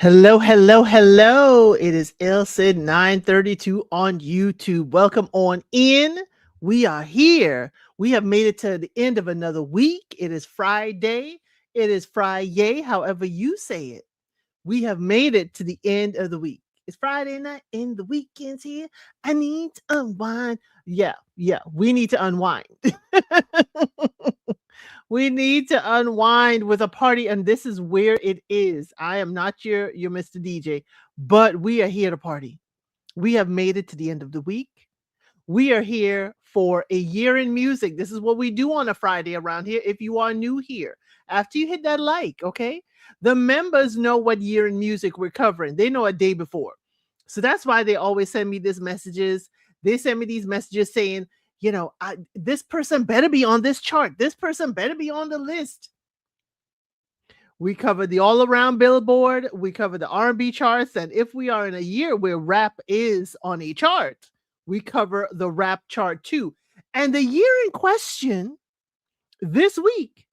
Hello, hello, hello. It is ElCid 932 on YouTube. Welcome on in. We are here. We have made it to the end of another week. It is Friday. It is Friday, however you say it. We have made it to the end of the week. It's Friday night and the weekend's here. I need to unwind. Yeah, we need to unwind. We need to unwind with a party, and this is where it is. I am not your Mr. DJ, but we are here to party. We have made it to the end of the week. We are here for a year in music. This is what we do on a Friday around here. If you are new here, after you hit that like, okay, the members know what year in music we're covering. They know a day before. So that's why they always send me these messages. They send me these messages saying, this person better be on this chart. This person better be on the list. We cover the all-around Billboard. We cover the R&B charts. And if we are in a year where rap is on a chart, we cover the rap chart too. And the year in question this week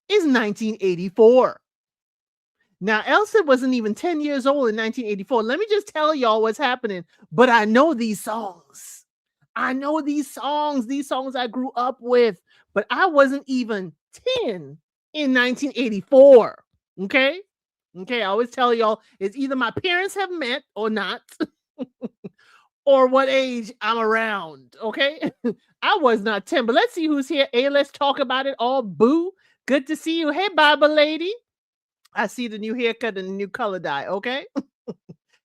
is 1984. Now, ElCid wasn't even 10 years old in 1984. Let me just tell y'all what's happening. But I know these songs. I know these songs I grew up with, but I wasn't even 10 in 1984. Okay. I always tell y'all it's either my parents have met or not, or what age I'm around. Okay. I was not 10, but let's see who's here. Hey, let's talk about it all. Boo. Good to see you. Hey, Bible lady. I see the new haircut and the new color dye. Okay.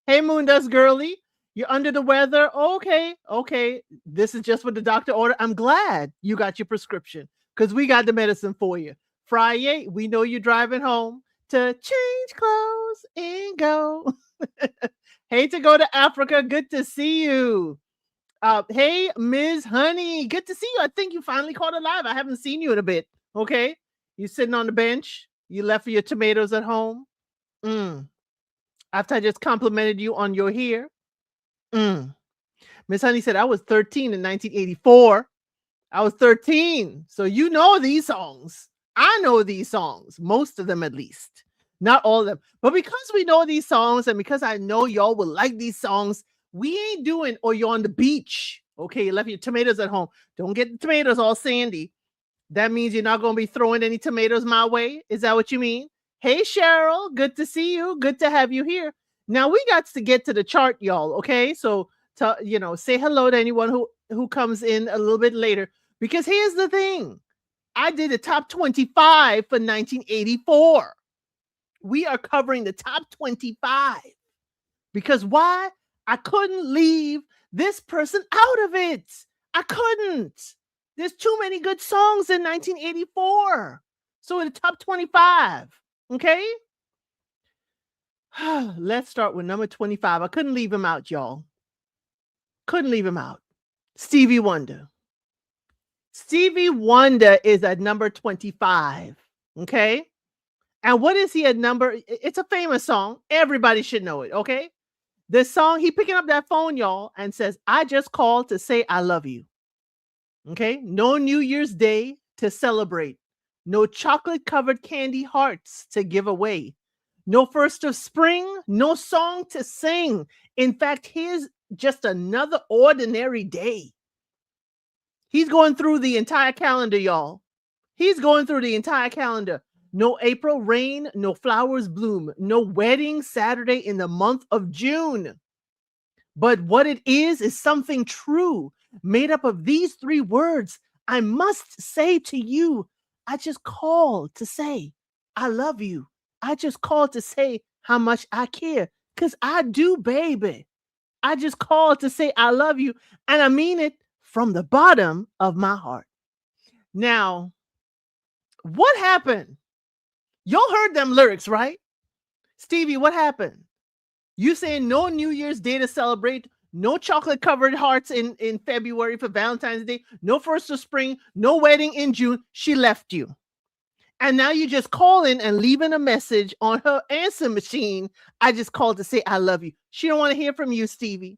Hey, Moon Dust Girly. You're under the weather? Okay. This is just what the doctor ordered. I'm glad you got your prescription because we got the medicine for you. Friday, we know you're driving home to change clothes and go. Hey, to go to Africa. Good to see you. Hey, Ms. Honey. Good to see you. I think you finally caught alive. I haven't seen you in a bit. Okay. You sitting on the bench. You left your tomatoes at home. After I just complimented you on your hair. Miss Honey said, I was 13 in 1984. I was 13. So you know these songs. I know these songs. Most of them, at least. Not all of them. But because we know these songs and because I know y'all will like these songs, we ain't doing, or you're on the beach. Okay, you left your tomatoes at home. Don't get the tomatoes all sandy. That means you're not going to be throwing any tomatoes my way. Is that what you mean? Hey, Cheryl. Good to see you. Good to have you here. Now we got to get to the chart, y'all. Okay, so say hello to anyone who comes in a little bit later. Because here's the thing, I did the top 25 for 1984. We are covering the top 25 because why? I couldn't leave this person out of it. I couldn't. There's too many good songs in 1984. So in the top 25. Okay. Let's start with number 25. I couldn't leave him out, y'all. Couldn't leave him out. Stevie Wonder. Stevie Wonder is at number 25. Okay. And what is he at number? It's a famous song. Everybody should know it. Okay. The song, he picking up that phone, y'all, and says, I just called to say I love you. Okay. No New Year's Day to celebrate. No chocolate covered candy hearts to give away. No first of spring, no song to sing. In fact, here's just another ordinary day. He's going through the entire calendar, y'all. He's going through the entire calendar. No April rain, no flowers bloom, no wedding Saturday in the month of June. But what it is something true, made up of these three words. I must say to you, I just called to say, I love you. I just called to say how much I care. Because I do, baby. I just called to say I love you. And I mean it from the bottom of my heart. Now, what happened? Y'all heard them lyrics, right? Stevie, what happened? You saying no New Year's Day to celebrate, no chocolate covered hearts in February for Valentine's Day, no first of spring, no wedding in June. She left you. And now you just calling and leaving a message on her answer machine. I just called to say I love you. She don't want to hear from you, Stevie.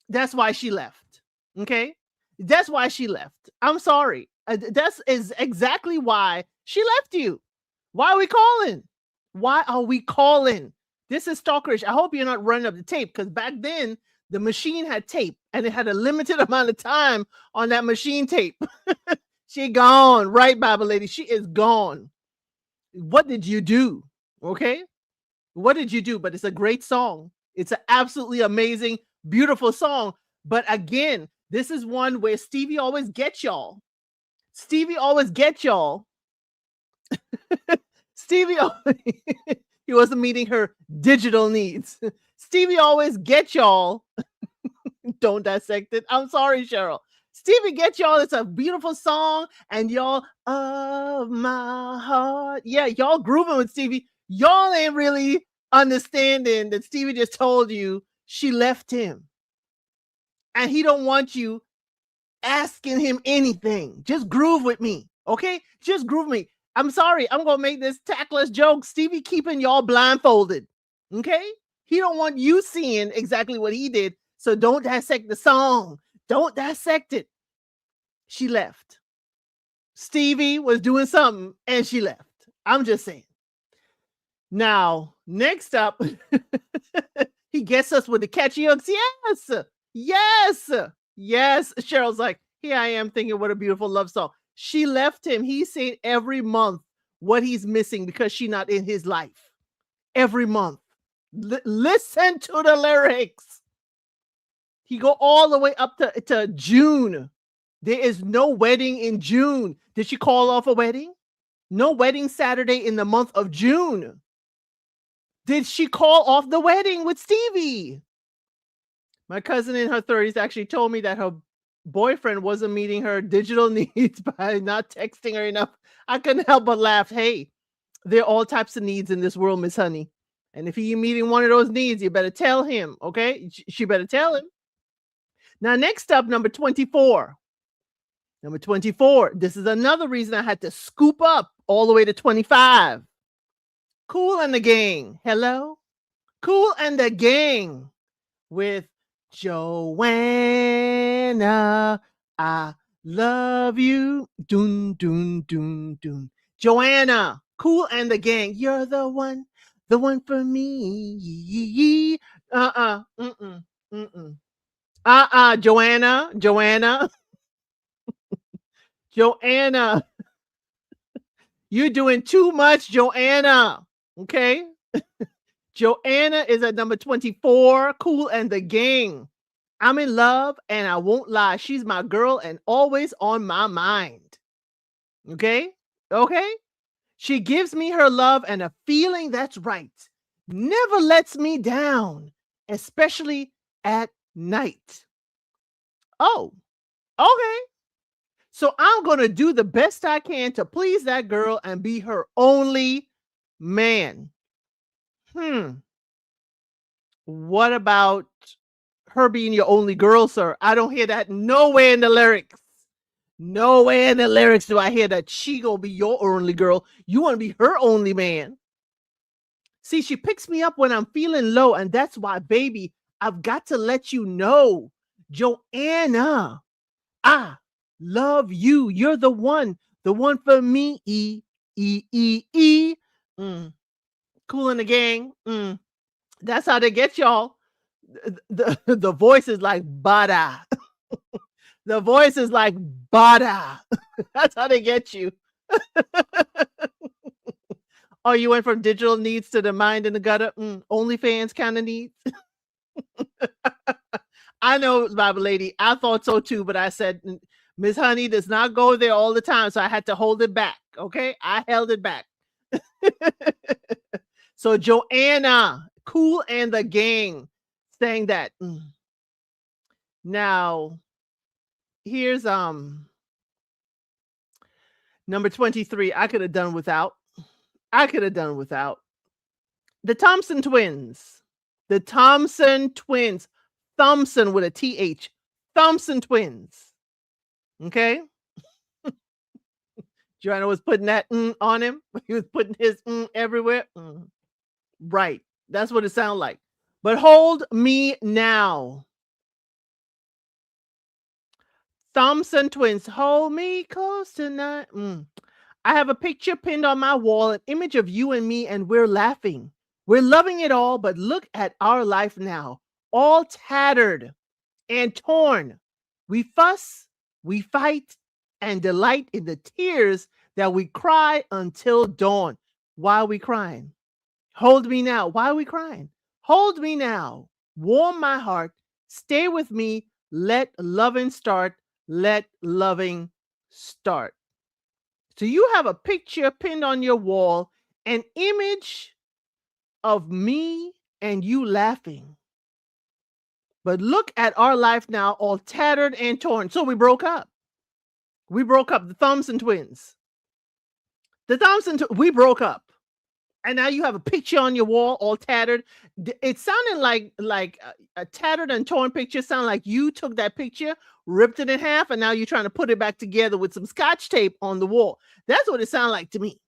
That's why she left. Okay? That's why she left. I'm sorry. Is exactly why she left you. Why are we calling? Why are we calling? This is stalkerish. I hope you're not running up the tape, because back then the machine had tape and it had a limited amount of time on that machine tape. She gone, right, Bible lady? She is gone. What did you do? Okay. What did you do? But it's a great song. It's an absolutely amazing, beautiful song. But again, this is one where Stevie always gets y'all. Stevie always gets y'all. Stevie, he wasn't meeting her digital needs. Stevie always gets y'all. Don't dissect it. I'm sorry, Cheryl. Stevie gets y'all. It's a beautiful song. And y'all, of my heart. Yeah, y'all grooving with Stevie. Y'all ain't really understanding that Stevie just told you she left him. And he don't want you asking him anything. Just groove with me. Okay? Just groove me. I'm sorry. I'm going to make this tactless joke. Stevie keeping y'all blindfolded. Okay? He don't want you seeing exactly what he did. So don't dissect the song. Don't dissect it. She left. Stevie was doing something and she left. I'm just saying. Now, next up, he gets us with the catchy hooks. Yes. Yes. Yes. Cheryl's like, here I am thinking, what a beautiful love song. She left him. He's saying every month what he's missing because she's not in his life. Every month. Listen to the lyrics. He go all the way up to June. There is no wedding in June. Did she call off a wedding? No wedding Saturday in the month of June. Did she call off the wedding with Stevie? My cousin in her 30s actually told me that her boyfriend wasn't meeting her digital needs by not texting her enough. I couldn't help but laugh. Hey, there are all types of needs in this world, Miss Honey. And if you're meeting one of those needs, you better tell him, okay? She better tell him. Now, next up, number 24. Number 24. This is another reason I had to scoop up all the way to 25. Kool and the Gang. Hello? Kool and the Gang with Joanna, I love you. Dun, dun, dun, dun. Joanna, Kool and the Gang. You're the one for me. Joanna. Joanna. You're doing too much, Joanna. Okay? Joanna is at number 24. Kool and the Gang. I'm in love and I won't lie. She's my girl and always on my mind. Okay? Okay? She gives me her love and a feeling that's right. Never lets me down, especially at night. Oh, okay. So I'm going to do the best I can to please that girl and be her only man. What about her being your only girl, sir? I don't hear that nowhere in the lyrics. Nowhere in the lyrics do I hear that she gonna be your only girl. You want to be her only man. See, she picks me up when I'm feeling low, and that's why, baby, I've got to let you know, Joanna, I love you. You're the one for me. Kool and the Gang. That's how they get y'all. The voice is like bada. The voice is like bada. That's how they get you. Oh, you went from digital needs to the mind in the gutter. OnlyFans kind of needs. I know, Bible lady. I thought so too, but I said, Miss Honey does not go there all the time, so I had to hold it back. Okay, I held it back. So Joanna, Kool and the Gang, saying that. Now, here's number 23. I could have done without. The Thompson twins. The Thompson twins. Thompson with a TH. Thompson twins. Okay? Joanna was putting that on him. He was putting his everywhere. Right. That's what it sounded like. But hold me now. Thompson twins. Hold me close tonight. I have a picture pinned on my wall, an image of you and me, and we're laughing. We're loving it all, but look at our life now, all tattered and torn. We fuss, we fight, and delight in the tears that we cry until dawn. Why are we crying? Hold me now. Why are we crying? Hold me now. Warm my heart. Stay with me. Let loving start. Let loving start. So you have a picture pinned on your wall, an image of me and you laughing. But look at our life now, all tattered and torn. So we broke up. We broke up. The Thompson twins. We broke up. And now you have a picture on your wall, all tattered. It sounded like a tattered and torn picture. Sound like you took that picture, ripped it in half, and now you're trying to put it back together with some scotch tape on the wall. That's what it sounded like to me.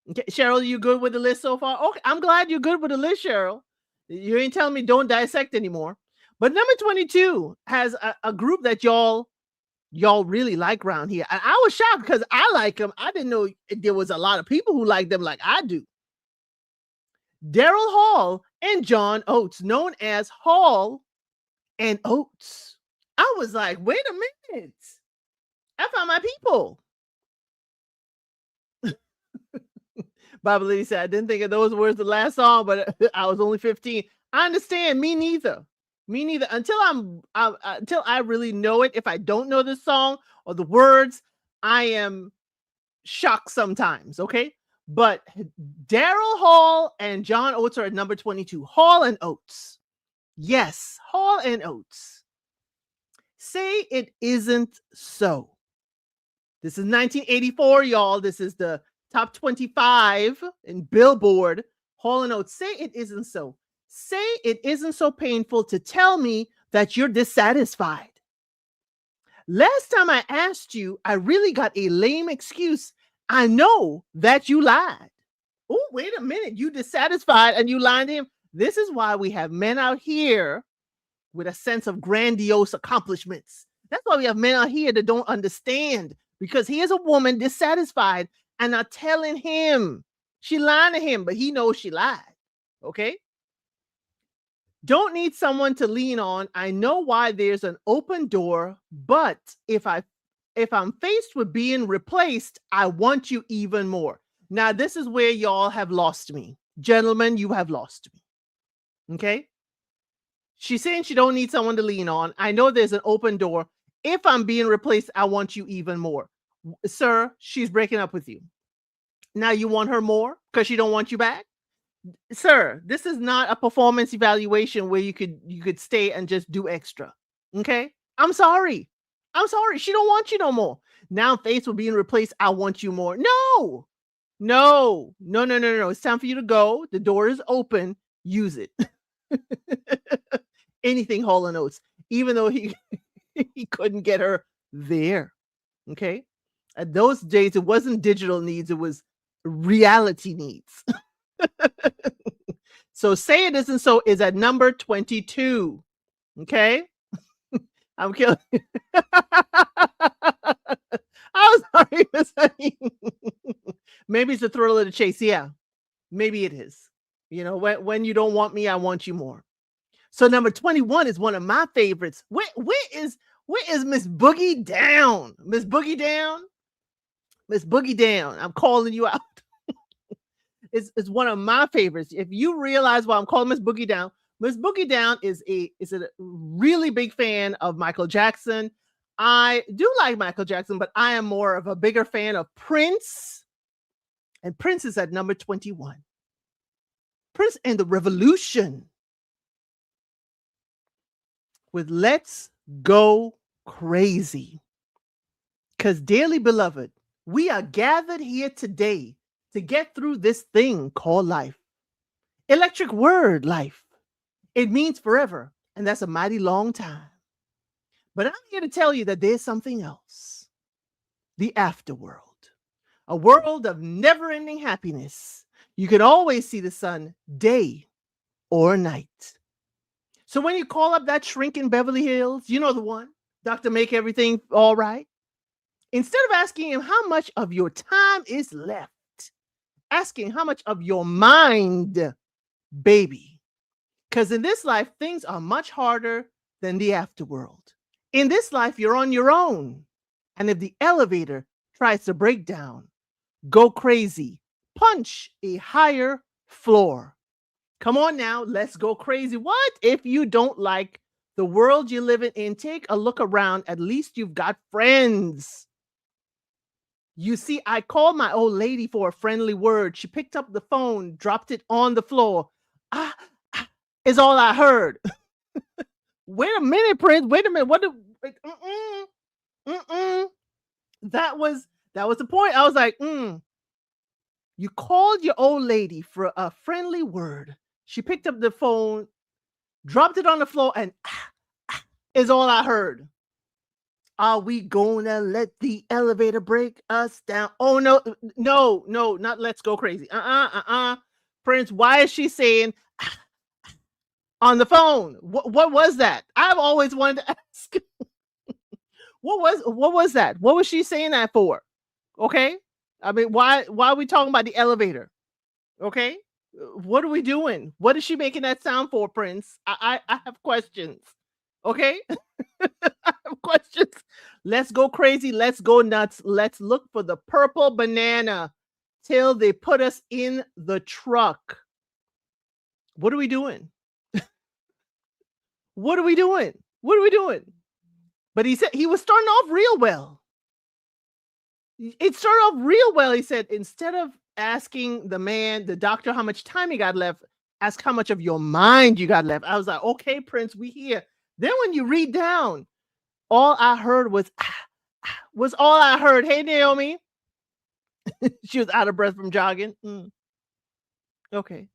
Okay, Cheryl, you good with the list so far? Okay, I'm glad you're good with the list, Cheryl. You ain't telling me don't dissect anymore. But number 22 has a group that y'all really like around here. And I was shocked because I like them. I didn't know there was a lot of people who like them like I do. Daryl Hall and John Oates, known as Hall and Oates. I was like, wait a minute. I found my people. Bible Lady said, I didn't think of those words the last song, but I was only 15. I understand. Me neither. Me neither. Until I really know it. If I don't know the song or the words, I am shocked sometimes. Okay. But Daryl Hall and John Oates are at number 22. Hall and Oates. Yes. Hall and Oates. Say it isn't so. This is 1984, y'all. This is the top 25 in Billboard. Hall and Oates. Say it isn't so. Say it isn't so painful to tell me that you're dissatisfied. Last time I asked you, I really got a lame excuse. I know that you lied. Oh, wait a minute. You dissatisfied and you lied to him. This is why we have men out here with a sense of grandiose accomplishments. That's why we have men out here that don't understand, because he is a woman dissatisfied and are telling him she lied to him, but he knows she lied. Okay. Don't need someone to lean on. I know why there's an open door, but if I'm faced with being replaced, I want you even more. Now, this is where y'all have lost me. Gentlemen, you have lost me. Okay? She's saying she don't need someone to lean on. I know there's an open door. If I'm being replaced, I want you even more. Sir, she's breaking up with you. Now you want her more because she don't want you back? Sir, this is not a performance evaluation where you could stay and just do extra. Okay? I'm sorry. She don't want you no more. Now faced with being replaced, I want you more. No. It's time for you to go. The door is open. Use it. Anything Hall and Oates, even though he couldn't get her there. Okay? At those days, it wasn't digital needs, it was reality needs. So Say It Isn't So is at number 22. Okay? I'm killing. I'm sorry, Miss Honey. Maybe it's the thrill of the chase. Yeah, maybe it is. You know, when you don't want me, I want you more. So number 21 is one of my favorites. Where is Miss Boogie Down? Miss Boogie Down? Miss Boogie Down. I'm calling you out. It's one of my favorites. If you realize why I'm calling Miss Boogie Down is a really big fan of Michael Jackson. I do like Michael Jackson, but I am more of a bigger fan of Prince. And Prince is at number 21. Prince and the Revolution with Let's Go Crazy. Because, dearly beloved, we are gathered here today to get through this thing called life. Electric word, life. It means forever, and that's a mighty long time. But I'm here to tell you that there's something else. The afterworld. A world of never-ending happiness. You can always see the sun day or night. So when you call up that shrink in Beverly Hills, you know the one, Dr. Make Everything All Right. Instead of asking him how much of your time is left, asking how much of your mind baby. Because in this life, things are much harder than the afterworld. In this life, you're on your own. And if the elevator tries to break down, go crazy, punch a higher floor. Come on now, let's go crazy. What if you don't like the world you live in? Take a look around. At least you've got friends. You see, I called my old lady for a friendly word. She picked up the phone, dropped it on the floor. Ah, is all I heard. Wait a minute, Prince. Wait a minute. What? That was the point. I was like, You called your old lady for a friendly word. She picked up the phone, dropped it on the floor, and is all I heard. Are we gonna let the elevator break us down? Oh no, not let's go crazy. Prince, why is she saying on the phone? What was that? I've always wanted to ask. What was that? What was she saying that for? Okay. I mean, why are we talking about the elevator? Okay. What are we doing? What is she making that sound for, Prince? I have questions. Okay. I have questions. Let's go crazy. Let's go nuts. Let's look for the purple banana till they put us in the truck. What are we doing? What are we doing? What are we doing? But he said he was starting off real well. It started off real well. He said, instead of asking the doctor, how much time he got left, ask how much of your mind you got left. I was like, okay, Prince, we here. Then when you read down, all I heard was all I heard. Hey, Naomi. She was out of breath from jogging. Okay.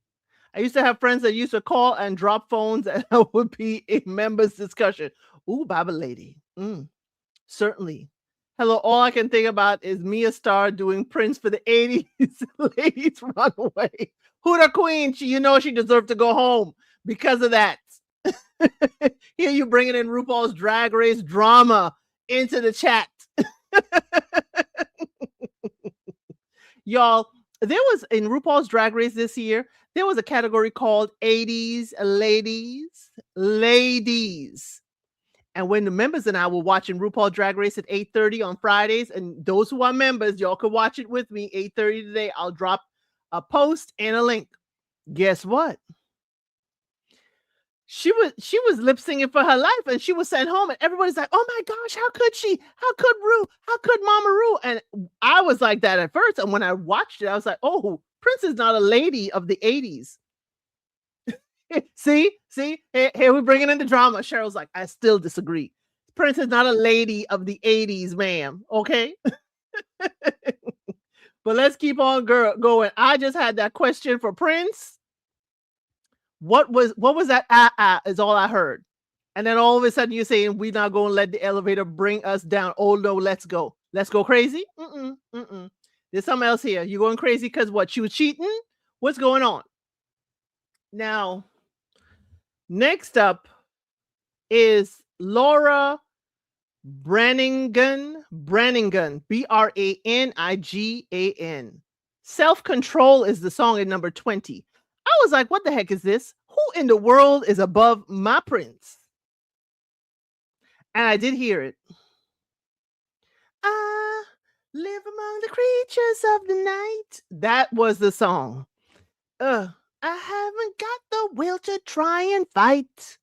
I used to have friends that used to call and drop phones, and it would be a members discussion. Ooh, Baba lady. Certainly. Hello, all I can think about is Mia Starr doing Prince for the 80s. Ladies run away. Who the queen? She deserved to go home because of that. Here you bringing in RuPaul's Drag Race drama into the chat. Y'all, there was in RuPaul's Drag Race this year, there was a category called 80s ladies. And when the members and I were watching RuPaul Drag Race at 8:30 on Fridays, and those who are members, y'all could watch it with me, 8:30 today. I'll drop a post and a link. Guess what? She was lip singing for her life, and she was sent home, and everybody's like, "Oh my gosh, how could she? How could Ru? How could Mama Ru?" And I was like that at first, and when I watched it, I was like, "Oh, Prince is not a lady of the 80s." See, here we're bringing in the drama. Cheryl's like, I still disagree. Prince is not a lady of the 80s, ma'am. Okay. But let's keep on going. I just had that question for Prince. What was that? Is all I heard. And then all of a sudden you're saying we're not going to let the elevator bring us down. Oh no, let's go. Let's go crazy. There's something else here. You going crazy because what? She was cheating? What's going on? Now, next up is Laura Brannigan, Brannigan. Self-Control is the song at number 20. I was like, what the heck is this? Who in the world is above my Prince? And I did hear it. I live among the creatures of the night. That was the song. I haven't got the will to try and fight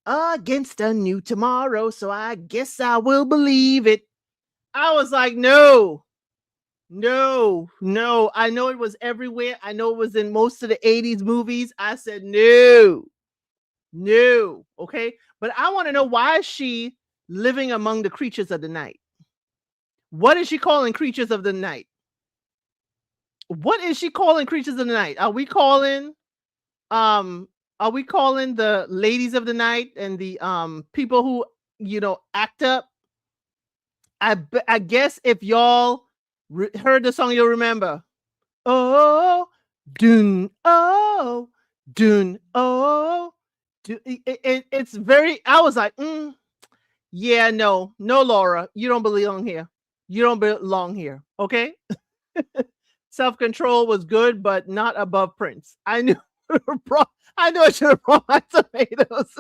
against a new tomorrow, so I guess I will believe it. I was like, no. I know it was everywhere. I know it was in most of the 80s movies. I said, no. Okay. But I want to know, why is she living among the creatures of the night? What is she calling creatures of the night? What is she calling creatures of the night? Are we calling the ladies of the night and the people who act up? I guess if y'all heard the song, you'll remember. Oh, dun, oh, dun, oh. It's very. I was like, yeah, no, Laura, you don't belong here. You don't belong here. Okay. Self-Control was good, but not above Prince. I knew I know I should have brought my tomatoes.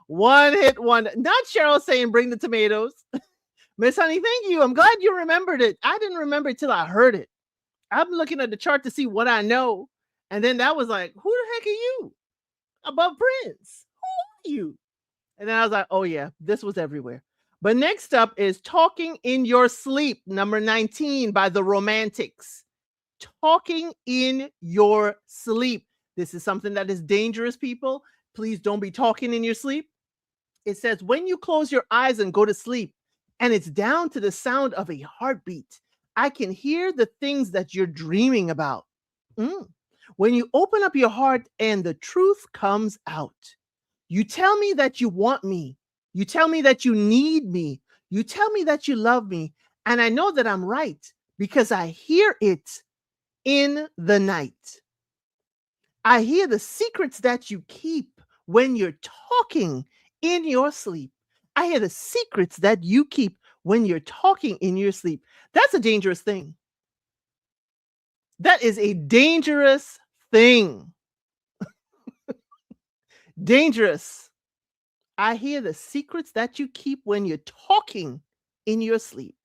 One hit one. Not Cheryl saying bring the tomatoes. Miss Honey, thank you. I'm glad you remembered it. I didn't remember it till I heard it. I'm looking at the chart to see what I know. And then that was like, who the heck are you? Above Prince. Who are you? And then I was like, oh yeah, this was everywhere. But next up is Talking in Your Sleep, number 19 by the Romantics. Talking in your sleep. This is something that is dangerous, people. Please don't be talking in your sleep. It says, when you close your eyes and go to sleep, and it's down to the sound of a heartbeat, I can hear the things that you're dreaming about. When you open up your heart and the truth comes out, you tell me that you want me. You tell me that you need me. You tell me that you love me. And I know that I'm right because I hear it in the night. I hear the secrets that you keep when you're talking in your sleep. I hear the secrets that you keep when you're talking in your sleep. That's a dangerous thing. That is a dangerous thing. Dangerous. I hear the secrets that you keep when you're talking in your sleep.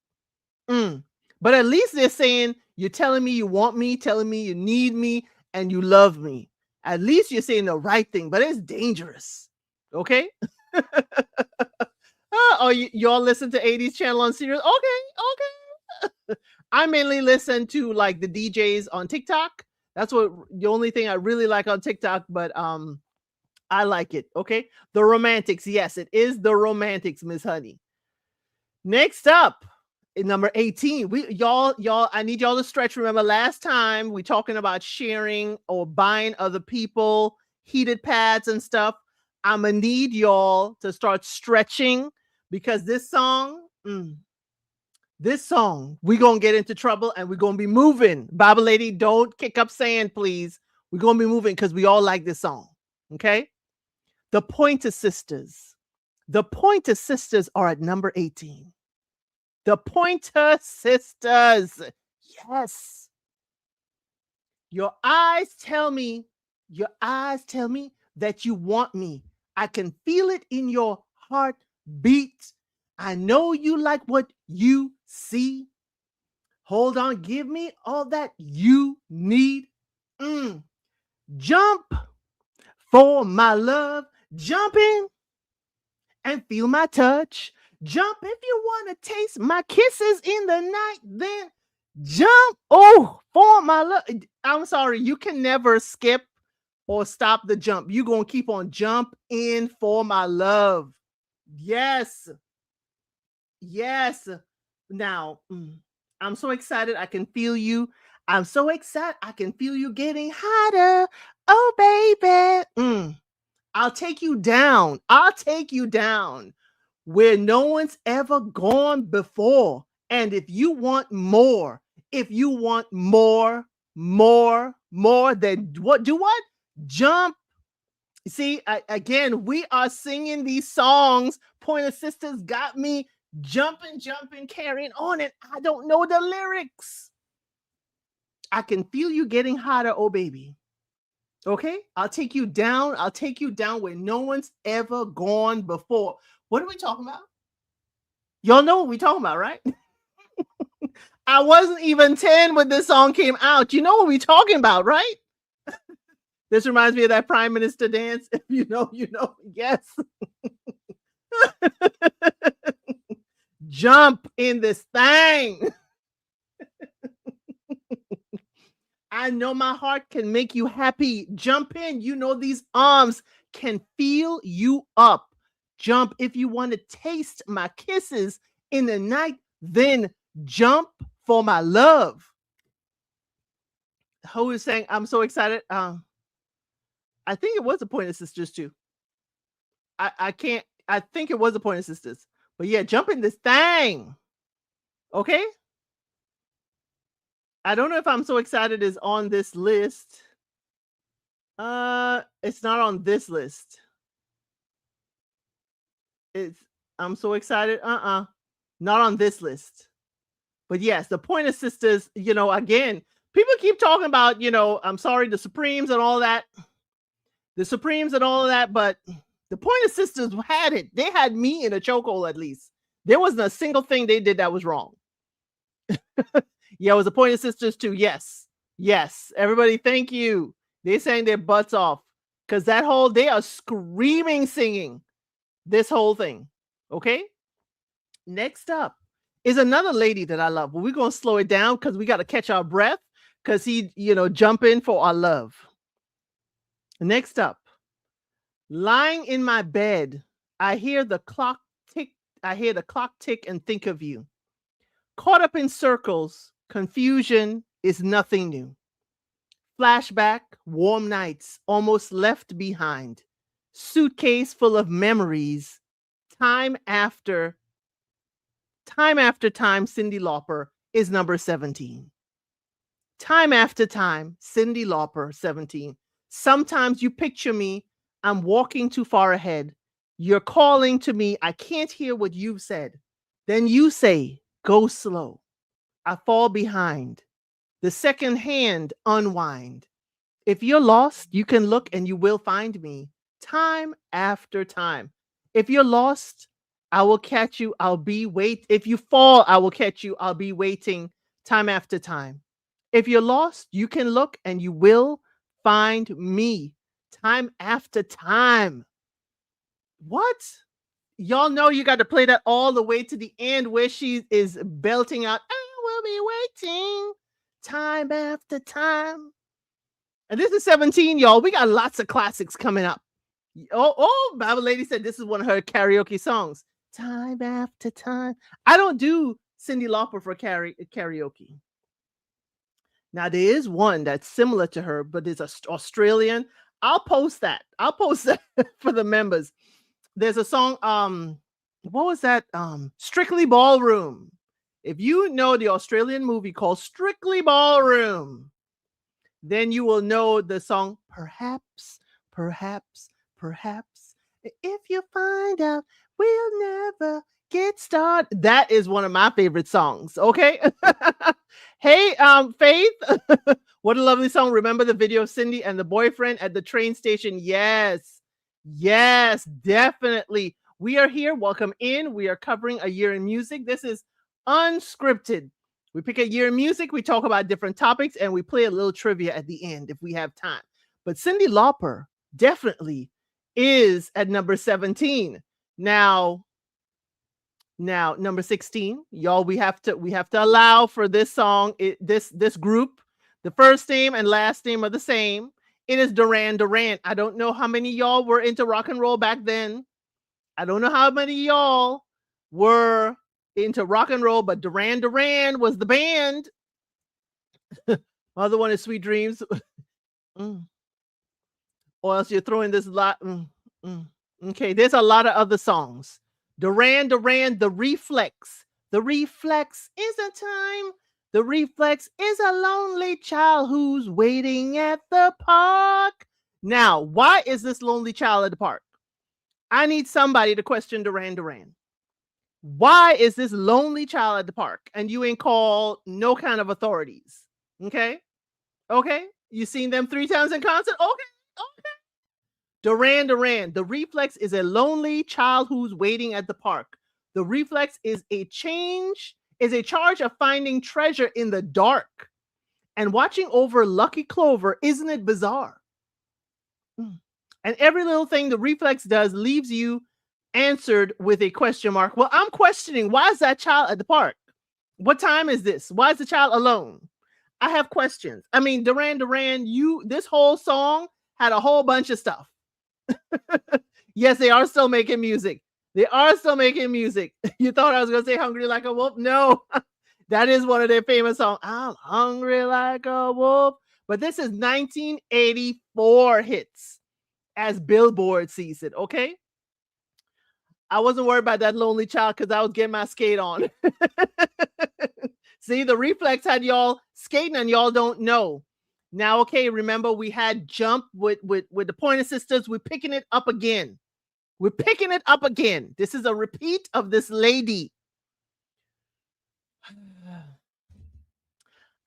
But at least they're saying, you're telling me you want me, telling me you need me, and you love me. At least you're saying the right thing, but it's dangerous. Okay? Oh, y'all listen to 80s channel on Sirius? Okay. I mainly listen to like the DJs on TikTok. That's what the only thing I really like on TikTok, but I like it. Okay. The Romantics. Yes, it is the Romantics, Miss Honey. Next up, number 18. Y'all, I need y'all to stretch. Remember last time we talking about sharing or buying other people heated pads and stuff. I'm gonna need y'all to start stretching because this song, we're gonna get into trouble and we're gonna be moving. Bible lady, don't kick up sand, please. We're gonna be moving because we all like this song. Okay. The Pointer Sisters. The Pointer Sisters are at number 18. The Pointer Sisters. Yes. Your eyes tell me that you want me. I can feel it in your heartbeat. I know you like what you see. Hold on, give me all that you need. Jump for my love. Jump in and feel my touch. Jump if you want to taste my kisses in the night. Then jump. Oh, for my love. I'm sorry, you can never skip or stop the jump. You're going to keep on jump in for my love. Yes. Yes. Now, I'm so excited. I can feel you. I'm so excited. I can feel you getting hotter. Oh, baby. I'll take you down. I'll take you down where no one's ever gone before. And if you want more, then what? Jump. See, again, we are singing these songs. Pointer Sisters got me jumping, carrying on, and I don't know the lyrics. I can feel you getting hotter, oh baby. Okay, I'll take you down. I'll take you down where no one's ever gone before. What are we talking about? Y'all know what we're talking about, right? I wasn't even 10 when this song came out. You know what we're talking about, right? This reminds me of that Prime Minister dance. If you know, you know. Yes. Jump in this thing. I know my heart can make you happy. Jump in. You know these arms can feel you up. Jump if you want to taste my kisses in the night. Then jump for my love. Who is saying I'm so excited? I think it was the Pointer Sisters too. I think it was the Pointer Sisters. But yeah, jump in this thing. Okay. I don't know if I'm so excited is on this list. It's not on this list. I'm so excited. Not on this list. But yes, the Pointer Sisters, again, people keep talking about, I'm sorry, the Supremes and all that. The Supremes and all of that, but the Pointer Sisters had it. They had me in a chokehold, at least. There wasn't a single thing they did that was wrong. Yeah, it was the Pointer Sisters too. Yes. Yes. Everybody, thank you. They sang their butts off. Because they are screaming, singing this whole thing. Okay? Next up is another lady that I love. But we're going to slow it down because we got to catch our breath because he, jump in for our love. Next up, lying in my bed, I hear the clock tick. I hear the clock tick and think of you. Caught up in circles, confusion is nothing new. Flashback, warm nights, almost left behind. Suitcase full of memories. Time after time, Cyndi Lauper is number 17. Time after time, Cyndi Lauper, 17. Sometimes you picture me, I'm walking too far ahead. You're calling to me, I can't hear what you've said. Then you say, go slow. I fall behind. The second hand unwind. If you're lost, you can look and you will find me time after time. If you're lost, I will catch you. If you fall, I will catch you. I'll be waiting time after time. If you're lost, you can look and you will find me time after time. What? Y'all know you got to play that all the way to the end where she is belting out, I will be waiting time after time. And this is 17, y'all. We got lots of classics coming up. Bible Lady said this is one of her karaoke songs. Time after time. I don't do Cyndi Lauper for karaoke. Now, there is one that's similar to her, but it's Australian. I'll post that. For the members. There's a song, what was that? Strictly Ballroom. If you know the Australian movie called Strictly Ballroom, then you will know the song, Perhaps, Perhaps, Perhaps. If you find out, we'll never get started. That is one of my favorite songs. Okay. Hey, Faith. What a lovely song. Remember the video of Cyndi and the boyfriend at the train station? Yes. Yes, definitely. We are here. Welcome in. We are covering a year in music. This is Unscripted. We pick a year in music, we talk about different topics, and we play a little trivia at the end if we have time. But Cyndi Lauper definitely is at number 17. Now number 16, y'all, we have to allow for this song, this group. The first name and last name are the same. It is Duran Duran. I don't know how many y'all were into rock and roll back then. I don't know how many y'all were into rock and roll, but Duran Duran was the band. Other one is Sweet Dreams. Or else you're throwing this lot. Okay, there's a lot of other songs. Duran Duran, The Reflex. The Reflex is a time. The Reflex is a lonely child who's waiting at the park. Now, why is this lonely child at the park? I need somebody to question Duran Duran. Why is this lonely child at the park? And you ain't called no kind of authorities. Okay? Okay? You seen them 3 times in concert? Okay. Duran Duran, The Reflex is a lonely child who's waiting at the park. The Reflex is a charge of finding treasure in the dark and watching over Lucky Clover. Isn't it bizarre? And every little thing the Reflex does leaves you answered with a question mark. Well, I'm questioning, why is that child at the park? What time is this? Why is the child alone? I have questions. I mean, Duran Duran, this whole song had a whole bunch of stuff. Yes, they are still making music. You thought I was going to say Hungry Like a Wolf? No, that is one of their famous songs. I'm hungry like a wolf. But this is 1984 hits as Billboard sees it. Okay. I wasn't worried about that lonely child because I was getting my skate on. See, the Reflex had y'all skating and y'all don't know. Now, okay, remember we had Jump with the Pointer Sisters. We're picking it up again. This is a repeat of this lady.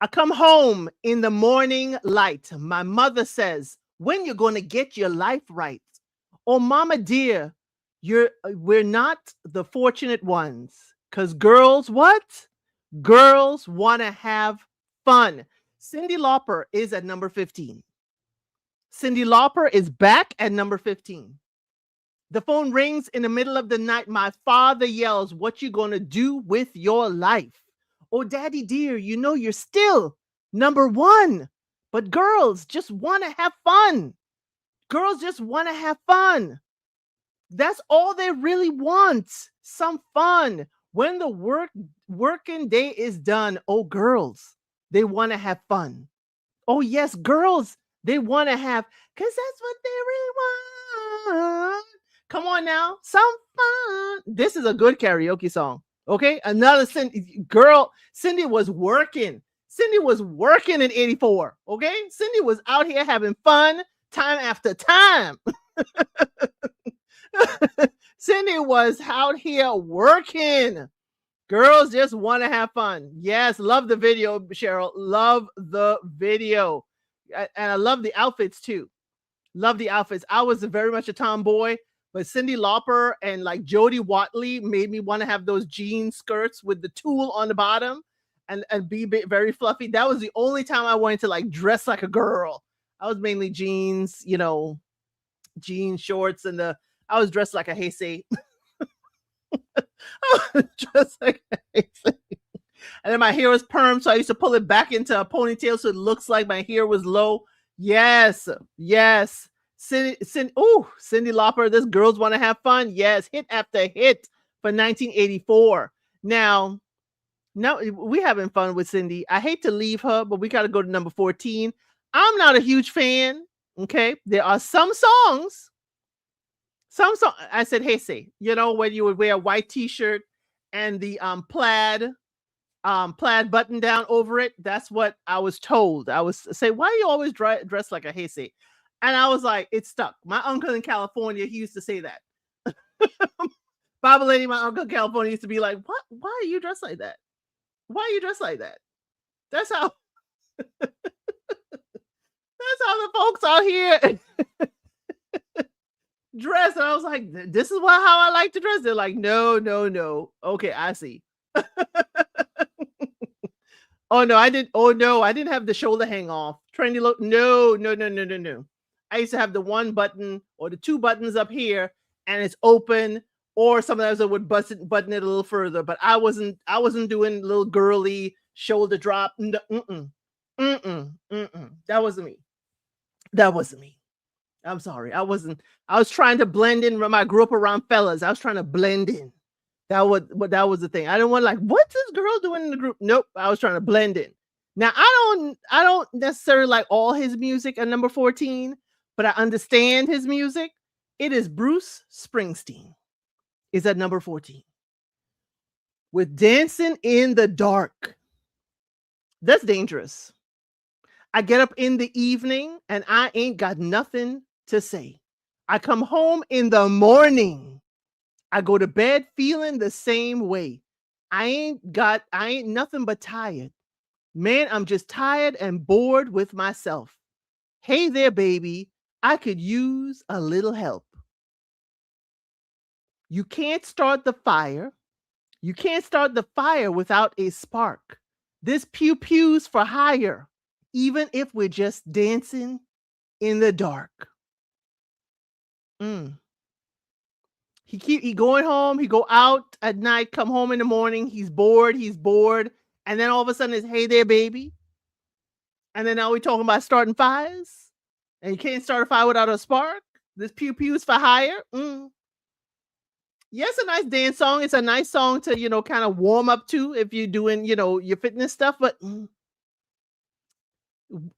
I come home in the morning light. My mother says, "When you're going to get your life right?" Oh, mama dear, we're not the fortunate ones. Cause girls, what? Girls want to have fun. Cyndi Lauper is at number 15. Cyndi Lauper is back at number 15. The phone rings in the middle of the night. My father yells, "What you gonna do with your life?" Oh, daddy dear, you know you're still number one. But girls just want to have fun. Girls just want to have fun. That's all they really want. Some fun. When the working day is done, oh, girls, they want to have fun. Oh, yes, girls, they want to have, because that's what they really want. Come on now, some fun. This is a good karaoke song. Okay, another girl. Cyndi was working. Cyndi was working in '84. Okay, Cyndi was out here having fun time after time. Cyndi was out here working. Girls just want to have fun. Yes, love the video, Cheryl. Love the video. And I love the outfits too. Love the outfits. I was very much a tomboy, but Cyndi Lauper and like Jodie Watley made me want to have those jean skirts with the tulle on the bottom and be very fluffy. That was the only time I wanted to like dress like a girl. I was mainly jeans, jean shorts, and I was dressed like a Heisei. I was dressed like a Heisei. And then my hair was perm, so I used to pull it back into a ponytail so it looks like my hair was low. Yes, yes. Cyndi Lauper, this Girls Want to Have Fun. Yes, hit after hit for 1984. Now we having fun with Cyndi. I hate to leave her, but we got to go to number 14. I'm not a huge fan. Okay, there are some songs. I said, Heisei, when you would wear a white t-shirt and the plaid button down over it. That's what I was told. I was say, why are you always dressed like a Heisei? And I was like, it stuck. My uncle in California, he used to say that. Bible lady, my uncle in California used to be like, what? Why are you dressed like that? Why are you dressed like that? That's how that's how the folks out here dress. And I was like, this is how I like to dress. They're like, no. Okay, I see. Oh no, I didn't have the shoulder hang off. Trendy look. No. I used to have the one button or the two buttons up here and it's open, or sometimes I would button it a little further, but I wasn't doing little girly shoulder drop. That wasn't me. I'm sorry. I was trying to blend in. I grew up around fellas. I was trying to blend in. That was the thing. I didn't want like, what's this girl doing in the group? Nope. I was trying to blend in. Now I don't necessarily like all his music at number 14, but I understand his music. It is Bruce Springsteen is at number 14 with Dancing in the Dark. That's dangerous. I get up in the evening and I ain't got nothing to say. I come home in the morning. I go to bed feeling the same way. I ain't nothing but tired. Man, I'm just tired and bored with myself. Hey there, baby. I could use a little help. You can't start the fire. You can't start the fire without a spark. This pew pew's for hire, even if we're just dancing in the dark. He going home, he go out at night, come home in the morning, he's bored, and then all of a sudden it's, hey there, baby. And then now we're talking about starting fires, and you can't start a fire without a spark. This pew pew's for hire. Yes, a nice dance song. It's a nice song to, kind of warm up to if you're doing, your fitness stuff, but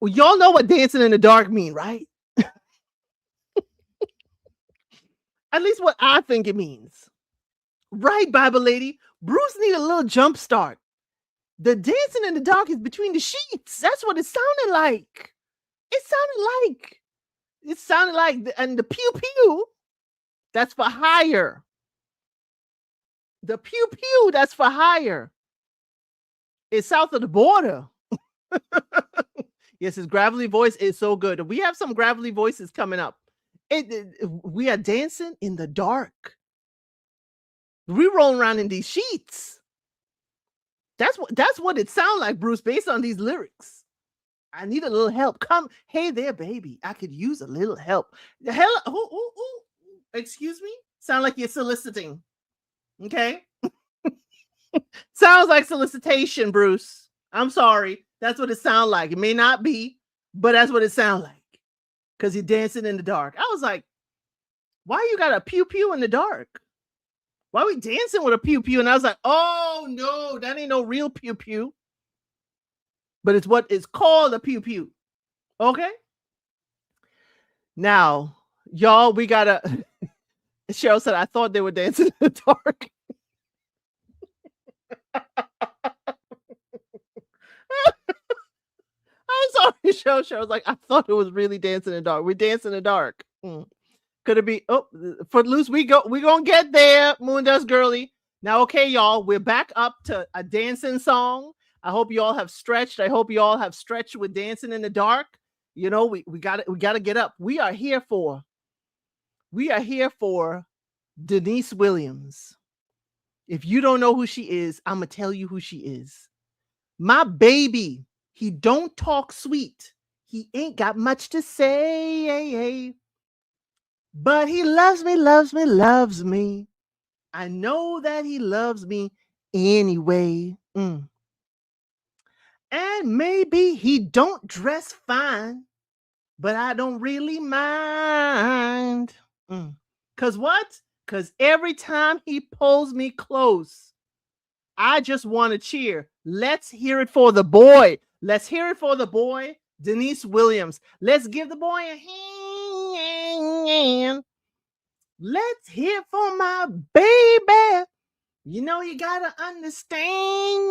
y'all know what dancing in the dark mean, right? At least what I think it means. Right, Bible lady? Bruce need a little jump start. The dancing in the dark is between the sheets. That's what it sounded like. And the pew pew, that's for hire. The pew pew, that's for hire. It's south of the border. Yes, his gravelly voice is so good. We have some gravelly voices coming up. We are dancing in the dark. We rolling around in these sheets. That's what it sounds like, Bruce, based on these lyrics. I need a little help. Come, hey there, baby. I could use a little help. The hell, ooh. Excuse me? Sound like you're soliciting. Okay. Sounds like solicitation, Bruce. I'm sorry. That's what it sounds like. It may not be, but that's what it sounds like. Because you're dancing in the dark. I was like, why you got a pew pew in the dark? Why are we dancing with a pew pew? And I was like, oh no, that ain't no real pew pew. But it's what is called a pew pew. Okay. Now, y'all, we gotta. Cheryl said, I thought they were dancing in the dark. I'm sorry, Cheryl was like, I thought it was really dancing in the dark. We're dancing in the dark. Could it be? Oh, Footloose, we're gonna get there, Moondust Girly. Now, okay, y'all, we're back up to a dancing song. I hope you all have stretched. I hope you all have stretched with Dancing in the Dark. You know, we gotta get up. We are here for Denise Williams. If you don't know who she is, I'm gonna tell you who she is. My baby, he don't talk sweet. He ain't got much to say. But he loves me. I know that he loves me anyway. And maybe he don't dress fine, but I don't really mind. Cause what? Cause every time he pulls me close, I just want to cheer. Let's hear it for the boy. Let's hear it for the boy, Denise Williams. Let's give the boy a hand. Let's hear for my baby. You know, you gotta understand.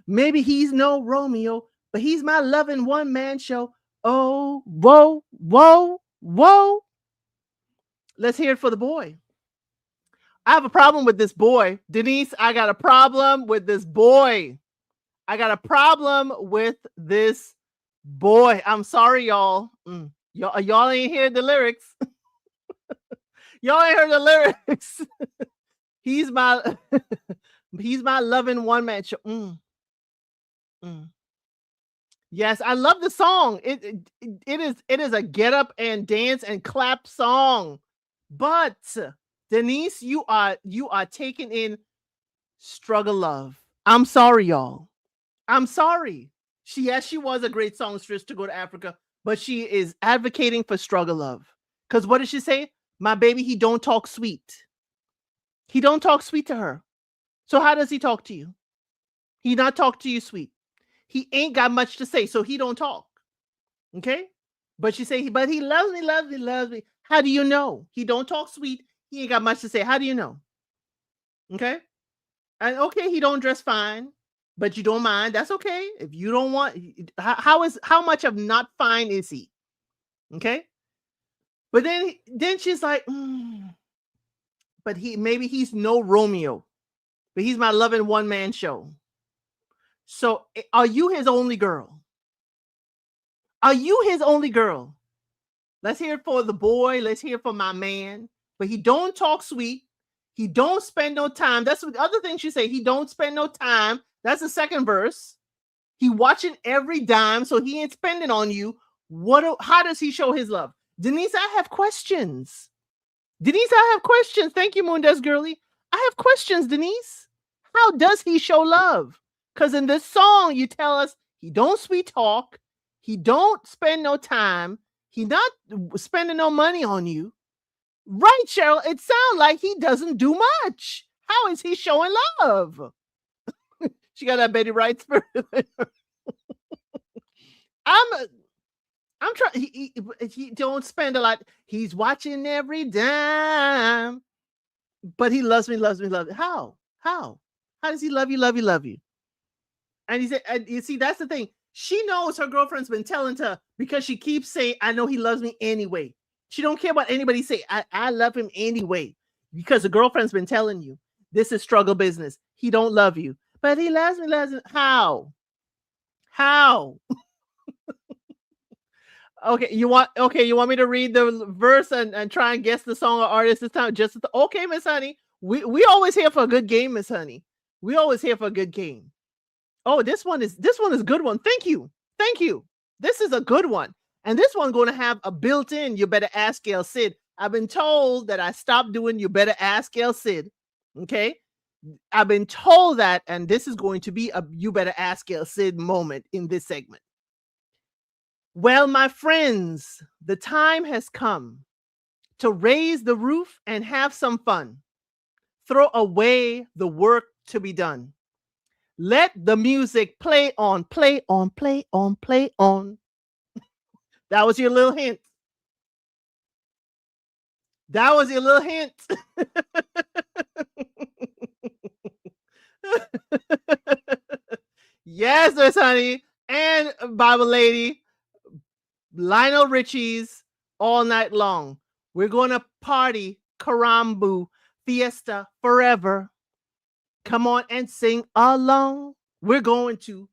Maybe he's no Romeo, but he's my loving one-man show. Oh, whoa. Let's hear it for the boy. I have a problem with this boy. Denise, I got a problem with this boy. I'm sorry, y'all. Y'all ain't heard the lyrics. Y'all ain't heard the lyrics. He's my loving one-man show. Yes, I love the song. It is a get up and dance and clap song. But Denise, you are taking in Struggle Love. I'm sorry, y'all. I'm sorry. She was a great songstress to go to Africa, but she is advocating for Struggle Love. Because what did she say? My baby, he don't talk sweet. He don't talk sweet to her. So how does he talk to you? He not talk to you sweet. He ain't got much to say, so he don't talk. Okay? But she say, but he loves me. How do you know? He don't talk sweet. He ain't got much to say. How do you know? Okay? And okay, he don't dress fine, but you don't mind. That's okay. If you don't want, how much of not fine is he? Okay? But then she's like, but maybe he's no Romeo, but he's my loving one-man show. So are you his only girl? Are you his only girl? Let's hear it for the boy. Let's hear it for my man. But he don't talk sweet. He don't spend no time. That's what the other thing she say. He don't spend no time. That's the second verse. He watching every dime, so he ain't spending on you. How does he show his love? Denise, I have questions. Thank you, Moondust Girly. I have questions, Denise. How does he show love? Because in this song, you tell us he don't sweet talk. He don't spend no time. He not spending no money on you. Right, Cheryl? It sounds like he doesn't do much. How is he showing love? She got that Betty Wright spirit. I'm trying. He don't spend a lot. He's watching every dime, but he loves me. How? How does he love you? And he said, and you see, that's the thing. She knows her girlfriend's been telling her because she keeps saying, I know he loves me anyway. She don't care what anybody say. I love him anyway. Because the girlfriend's been telling you, this is struggle business. He don't love you. But he loves me. How? How? Okay, you want me to read the verse and try and guess the song or artist this time? Okay, Miss Honey. We always here for a good game, Miss Honey. We always here for a good game. Oh, this one is a good one. Thank you. Thank you. This is a good one. And this one going to have a built-in you better ask ElCid. I've been told that I stopped doing you better ask ElCid. Okay? I've been told that, and this is going to be a you better ask ElCid moment in this segment. Well, my friends, the time has come to raise the roof and have some fun. Throw away the work to be done. Let the music play on, play on, play on, play on. That was your little hint. That was your little hint. Yes, Miss Honey and Bible Lady, Lionel Richie's All Night Long. We're going to party, Karambu, Fiesta Forever. Come on and sing along. We're going to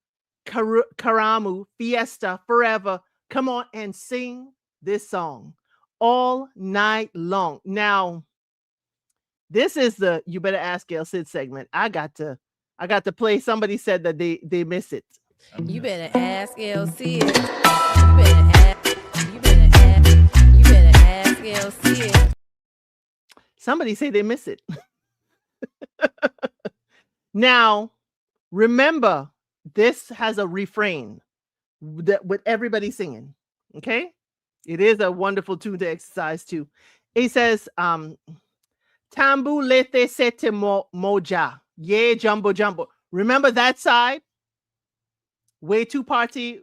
Karamu, Fiesta Forever. Come on and sing this song all night long. Now, this is the You Better Ask ElCid segment. I got to play. Somebody said that they miss it. You better ask ElCid. You better ask ElCid. Somebody say they miss it. Now, remember, this has a refrain with everybody singing. Okay? It is a wonderful tune to exercise too. It says, Tambu lete sete moja. Ye jumbo jumbo. Remember that side? Way too party.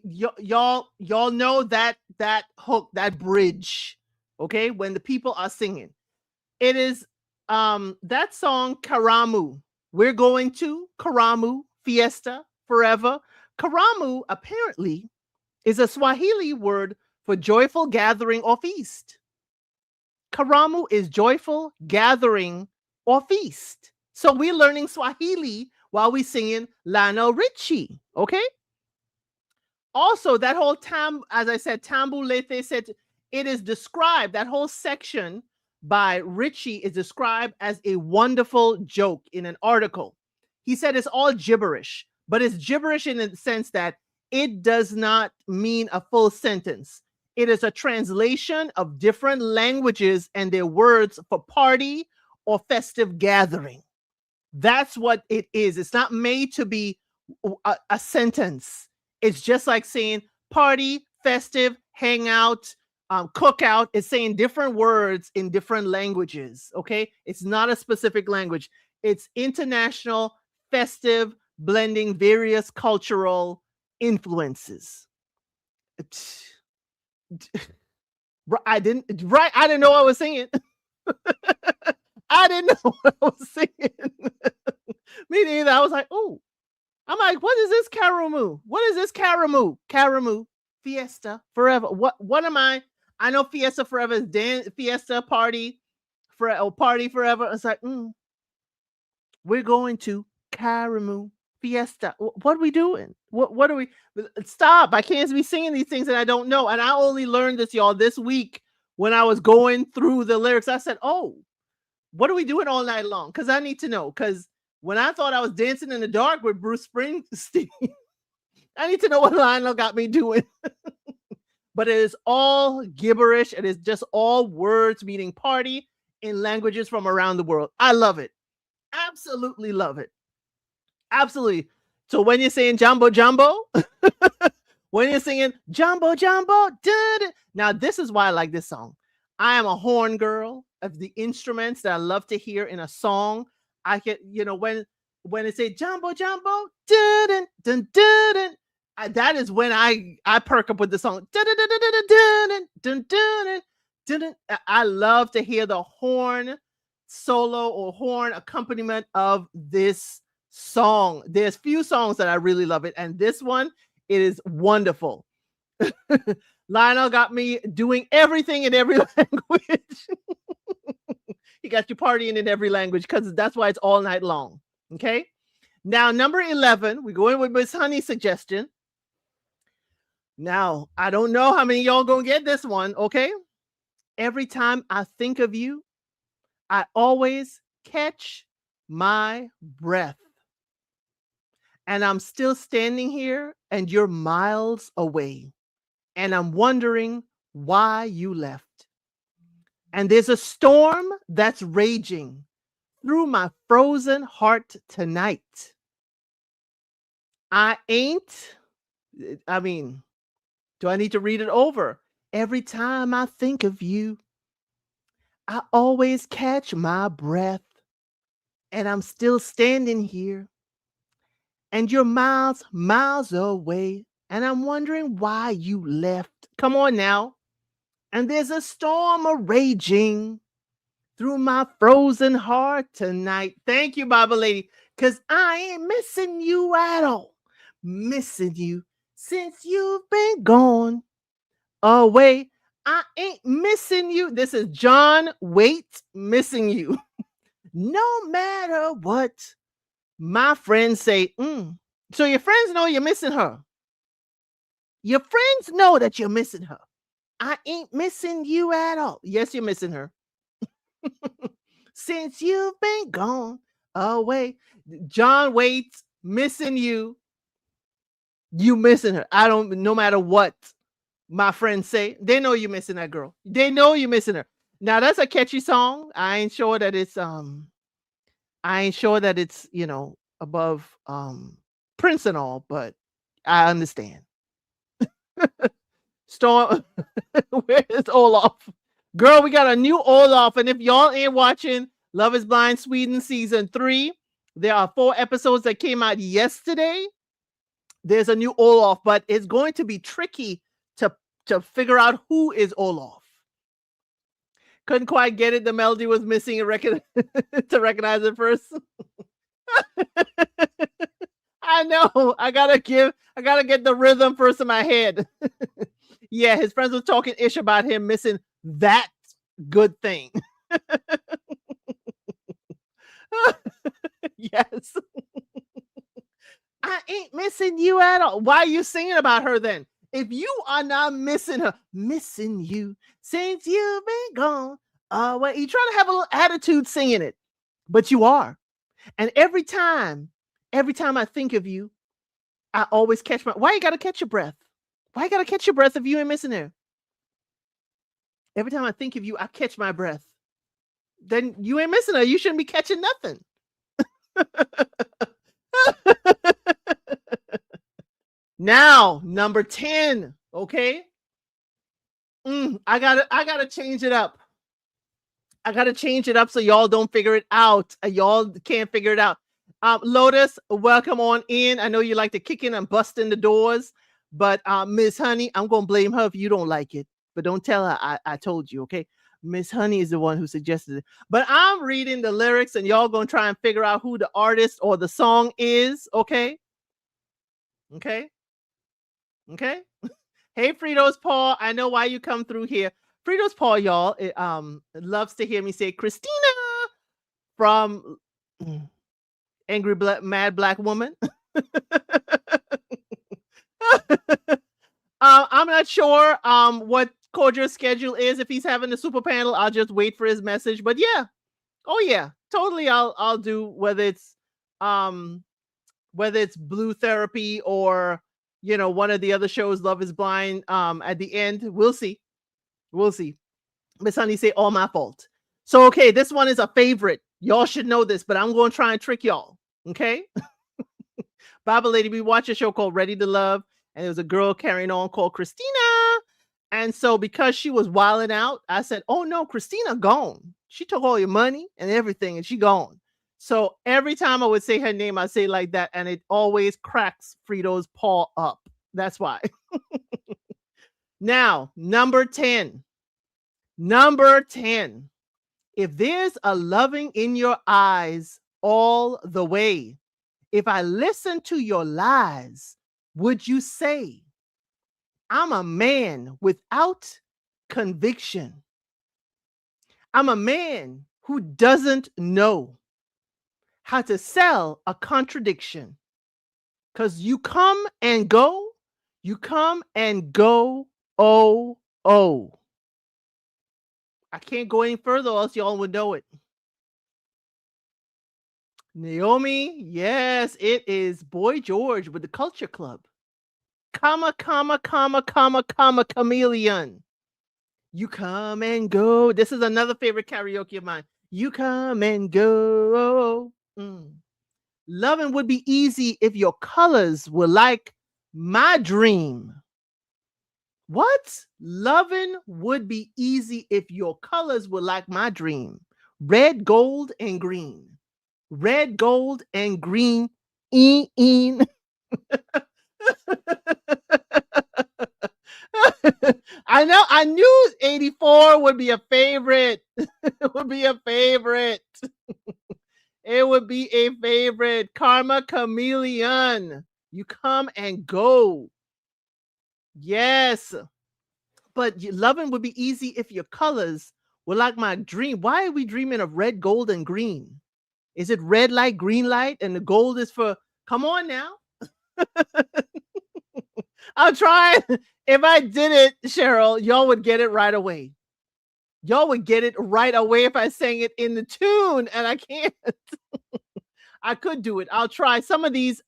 Y'all know that hook, that bridge. Okay? When the people are singing. It is that song Karamu. We're going to Karamu, Fiesta Forever. Karamu apparently is a Swahili word for joyful gathering or feast. Karamu is joyful gathering or feast. So we're learning Swahili while we're singing Lionel Richie. Okay? Also, that whole as I said, Tambu Lete said, it is described, that whole section by Richie is described as a wonderful joke in an article. He said it's all gibberish, but it's gibberish in the sense that it does not mean a full sentence. It is a translation of different languages and their words for party or festive gathering. That's what it is. It's not made to be a sentence. It's just like saying party, festive, hang out, cookout. Is saying different words in different languages. Okay, it's not a specific language. It's international, festive, blending various cultural influences. I didn't know I was singing. I didn't know what I was singing. Me neither. I was like, oh, I'm like, what is this Karamu? What is this Karamu? Karamu, Fiesta Forever. What am I? I know Fiesta Forever is dance, Fiesta party, party forever. It's like, we're going to Karamu, Fiesta. What are we doing? What are we? Stop. I can't be singing these things that I don't know. And I only learned this, y'all, this week when I was going through the lyrics. I said, oh, what are we doing all night long? Because I need to know. Because when I thought I was dancing in the dark with Bruce Springsteen, I need to know what Lionel got me doing. But it is all gibberish. It is just all words meaning party in languages from around the world. I love it. Absolutely love it. Absolutely. So when you're saying jumbo jumbo, when you're singing jumbo jumbo, now this is why I like this song. I am a horn girl of the instruments that I love to hear in a song. I can, when it say jumbo jumbo, dun dun dun, that is when I perk up with the song. I love to hear the horn solo or horn accompaniment of this song. There's few songs that I really love it, and this one, it is wonderful. Lionel got me doing everything in every language. He got you partying in every language because that's why it's all night long. Okay. Now, number 11, we go in with Miss Honey's suggestion. Now, I don't know how many of y'all gonna get this one, okay? Every time I think of you, I always catch my breath. And I'm still standing here and you're miles away. And I'm wondering why you left. And there's a storm that's raging through my frozen heart tonight. I ain't, I mean, do I need to read it over? Every time I think of you, I always catch my breath. And I'm still standing here. And you're miles, miles away. And I'm wondering why you left. Come on now. And there's a storm a raging through my frozen heart tonight. Thank you, Bible lady, because I ain't missing you at all. Missing you since you've been gone away. I ain't missing you. This is John Waite, Missing You. No matter what my friends say. So your friends know you're missing her. Your friends know that you're missing her. I ain't missing you at all. Yes, you're missing her. Since you've been gone away. John Waits, Missing You. You missing her. I don't, no matter what my friends say, they know you're missing that girl. They know you're missing her. Now that's a catchy song. I ain't sure that it's above Prince and all, but I understand. Storm, where is Olaf? Girl, we got a new Olaf. And if y'all ain't watching Love is Blind Sweden season 3, there are 4 episodes that came out yesterday. There's a new Olaf, but it's going to be tricky to figure out who is Olaf. Couldn't quite get it. The melody was missing to recognize it first. I know. I gotta get the rhythm first in my head. Yeah, his friends were talking ish about him missing that good thing. Yes. I ain't missing you at all. Why are you singing about her then? If you are not missing her, missing you since you've been gone. Well, you try to have a little attitude singing it, but you are. And every time I think of you, I always catch why you gotta catch your breath? Why you gotta catch your breath if you ain't missing her? Every time I think of you, I catch my breath. Then you ain't missing her. You shouldn't be catching nothing. Now, number 10. Okay. I gotta change it up. I gotta change it up so y'all don't figure it out. Y'all can't figure it out. Lotus, welcome on in. I know you like to kick in and bust in the doors, but Miss Honey, I'm gonna blame her if you don't like it. But don't tell her I told you, okay? Miss Honey is the one who suggested it. But I'm reading the lyrics and y'all gonna try and figure out who the artist or the song is, okay? Okay. Okay. Hey, Fritos Paul. I know why you come through here. Fritos Paul, y'all, loves to hear me say Christina from Angry Mad Black Woman. I'm not sure what Cordial's schedule is. If he's having the super panel, I'll just wait for his message. But yeah, oh yeah, totally. I'll do whether it's Blue Therapy or one of the other shows, Love is Blind. At the end, we'll see. Miss Honey say all my fault. So okay, this one is a favorite. Y'all should know this, but I'm going to try and trick y'all. Okay. Bible lady, we watch a show called Ready to Love, and there was a girl carrying on called Christina. And so because she was wilding out, I said, oh no, Christina gone. She took all your money and everything and she gone. So every time I would say her name, I say like that, and it always cracks Frito's paw up. That's why. Now, number 10. Number 10. If there's a loving in your eyes all the way, if I listen to your lies, would you say I'm a man without conviction? I'm a man who doesn't know how to sell a contradiction. Because you come and go, oh, oh. I can't go any further, or else y'all would know it. Naomi, yes, it is Boy George with the Culture Club. Comma, comma, comma, comma, comma, chameleon. You come and go. This is another favorite karaoke of mine. You come and go. Loving would be easy if your colors were like my dream. What? Loving would be easy if your colors were like my dream. Red, gold, and green. Red, gold, and green. I know. I knew 84 would be a favorite. It would be a favorite. It would be a favorite. Karma Chameleon. You come and go. Yes. But loving would be easy if your colors were like my dream. Why are we dreaming of red, gold, and green? Is it red light, green light, and the gold is for, come on now. I'll try. If I did it, Cheryl, y'all would get it right away. Y'all would get it right away if I sang it in the tune, and I can't. I could do it. I'll try. Some of these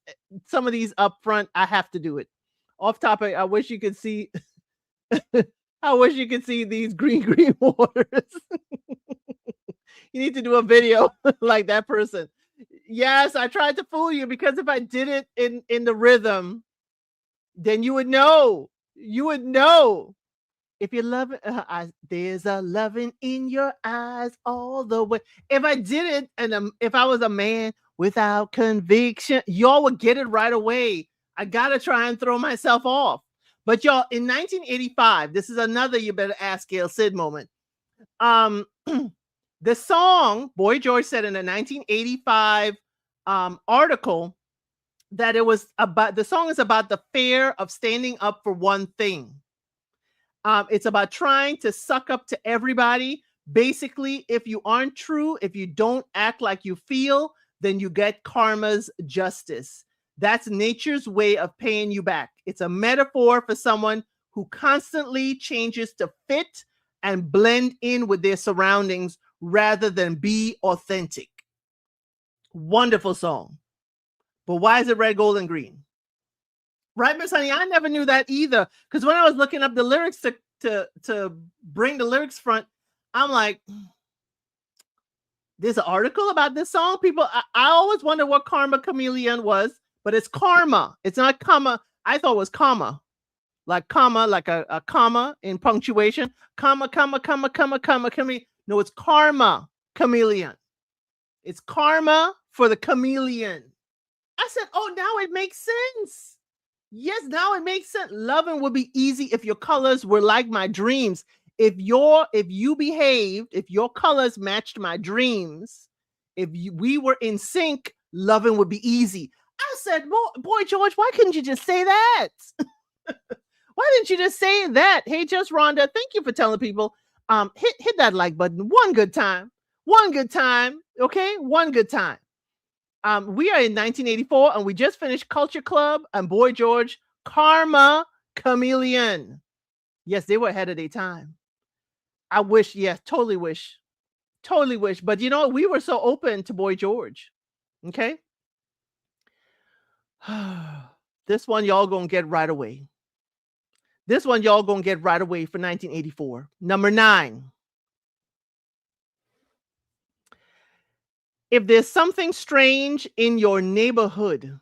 up front, I have to do it. Off topic, I wish you could see. I wish you could see these green waters. You need to do a video like that person. Yes, I tried to fool you, because if I did it in the rhythm, then you would know. You would know. If you love it, there's a loving in your eyes all the way. If I did it, and if I was a man without conviction, y'all would get it right away. I gotta try and throw myself off. But y'all, in 1985, this is another you better ask ElCid moment. The song, Boy George said in a 1985 article that it was about, the song is about the fear of standing up for one thing. It's about trying to suck up to everybody. Basically, if you aren't true, if you don't act like you feel, then you get karma's justice. That's nature's way of paying you back. It's a metaphor for someone who constantly changes to fit and blend in with their surroundings rather than be authentic. Wonderful song. But why is it red, gold, and green? Right, Miss Honey? I never knew that either. Because when I was looking up the lyrics to bring the lyrics front, I'm like, there's an article about this song. People, I always wonder what Karma Chameleon was, but it's karma. It's not comma. I thought it was comma, like a comma in punctuation. Comma, comma, comma, comma, comma, chameleon. No, it's karma chameleon. It's karma for the chameleon. I said, oh, now it makes sense. Yes, now it makes sense. Loving would be easy if your colors were like my dreams. If you behaved, if your colors matched my dreams, we were in sync, loving would be easy. I said, boy, George, why couldn't you just say that? Why didn't you just say that? Hey, just Rhonda, thank you for telling people. Hit that like button one good time. One good time. Okay, one good time. We are in 1984, and we just finished Culture Club and Boy George, Karma Chameleon. Yes, they were ahead of their time. I wish, yes, totally wish. But you know, we were so open to Boy George. Okay. This one y'all gonna get right away. This one y'all gonna get right away for 1984. Number 9. If there's something strange in your neighborhood,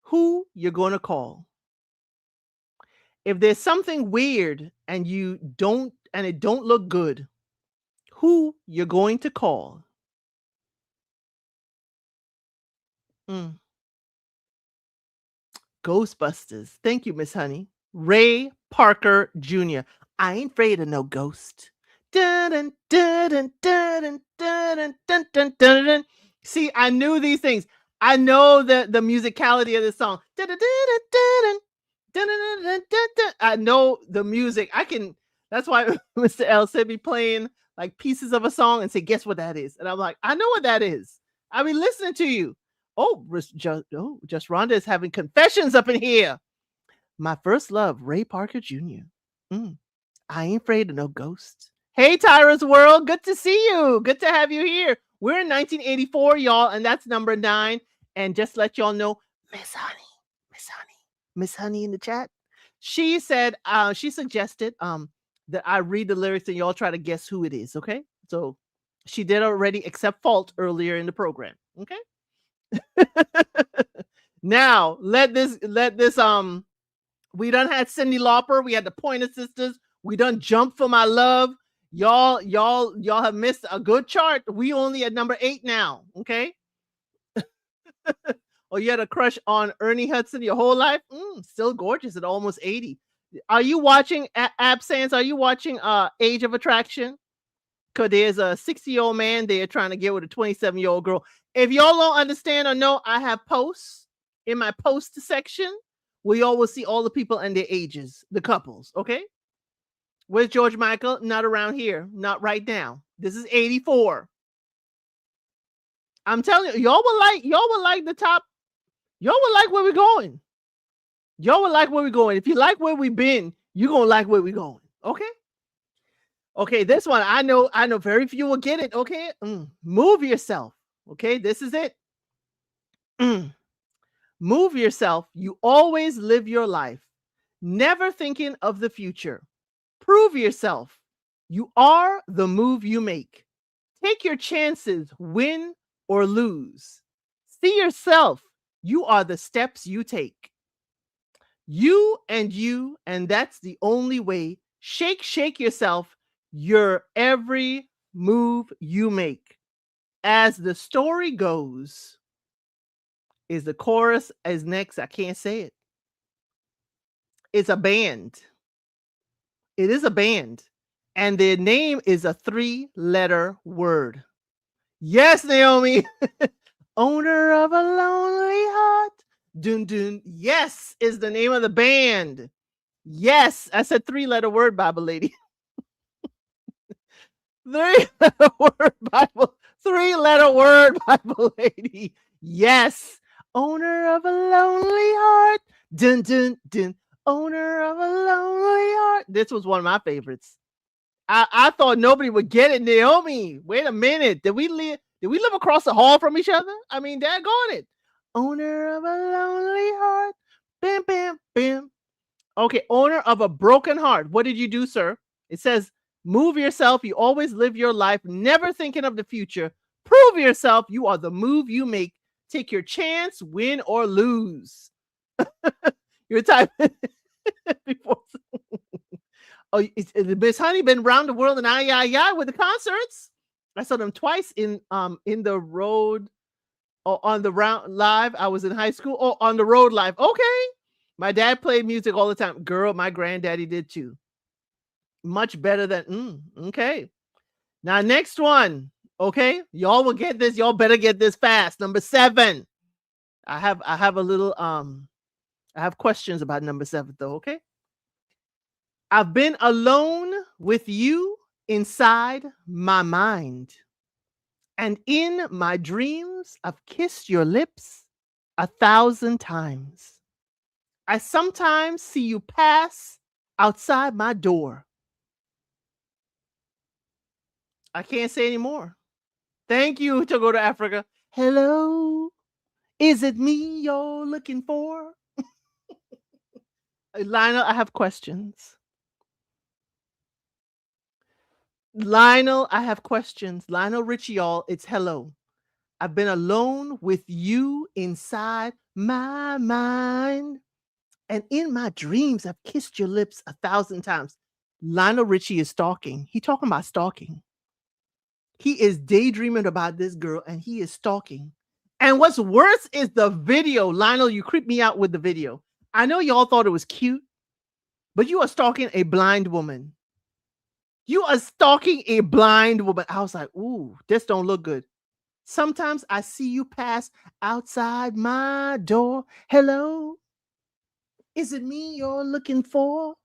who you're going to call? If there's something weird and it don't look good, who you're going to call? Ghostbusters. Thank you, Miss Honey. Ray Parker Jr. I ain't afraid of no ghost. Dun, dun, dun, dun, dun, dun, dun, dun, dun. See, I knew these things. I know the musicality of this song. Dun, dun, dun, dun, dun, dun, dun, dun, dun. I know the music. That's why Mr. ElCid be playing like pieces of a song and say, guess what that is? And I'm like, I know what that is. I be listening to you. Just Rhonda is having confessions up in here. My first love, Ray Parker Jr. Mm, I ain't afraid of no ghosts. Hey, Tyra's World. Good to see you. Good to have you here. We're in 1984, y'all, and that's number 9. And just let y'all know, Miss Honey, Miss Honey, Miss Honey in the chat. She said, she suggested that I read the lyrics and y'all try to guess who it is. Okay. So she did already accept fault earlier in the program. Okay. Now let this we done had Cyndi Lauper, we had the Pointer Sisters, we done Jump for My Love. Y'all have missed a good chart. We only at number 8 now. Okay. Or you had a crush on Ernie Hudson your whole life? Still gorgeous at almost 80. Are you watching Absence? Are you watching Age of Attraction? Because there's a 60-year-old man there trying to get with a 27-year-old girl. If y'all don't understand or know, I have posts in my post section where y'all will see all the people and their ages, the couples. Okay. Where's George Michael? Not around here. Not right now. This is 84. I'm telling you, y'all will like the top. Y'all will like where we're going. Y'all will like where we're going. If you like where we've been, you're going to like where we're going. Okay. Okay. This one, I know very few will get it. Okay. Move yourself. Okay. This is it. Move yourself. You always live your life, never thinking of the future. Prove yourself. You are the move you make. Take your chances, win or lose. See yourself. You are the steps you take. You, and that's the only way. Shake yourself. Your every move you make. As the story goes, is the chorus is next. I can't say it. It's a band. It is a band. And their name is a 3-letter word. Yes, Naomi. Owner of a lonely heart. Dun dun. Yes is the name of the band. Yes. I said 3-letter word, Bible lady. 3-letter word, Bible. 3-letter word, Bible lady. Yes. Owner of a lonely heart. Dun dun dun. Owner of a lonely heart. This was one of my favorites. I thought nobody would get it. Naomi, wait a minute. Did we live across the hall from each other? I mean, daggone it. Owner of a lonely heart. Bam, bam, bam. Okay, owner of a broken heart. What did you do, sir? It says, move yourself. You always live your life, never thinking of the future. Prove yourself. You are the move you make. Take your chance, win or lose. You're typing before. Oh, Miss Honey been around the world and I with the concerts. I saw them twice in the road or on the round live. I was in high school. Oh, on the road live. Okay. My dad played music all the time. Girl, my granddaddy did too. Much better than okay. Now next one. Okay, y'all will get this. Y'all better get this fast. Number 7. I have a little I have questions about number 7 though. Okay. I've been alone with you inside my mind. And in my dreams, I've kissed your lips 1,000 times. I sometimes see you pass outside my door. I can't say anymore. Thank you to go to Africa. Hello, is it me you're looking for? Lionel, I have questions. Lionel, I have questions. Lionel Richie, y'all, it's hello. I've been alone with you inside my mind. And in my dreams, I've kissed your lips 1,000 times. Lionel Richie is stalking. He talking about stalking. He is daydreaming about this girl and he is stalking. And what's worse is the video. Lionel, you creep me out with the video. I know y'all thought it was cute, but you are stalking a blind woman. You are stalking a blind woman. I was like, ooh, this don't look good. Sometimes I see you pass outside my door. Hello, is it me you're looking for?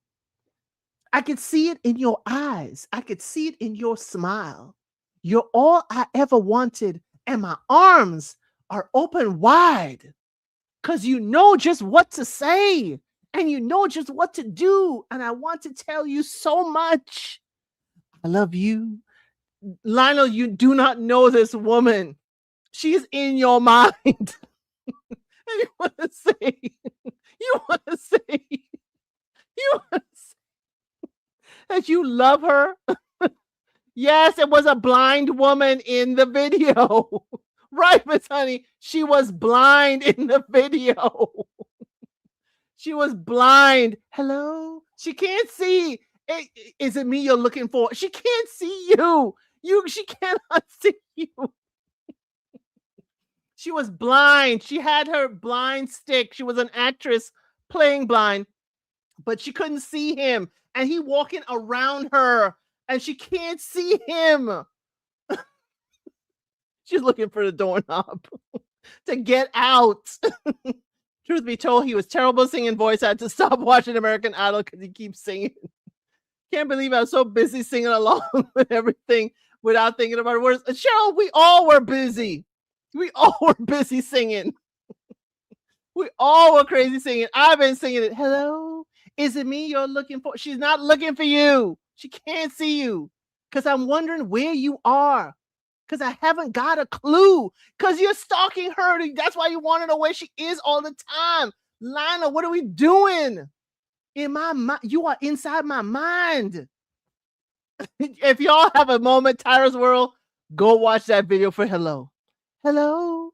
I could see it in your eyes. I could see it in your smile. You're all I ever wanted, and my arms are open wide because you know just what to say and you know just what to do. And I want to tell you so much. I love you. Lionel, you do not know this woman. She's in your mind. And you want to say, you want to say, you want to say that you love her. Yes, it was a blind woman in the video. Right, Miss Honey. She was blind in the video. She was blind. Hello? She can't see. Is it me you're looking for? She can't see you. She cannot see you. She was blind. She had her blind stick. She was an actress playing blind, but she couldn't see him. And he walking around her and she can't see him. She's looking for the doorknob to get out. Truth be told, he was terrible singing voice. I had to stop watching American Idol because he keeps singing. Can't believe I was so busy singing along with everything without thinking about words. Cheryl, we all were busy. We all were busy singing. We all were crazy singing. I've been singing it. Hello, is it me you're looking for? She's not looking for you. She can't see you because I'm wondering where you are. Because I haven't got a clue. Because you're stalking her. That's why you want to know where she is all the time. Lionel, what are we doing? In my mind, you are inside my mind. If y'all have a moment, Tyra's World, go watch that video for hello. Hello,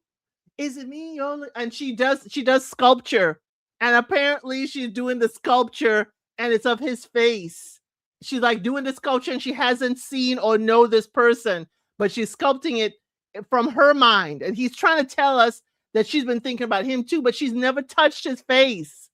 is it me? And she does sculpture. And apparently she's doing the sculpture and it's of his face. She's like doing the sculpture and she hasn't seen or know this person. But she's sculpting it from her mind. And he's trying to tell us that she's been thinking about him too, but she's never touched his face.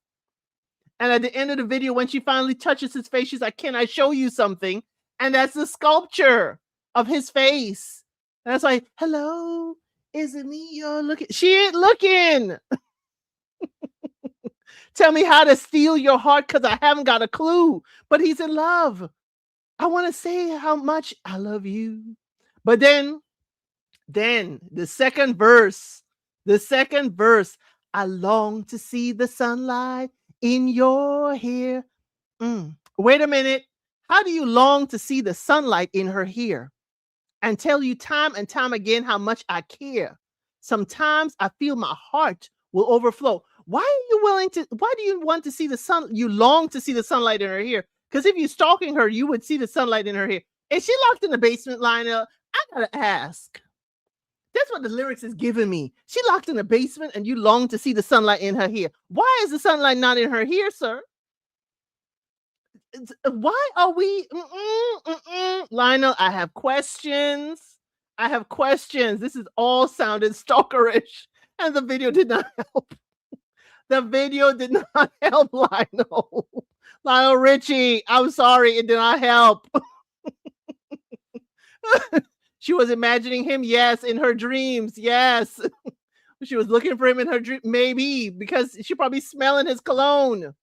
And at the end of the video, when she finally touches his face, she's like, can I show you something? And that's the sculpture of his face. And that's like, hello, is it me you're looking? She ain't looking. Tell me how to steal your heart because I haven't got a clue. But he's in love. I want to say how much I love you. But then the second verse, I long to see the sunlight in your hair. Wait a minute. How do you long to see the sunlight in her hair? And tell you time and time again how much I care. Sometimes I feel my heart will overflow. Why do you want to see the sun? You long to see the sunlight in her hair. Because if you're stalking her, you would see the sunlight in her hair. Is she locked in the basement, Lionel? I gotta ask. That's what the lyrics is giving me. She locked in the basement and you long to see the sunlight in her hair. Why is the sunlight not in her hair, sir? Why are we... Lionel, I have questions. This is all sounded stalkerish. And the video did not help. The video did not help, Lionel. Lionel Richie, I'm sorry, it did not help. She was imagining him, yes, in her dreams, yes. She was looking for him in her dream, maybe, because she probably smelling his cologne.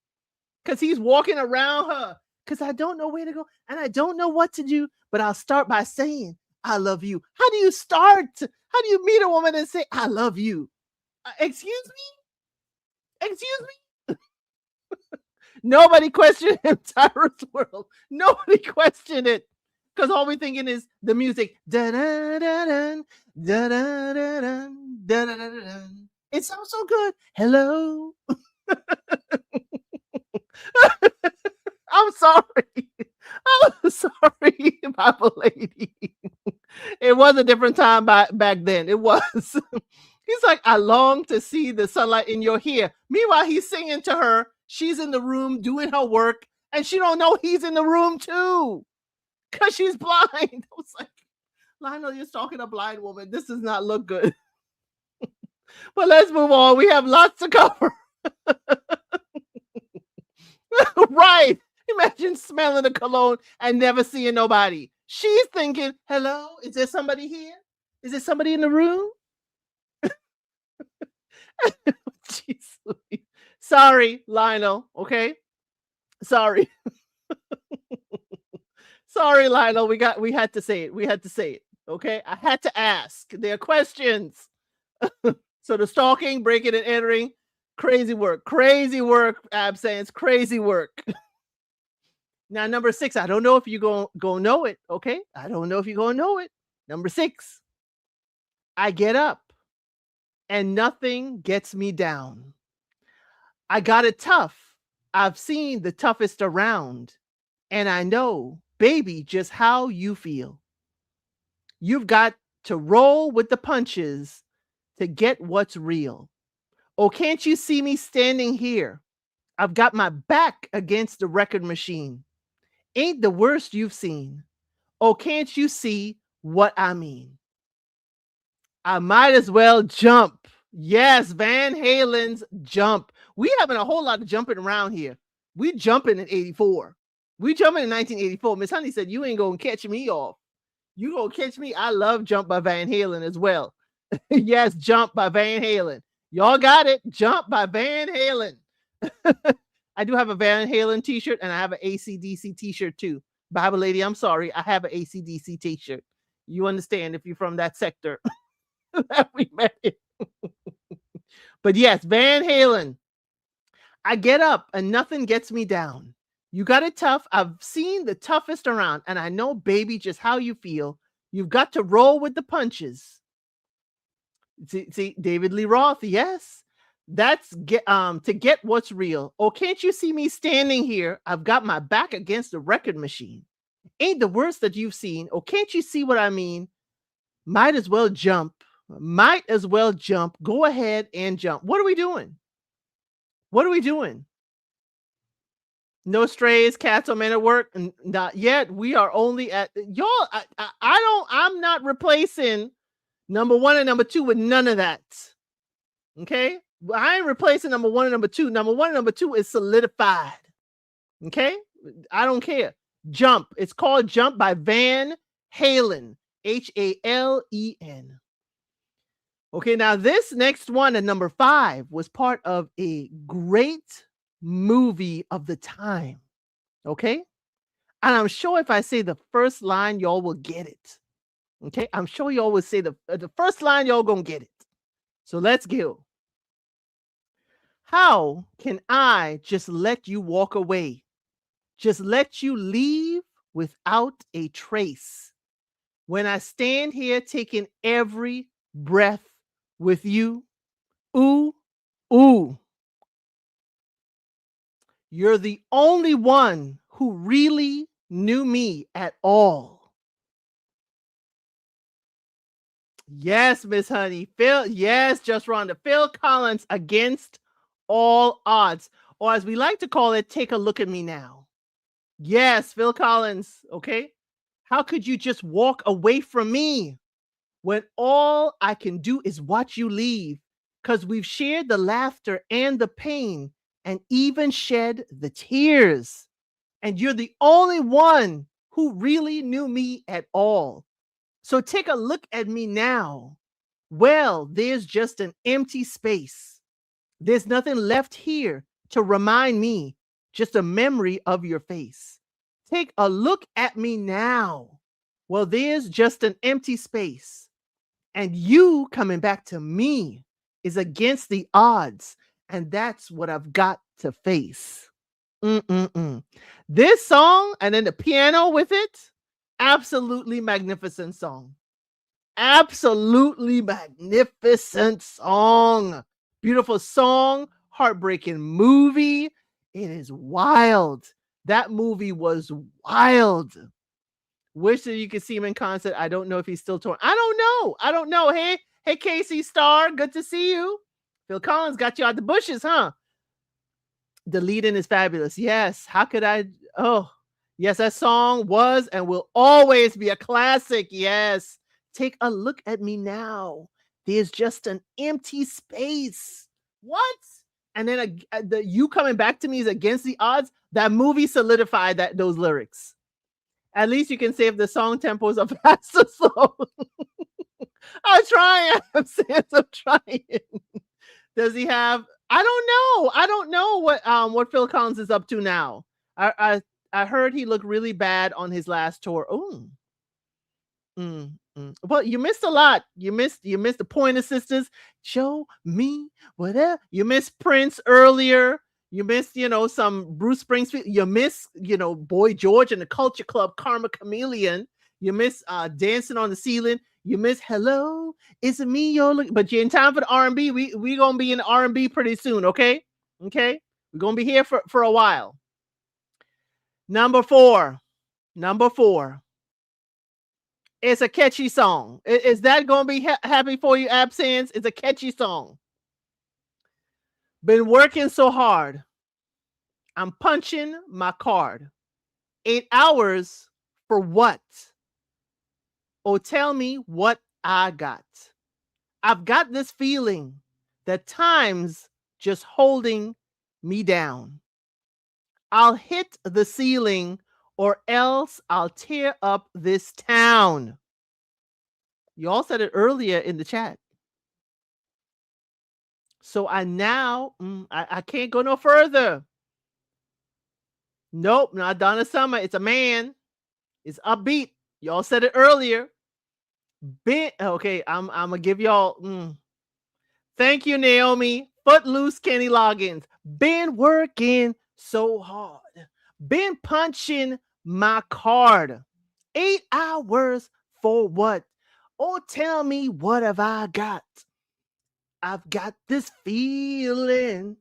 Because he's walking around her. Because I don't know where to go, and I don't know what to do, but I'll start by saying, I love you. How do you start? How do you meet a woman and say, I love you? Excuse me? Nobody questioned him, Tyra's World. Nobody questioned it. Because all we're thinking is the music. Da-da-da-dun, da-da-da-dun, da-da-da-dun. It sounds so good. Hello. I'm sorry. I'm sorry, Bible lady. It was a different time back then. It was. He's like, I long to see the sunlight in your hair. Meanwhile, he's singing to her. She's in the room doing her work, and she don't know he's in the room too, because she's blind. I was like, Lionel, you're stalking a blind woman. This does not look good. But let's move on. We have lots to cover. Right. Imagine smelling the cologne and never seeing nobody. She's thinking, hello, is there somebody here? Is there somebody in the room? Jeez. Sorry, Lionel, okay? Sorry. Sorry, Lionel. We had to say it. Okay, I had to ask. There are questions. So the stalking, breaking and entering, crazy work. Crazy work, absence, crazy work. Now, number 6, I don't know if you're going to know it. Okay, I don't know if you're going to know it. Number 6, I get up and nothing gets me down. I got it tough. I've seen the toughest around, and I know, baby, just how you feel. You've got to roll with the punches to get what's real. Oh, can't you see me standing here? I've got my back against the record machine. Ain't the worst you've seen. Oh, can't you see what I mean? I might as well jump. Yes, Van Halen's Jump. We having a whole lot of jumping around here. We jumping in 84. We jumping in 1984. Miss Honey said, you ain't gonna catch me off. You gonna catch me. I love Jump by Van Halen as well. Yes, Jump by Van Halen. Y'all got it. Jump by Van Halen. I do have a Van Halen t-shirt and I have an AC/DC t-shirt too. Bible lady, I'm sorry. I have an AC/DC t-shirt. You understand if you're from that sector that we met in. But yes, Van Halen. I get up and nothing gets me down. You got it tough. I've seen the toughest around and I know, baby, just how you feel. You've got to roll with the punches. See, David Lee Roth, yes. That's to get what's real. Oh, can't you see me standing here? I've got my back against the record machine. Ain't the worst that you've seen. Oh, can't you see what I mean? Might as well jump. Might as well jump. Go ahead and jump. What are we doing? What are we doing? No strays, cats or men at work? Not yet. We are only at y'all. I'm not replacing number 1 and number 2 with none of that. Okay. I ain't replacing number 1 and number 2. Number 1 and number 2 is solidified. Okay. I don't care. Jump. It's called Jump by Van Halen. Halen. Okay. Now this next one at number 5 was part of a great movie of the time. Okay. And I'm sure if I say the first line, y'all will get it. Okay. I'm sure y'all will say the first line, y'all gonna get it. So let's go. How can I just let you walk away? Just let you leave without a trace. When I stand here taking every breath with you, ooh, ooh. You're the only one who really knew me at all. Yes, Miss Honey. Phil, yes, just Rhonda. Phil Collins, Against All Odds. Or as we like to call it, Take a Look at Me Now. Yes, Phil Collins. Okay. How could you just walk away from me when all I can do is watch you leave? Because we've shared the laughter and the pain and even shed the tears. And you're the only one who really knew me at all. So take a look at me now. Well, there's just an empty space. There's nothing left here to remind me, just a memory of your face. Take a look at me now. Well, there's just an empty space. And you coming back to me is against the odds. And that's what I've got to face. This song and then the piano with it, absolutely magnificent song. Absolutely magnificent song. Beautiful song, heartbreaking movie. It is wild. That movie was wild. Wish that you could see him in concert. I don't know if he's still touring. I don't know. Hey, Casey Starr, good to see you. Phil Collins got you out the bushes, huh? The lead-in is fabulous. Yes. How could I? Oh, yes, that song was and will always be a classic. Yes. Take a look at me now. There's just an empty space. What? And then you coming back to me is against the odds. That movie solidified those lyrics. At least you can say if the song tempos are fast or slow. I'm trying. I'm trying. Does he have? I don't know what Phil Collins is up to now. I heard he looked really bad on his last tour. Well, you missed a lot. You missed the Pointer Sisters. Show me whatever. You missed Prince earlier. You missed, some Bruce Springsteen. You missed, Boy George and the Culture Club, Karma Chameleon. You miss Dancing on the Ceiling. You miss Hello, is it me you're looking? But you're in time for the R&B. We gonna be in the R&B pretty soon, okay? Okay, we're gonna be here for a while. Number four. It's a catchy song. Is that gonna be happy for you, Absence? It's a catchy song. Been working so hard. I'm punching my card. 8 hours for what? Oh, tell me what I got. I've got this feeling that time's just holding me down. I'll hit the ceiling or else I'll tear up this town. You all said it earlier in the chat. So I can't go no further. Nope, not Donna Summer. It's a man. It's upbeat. Y'all said it earlier. Okay, I'm gonna give y'all. Thank you, Naomi. Footloose, Kenny Loggins. Been working so hard. Been punching my card. 8 hours for what? Oh, tell me what have I got? I've got this feeling.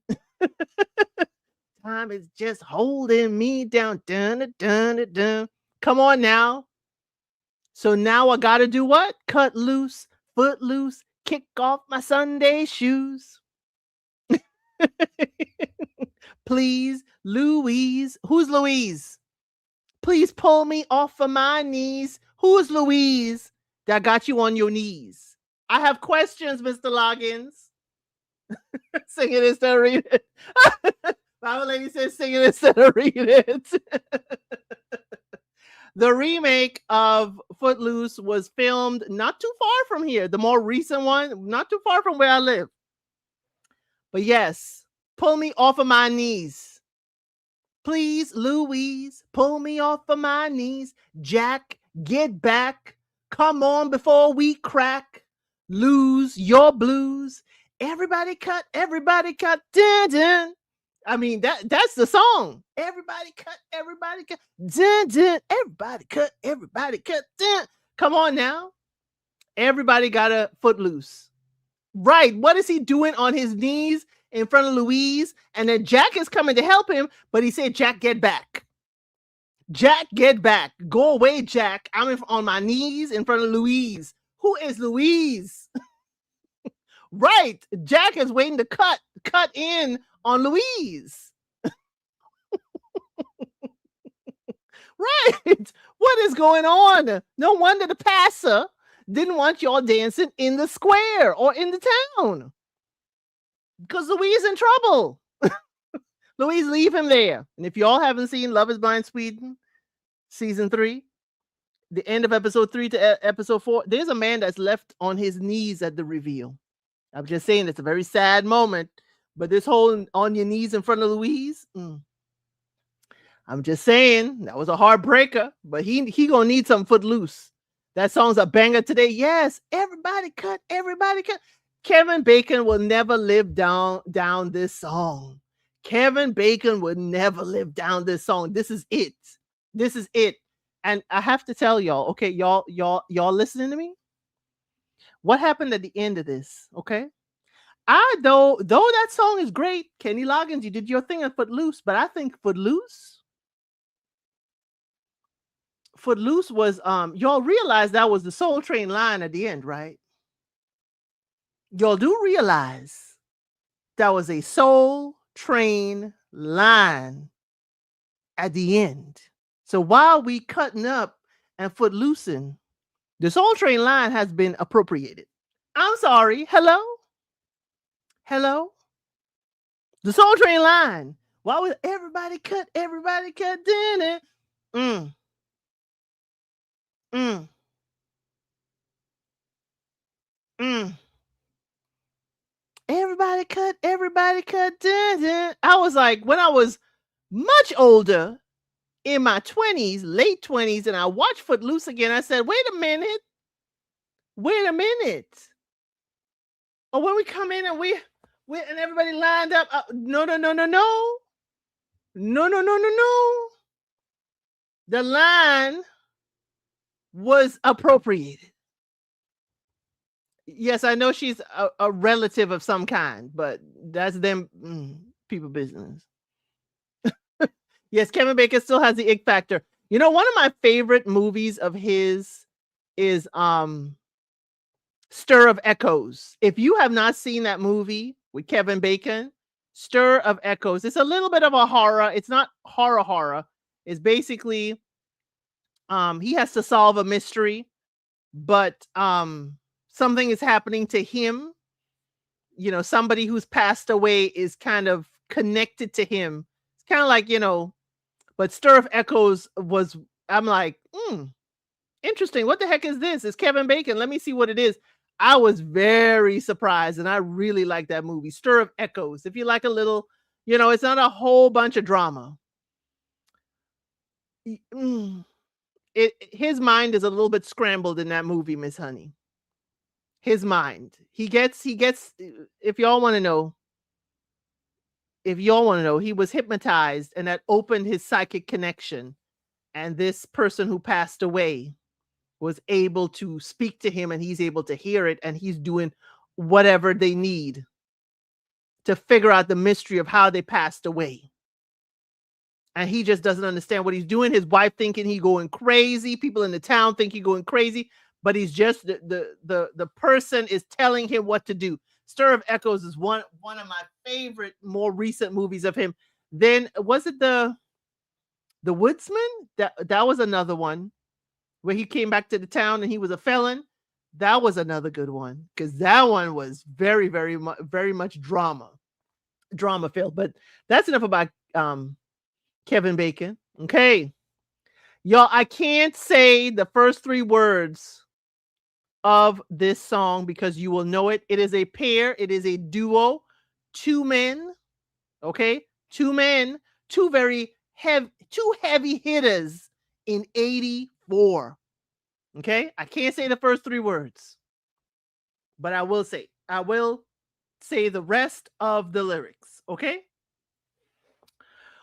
Time is just holding me down. Dun, dun, dun, dun. Come on now. So now I gotta do what? Cut loose, foot loose, kick off my Sunday shoes. Please, Louise. Who's Louise? Please pull me off of my knees. Who's Louise that got you on your knees? I have questions, Mr. Loggins. Sing it instead of read it. Bible lady says sing it instead of read it. The remake of Footloose was filmed not too far from here. The more recent one, not too far from where I live. But yes, pull me off of my knees. Please, Louise, pull me off of my knees. Jack, get back. Come on before we crack. Lose your blues. Everybody cut, dun, dun. I mean, that's the song. Everybody cut, dun, dun. Everybody cut, dun. Come on now. Everybody got a Footloose. Right. What is he doing on his knees in front of Louise? And then Jack is coming to help him, but he said, Jack, get back. Jack, get back. Go away, Jack. I'm on my knees in front of Louise. Who is Louise? Right. Jack is waiting to cut in on Louise. Right. What is going on? No wonder the pastor didn't want y'all dancing in the square or in the town. Because Louise in trouble. Louise, leave him there. And if y'all haven't seen Love is Blind Sweden, season 3, the end of episode 3 to episode 4, there's a man that's left on his knees at the reveal. I'm just saying it's a very sad moment. But this whole on your knees in front of Louise, I'm just saying that was a heartbreaker. But he gonna need some Footloose. That song's a banger today. Yes, everybody cut. Kevin Bacon will never live down this song. Kevin Bacon would never live down this song. This is it. And I have to tell y'all, okay, y'all listening to me? What happened at the end of this? Okay. Though that song is great, Kenny Loggins, you did your thing on Footloose, but I think Footloose was y'all realize that was the Soul Train line at the end, right? Y'all do realize that was a Soul Train line at the end. So while we cutting up and Footloosing, the Soul Train line has been appropriated. I'm sorry. Hello? The Soul Train line. Why was everybody cut, did it? Everybody cut, did it? I was like, when I was much older, in my 20s, late 20s, and I watched Footloose again, I said, wait a minute. Wait a minute. Oh, when we come in and we and everybody lined up. No, no, no, no, no. No, no, no, no, no. The line was appropriated. Yes, I know she's a relative of some kind, but that's them people business. Yes, Kevin Bacon still has the ick factor. You know, one of my favorite movies of his is Stir of Echoes. If you have not seen that movie with Kevin Bacon, Stir of Echoes, it's a little bit of a horror. It's not horror. It's basically he has to solve a mystery, but something is happening to him. You know, somebody who's passed away is kind of connected to him. It's kind of like, you know, but Stir of Echoes was, I'm like, interesting. What the heck is this? It's Kevin Bacon. Let me see what it is. I was very surprised and I really like that movie, Stir of Echoes. If you like a little, you know, it's not a whole bunch of drama. His mind is a little bit scrambled in that movie, Miss Honey. His mind. He gets if y'all want to know, he was hypnotized and that opened his psychic connection. And this person who passed away was able to speak to him and he's able to hear it and he's doing whatever they need to figure out the mystery of how they passed away. And he just doesn't understand what he's doing. His wife thinking he going crazy. People in the town think he going crazy, but he's just the person is telling him what to do. Stir of Echoes is one of my favorite, more recent movies of him. Then was it the Woodsman? That was another one where he came back to the town and he was a felon. That was another good one because that one was very, very, very much drama filled. But that's enough about Kevin Bacon. Okay, y'all, I can't say the first 3 words of this song because you will know it. It is a pair. It is a duo. 2 men. Okay, 2 men. 2 heavy hitters in 84. Okay, I can't say the first 3 words, but I will say the rest of the lyrics. Okay.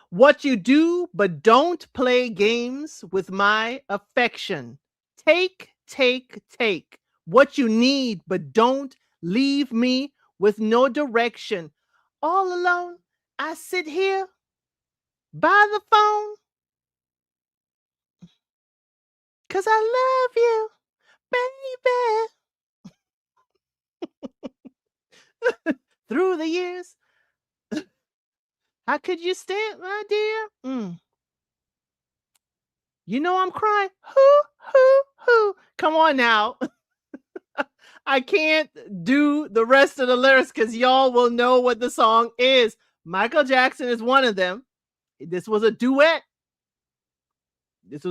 What you do, but don't play games with my affection. Take, take, take what you need, but don't leave me with no direction. All alone, I sit here by the phone. 'Cause I love you, baby. Through the years, how could you stand, my dear? You know I'm crying. Hoo. Come on now. I can't do the rest of the lyrics because y'all will know what the song is. Michael Jackson is one of them. This was a duet. This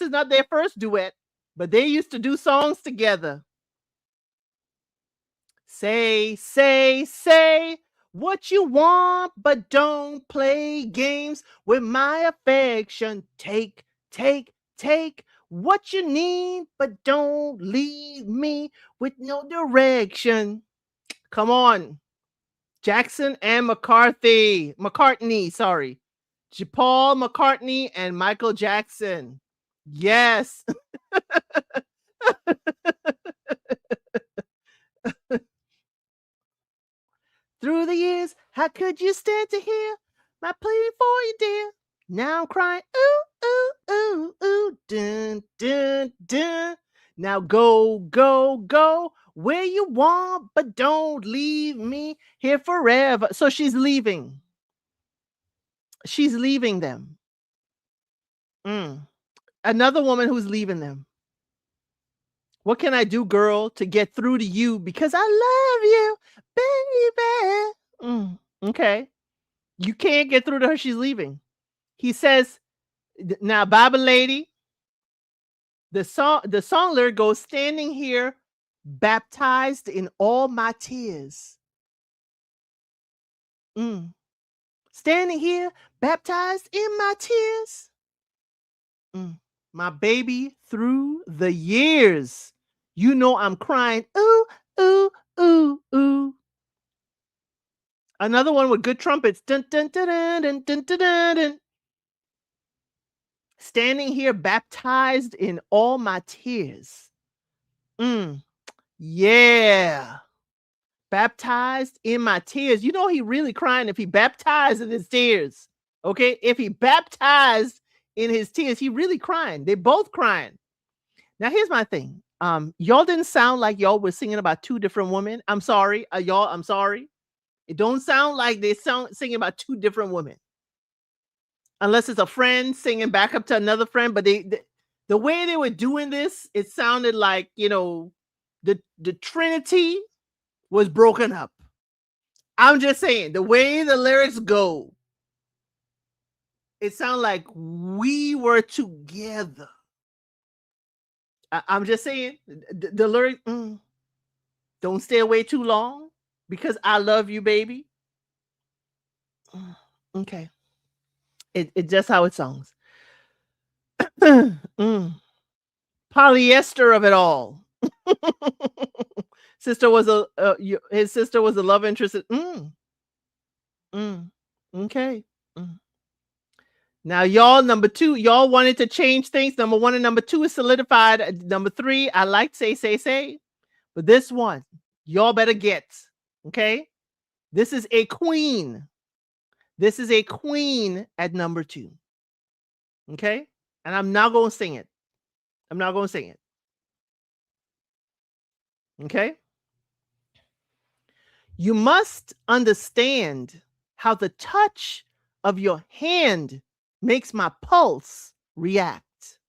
is not their first duet, but they used to do songs together. Say what you want, but don't play games with my affection. Take what you need, but don't leave me with no direction. Come on. Jackson and McCartney, sorry. Paul McCartney and Michael Jackson. Yes. Through the years, how could you stand to hear my plea for you, dear? Now I'm crying, ooh, dun, dun, dun. Now go where you want, but don't leave me here forever. So she's leaving. She's leaving them. Another woman who's leaving them. What can I do, girl, to get through to you? Because I love you, baby. Okay. You can't get through to her. She's leaving. He says, now, Bible lady, the song lyric goes, standing here, baptized in all my tears. Standing here, baptized in my tears. My baby, through the years, You know I'm crying. Ooh, ooh, ooh, ooh. Another one with good trumpets. Dun, dun, dun, dun, dun, dun, dun, dun, dun. Standing here baptized in all my tears. Yeah. Baptized in my tears. You know he really crying if he baptized in his tears. Okay? If he baptized in his tears, he really crying. They both crying. Now here's my thing. Y'all didn't sound like y'all were singing about two different women. I'm sorry. Y'all, I'm sorry. It don't sound like they sound singing about two different women. Unless it's a friend singing back up to another friend, but the way they were doing this, it sounded like, the Trinity was broken up. I'm just saying, the way the lyrics go, it sounded like we were together. I'm just saying, the lyric, don't stay away too long because I love you, baby. Okay. It just how it sounds. Polyester of it all. Sister was his sister was a love interest. Okay. Mm. Now, y'all, number two, y'all wanted to change things. Number one and number two is solidified. Number three, I like say. But this one, y'all better get. Okay. This is a queen. This is a queen at number two. Okay. And I'm not going to sing it. I'm not going to sing it. Okay. You must understand how the touch of your hand makes my pulse react.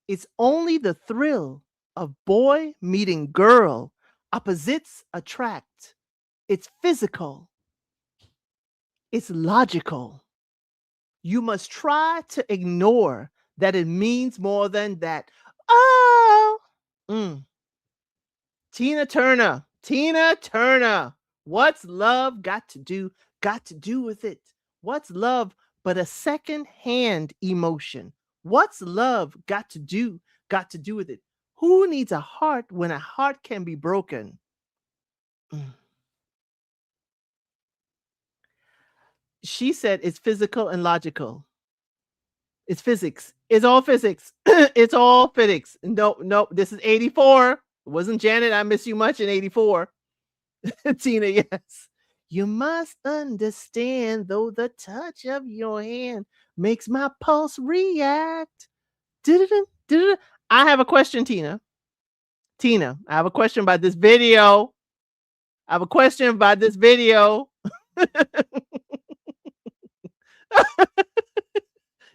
It's only the thrill of boy meeting girl. Opposites attract. It's physical. It's logical. You must try to ignore that it means more than that. Oh, Tina Turner. What's love got to do with it? What's love but a second-hand emotion? What's love got to do with it? Who needs a heart when a heart can be broken? She said it's physical and logical. It's physics. It's all physics. It's all physics. No, this is 84. It wasn't Janet, I miss you much in 84. Tina, yes. You must understand, though the touch of your hand makes my pulse react. I have a question, Tina. Tina, I have a question about this video.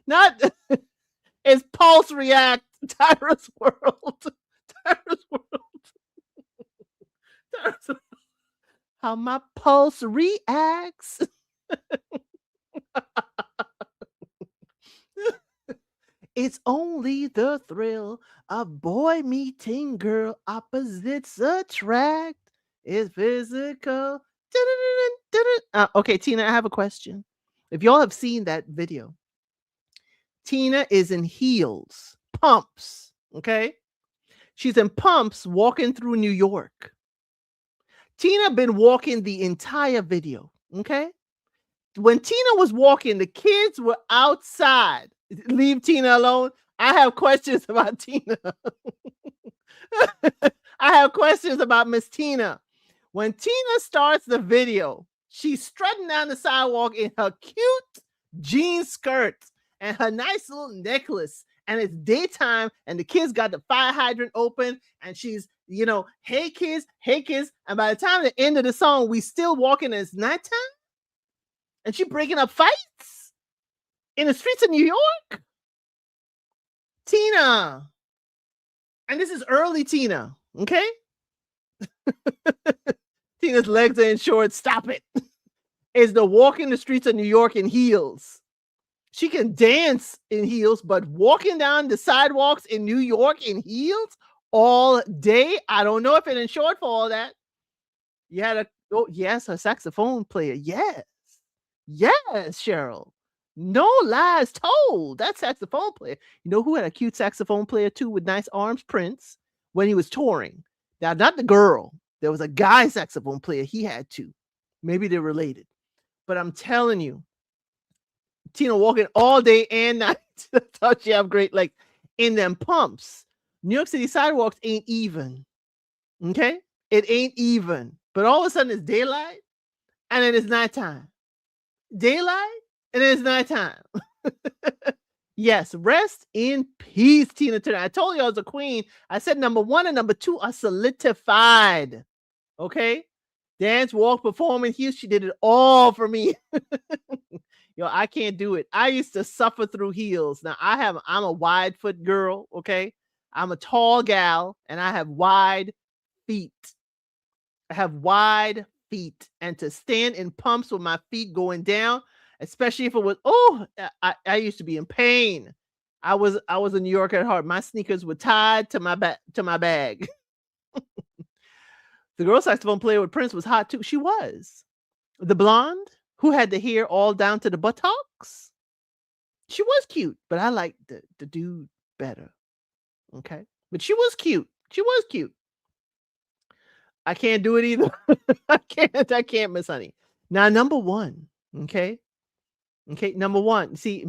Not is pulse react, Tyra's world. Tyra's world. Tyra's world. How my pulse reacts. It's only the thrill of boy meeting girl. Opposites attract. It's physical. Okay, Tina, I have a question. If y'all have seen that video, Tina is in heels, pumps. Okay, she's in pumps walking through New York. Tina been walking the entire video. Okay, when Tina was walking, the kids were outside. Leave Tina alone. I have questions about Tina. I have questions about Miss Tina. When Tina starts the video, she's strutting down the sidewalk in her cute jean skirt and her nice little necklace. And it's daytime, and the kids got the fire hydrant open, and she's, hey kids. And by the time the end of the song, we still walking and it's nighttime, and she breaking up fights in the streets of New York. Tina. And this is early Tina, okay? Tina's legs are in shorts. Stop it. Is the walking the streets of New York in heels. She can dance in heels, but walking down the sidewalks in New York in heels all day, I don't know if it in short for all that. You had yes, her saxophone player. Yes, Cheryl. No lies told. That saxophone player. You know who had a cute saxophone player too with nice arms? Prince. when he was touring. Now, not the girl. There was a guy saxophone player. He had two. Maybe they're related. But I'm telling you, Tina walking all day and night. Thought she have great legs in them pumps. New York City sidewalks ain't even. Okay? It ain't even. But all of a sudden it's daylight and then it's nighttime. Daylight and then it's nighttime. Yes, rest in peace, Tina Turner. I told you I was a queen. I said number 1 and number 2 are solidified. Okay? Dance, walk, perform, and heels. She did it all for me. Yo, I can't do it. I used to suffer through heels. Now I'm a wide foot girl. Okay. I'm a tall gal and I have wide feet. I have wide feet, and to stand in pumps with my feet going down, especially if it was, I used to be in pain. I was a New Yorker at heart. My sneakers were tied to my bag. The girl saxophone player with Prince was hot too. She was. The blonde who had the hair all down to the buttocks. She was cute, but I liked the dude better. Okay. But she was cute. She was cute. I can't do it either. I can't, Miss Honey. Now, number 1. Okay. Okay. Number 1. See,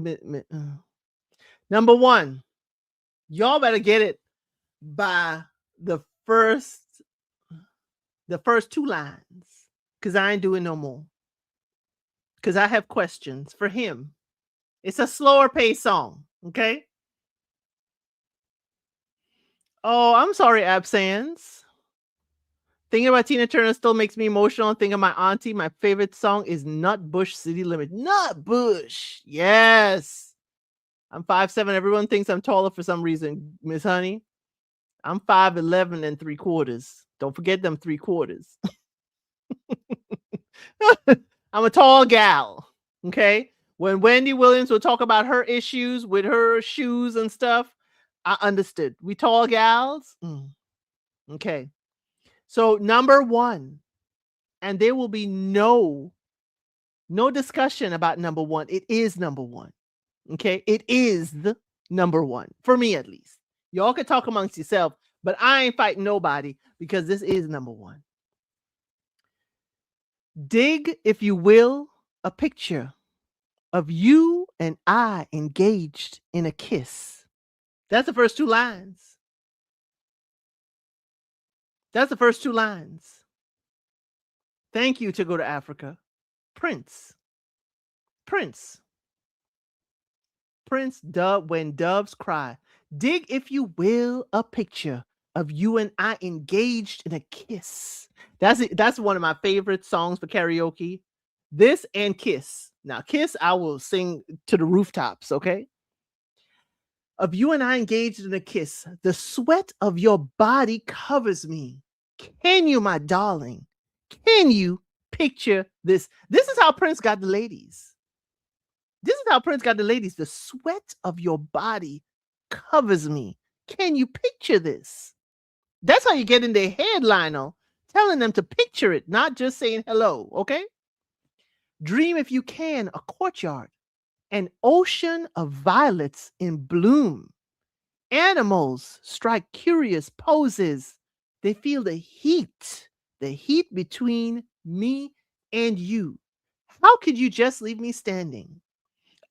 number 1. Y'all better get it by the first 2 lines. Because I ain't doing no more. Because I have questions for him. It's a slower pace song. Okay. Oh, I'm sorry, Absence. Thinking about Tina Turner still makes me emotional. Thinking of my auntie. My favorite song is Nut Bush City Limit. Nut Bush. Yes. I'm 5'7". Everyone thinks I'm taller for some reason, Miss Honey. I'm 5'11" and 3/4. Don't forget them 3/4. I'm a tall gal. Okay. When Wendy Williams would talk about her issues with her shoes and stuff, I understood. We tall gals. Okay. So number 1, and there will be no discussion about number 1. It is number 1. Okay. It is the number 1 for me, at least. Y'all can talk amongst yourself, but I ain't fighting nobody because this is number 1. Dig, if you will, a picture of you and I engaged in a kiss. That's the first 2 lines. That's the first 2 lines. Thank you, To Go to Africa. Prince. Dove, When Doves Cry. Dig, if you will, a picture of you and I engaged in a kiss. That's one of my favorite songs for karaoke. This and Kiss. Now, Kiss, I will sing to the rooftops, okay? Of you and I engaged in a kiss. The sweat of your body covers me. Can you, my darling? Can you picture this? This is how Prince got the ladies. The sweat of your body covers me. Can you picture this? That's how you get in their head, Lionel. Telling them to picture it, not just saying hello, okay? Dream, if you can, a courtyard, an ocean of violets in bloom. Animals strike curious poses. They feel the heat between me and you. How could you just leave me standing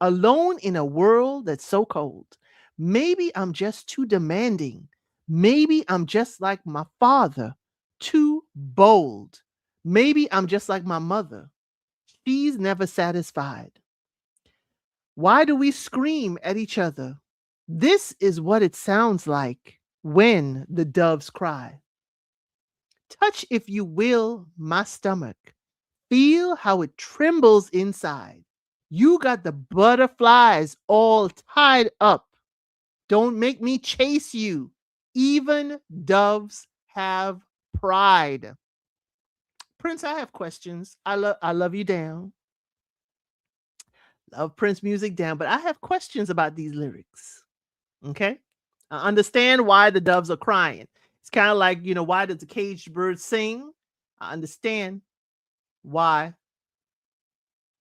alone in a world that's so cold? Maybe I'm just too demanding. Maybe I'm just like my father, too bold. Maybe I'm just like my mother. She's never satisfied. Why do we scream at each other? This is what it sounds like when the doves cry. Touch, if you will, my stomach. Feel how it trembles inside. You got the butterflies all tied up. Don't make me chase you. Even doves have pride. Prince, I have questions. I love you down. Love Prince music down, but I have questions about these lyrics. Okay? I understand why the doves are crying. It's kind of like, why does the caged bird sing? I understand why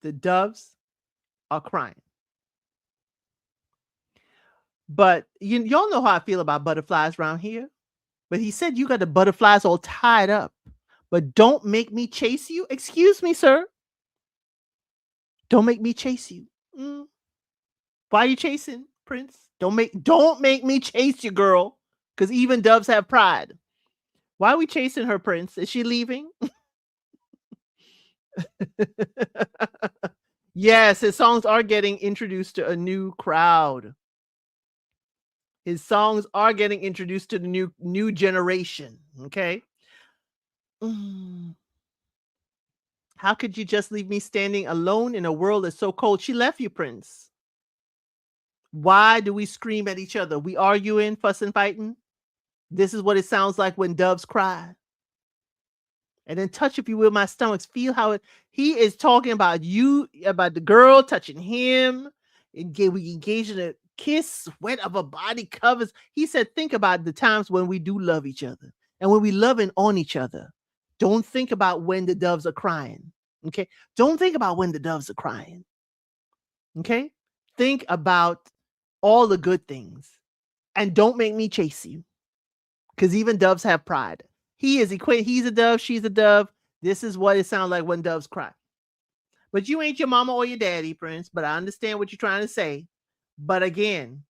the doves are crying. But y'all know how I feel about butterflies around here. But he said you got the butterflies all tied up. But don't make me chase you. Excuse me, sir. Don't make me chase you. Mm. Why are you chasing, Prince? Don't make me chase you, girl. Because even doves have pride. Why are we chasing her, Prince? Is she leaving? Yes, his songs are getting introduced to a new crowd. His songs are getting introduced to the new generation. Okay. Mm. How could you just leave me standing alone in a world that's so cold? She left you, Prince. Why do we scream at each other? We arguing, fussing, fighting. This is what it sounds like when doves cry. And then touch, if you will, my stomachs. Feel how he is talking about you, about the girl touching him. We engage in a kiss, sweat of a body covers. He said, think about the times when we do love each other and when we loving on each other. Don't think about when the doves are crying. Okay. Don't think about when the doves are crying. Okay. Think about all the good things and don't make me chase you. Because even doves have pride. He's a dove, she's a dove. This is what it sounds like when doves cry. But you ain't your mama or your daddy, Prince. But I understand what you're trying to say. But again,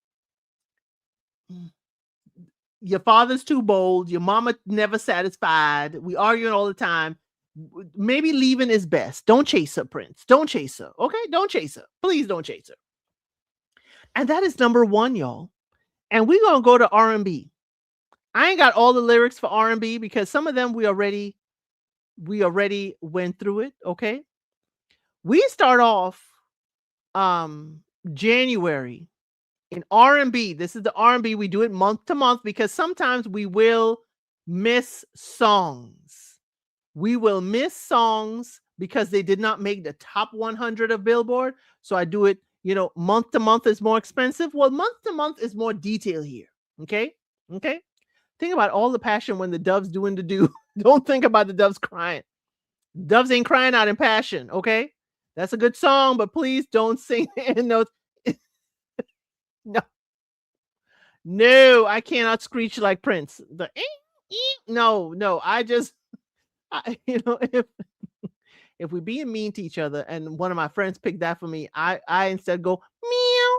your father's too bold. Your mama never satisfied. We arguing all the time. Maybe leaving is best. Don't chase her, Prince. Don't chase her. Okay? Don't chase her. Please don't chase her. And that is number one, y'all. And we're going to go to R&B. I ain't got all the lyrics for R&B because some of them we already went through it. Okay. We start off January in R&B. This is the R&B. We do it month to month because sometimes we will miss songs. We will miss songs because they did not make the top 100 of Billboard. So I do it, month to month is more expensive. Well, month to month is more detail here. Okay. Okay. Think about all the passion when the doves doing the do. Don't think about the doves crying. Doves ain't crying out in passion, okay? That's a good song, but please don't sing in those. No. No, I cannot screech like Prince. No. If we're being mean to each other and one of my friends picked that for me, I instead go meow,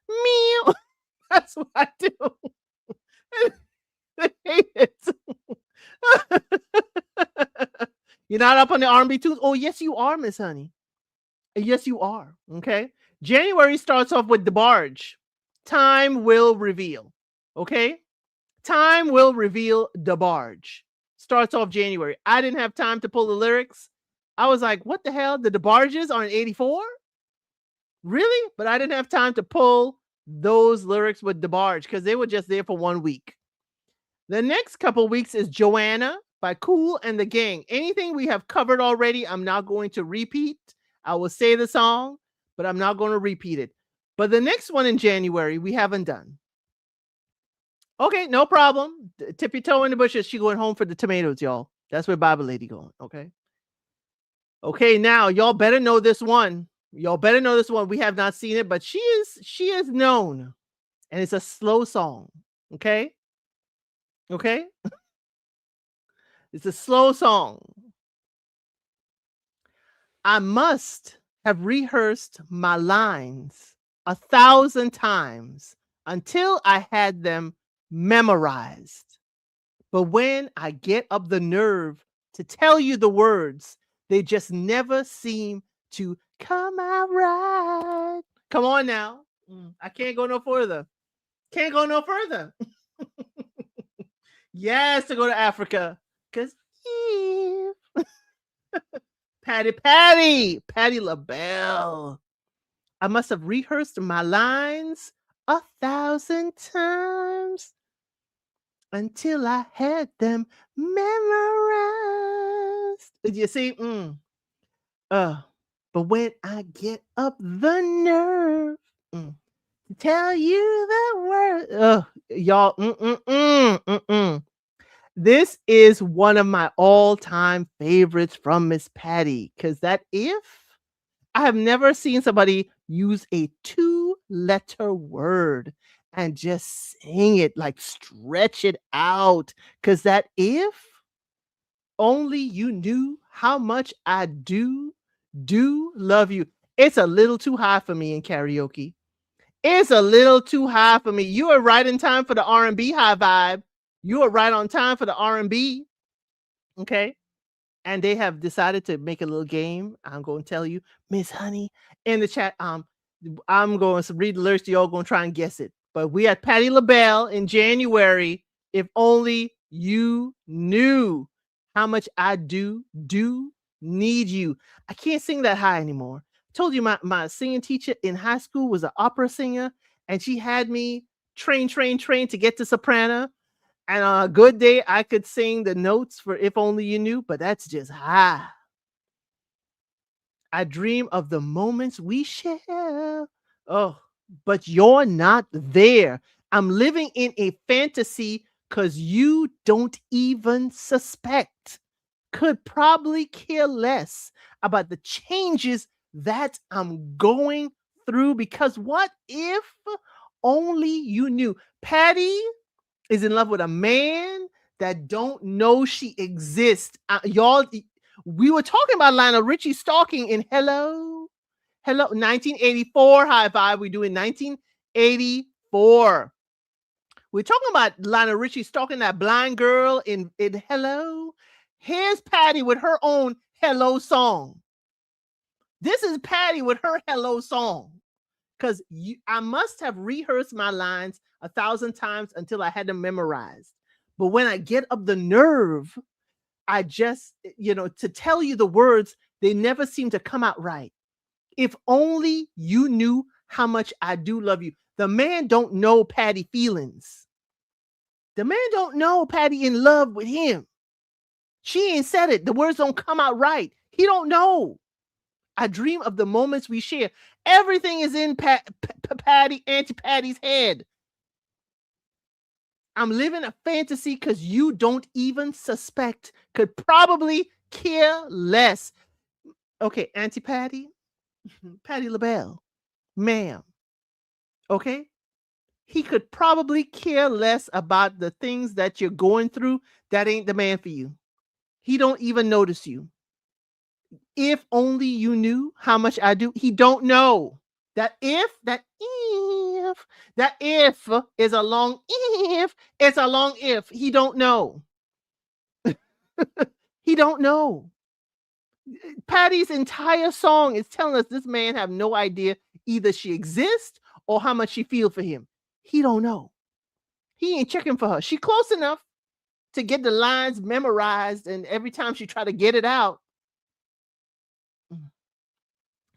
meow. That's what I do. I hate it. You're not up on the R&B tunes? Oh, yes, you are, Miss Honey. Yes, you are. Okay. January starts off with DeBarge. Time will reveal. Okay. Time will reveal DeBarge. Starts off January. I didn't have time to pull the lyrics. I was like, what the hell? The DeBarges are in 84? Really? But I didn't have time to pull those lyrics with DeBarge because they were just there for 1 week. The next couple weeks is Joanna by Kool and the Gang. Anything we have covered already, I'm not going to repeat. I will say the song, but I'm not going to repeat it. But the next one in January, we haven't done. Okay, no problem. Tip your toe in the bushes. She going home for the tomatoes, y'all. That's where Bible Lady going, okay? Okay, now, y'all better know this one. Y'all better know this one. We have not seen it, but she is known. And it's a slow song, okay? Okay? It's a slow song. I must have rehearsed my lines 1,000 times until I had them memorized. But when I get up the nerve to tell you the words, they just never seem to come out right. Come on now. I can't go no further. Can't go no further. Yes, to go to Africa. Because Patti LaBelle. I must have rehearsed my lines 1,000 times until I had them memorized. You see? But when I get up the nerve to tell you the word, y'all, this is one of my all-time favorites from Miss Patti, because that if I have never seen somebody use a 2 letter word and just sing it, like stretch it out. Cause that if only you knew how much I do love you. It's a little too high for me in karaoke. It's a little too high for me. You are right in time for the R&B high vibe. You are right on time for the R&B. Okay. And they have decided to make a little game. I'm going to tell you, Miss Honey, in the chat. I'm going to read the lyrics. Y'all going to try and guess it. But we had Patti LaBelle in January. If only you knew how much I do need you. I can't sing that high anymore. I told you my singing teacher in high school was an opera singer, and she had me train to get to soprano. And on a good day, I could sing the notes for If Only You Knew, but that's just high. I dream of the moments we share. Oh, but you're not there. I'm living in a fantasy because you don't even suspect. Could probably care less about the changes that I'm going through, because what if only you knew? Patty is in love with a man that don't know she exists. Y'all, we were talking about Lionel Richie stalking in Hello, 1984 high five. We do in 1984. We're talking about Lionel Richie stalking that blind girl in Hello. Here's Patty with her own Hello song. This is Patty with her Hello song. Because I must have rehearsed my lines 1,000 times until I had them memorized. But when I get up the nerve, I just, to tell you the words, they never seem to come out right. If only you knew how much I do love you. The man don't know Patty feelings. The man don't know Patty in love with him. She ain't said it. The words don't come out right. He don't know. I dream of the moments we share. Everything is in Auntie Patty's head. I'm living a fantasy because you don't even suspect. Could probably care less. Okay, Auntie Patty, Patti LaBelle, ma'am. Okay? He could probably care less about the things that you're going through. That ain't the man for you. He don't even notice you. If only you knew how much I do. He don't know. That if is a long if, it's a long if. He don't know. He don't know. Patty's entire song is telling us this man have no idea either she exists or how much she feel for him. He don't know. He ain't checking for her. She close enough to get the lines memorized, and every time she try to get it out,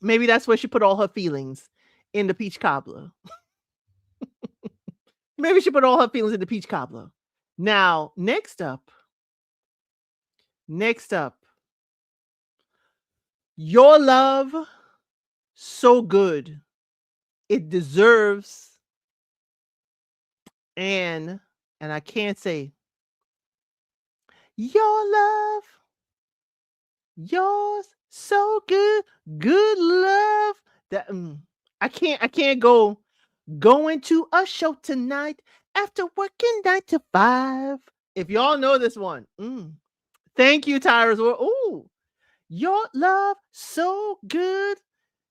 maybe that's where she put all her feelings, in the peach cobbler. Maybe she put all her feelings in the peach cobbler. Now, next up, your love, so good, it deserves, and I can't say, your love, yours, so good, good love. That I can't go. Going to a show tonight after working 9 to 5. If y'all know this one, thank you, Tyra's World. Ooh, your love, so good,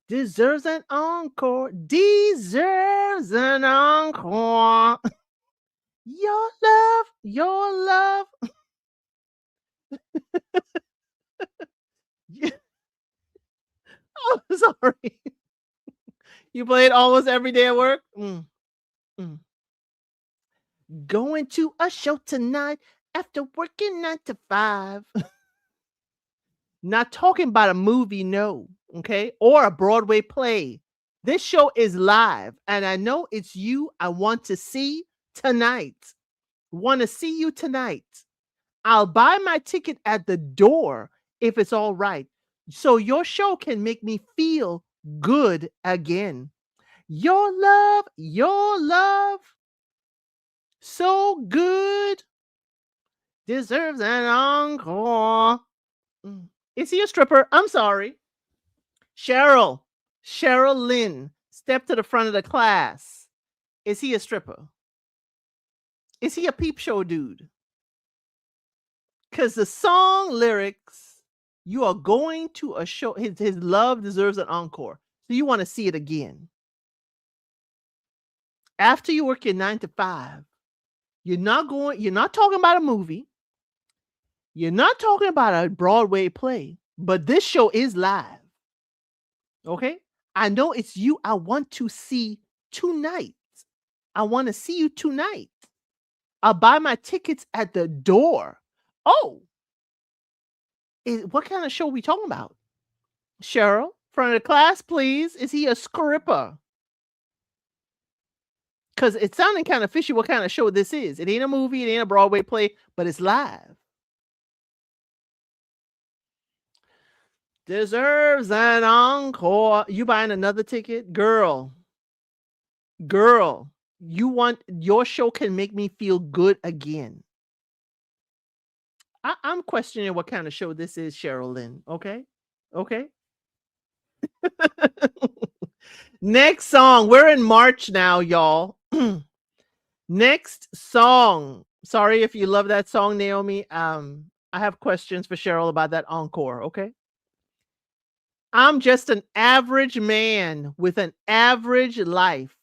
deserves an encore. Deserves an encore. Your love. Oh, sorry. You play it almost every day at work? Going to a show tonight after working 9 to 5. Not talking about a movie, no, okay? Or a Broadway play. This show is live, and I know it's you I want to see tonight. Want to see you tonight. I'll buy my ticket at the door if it's all right. So your show can make me feel good again. Your love, so good, deserves an encore. Is he a stripper? I'm sorry. Cheryl Lynn Step to the front of the class. Is he a stripper? Is he a peep show dude? Because the song lyrics, you are going to a show. His love deserves an encore. So you want to see it again. After you work your 9 to 5, you're not talking about a movie. You're not talking about a Broadway play, but this show is live. Okay? I know it's you I want to see tonight. I want to see you tonight. I'll buy my tickets at the door. Oh, what kind of show are we talking about? Cheryl, front of the class, please. Is he a scripper? Because it's sounding kind of fishy what kind of show this is. It ain't a movie, it ain't a Broadway play, but it's live. Deserves an encore. You buying another ticket? Girl, your show can make me feel good again. I'm questioning what kind of show this is, Cheryl Lynn. Okay? Okay? Next song. We're in March now, y'all. Next song. Sorry if you love that song, Naomi. I have questions for Cheryl about that encore, okay? I'm just an average man with an average life.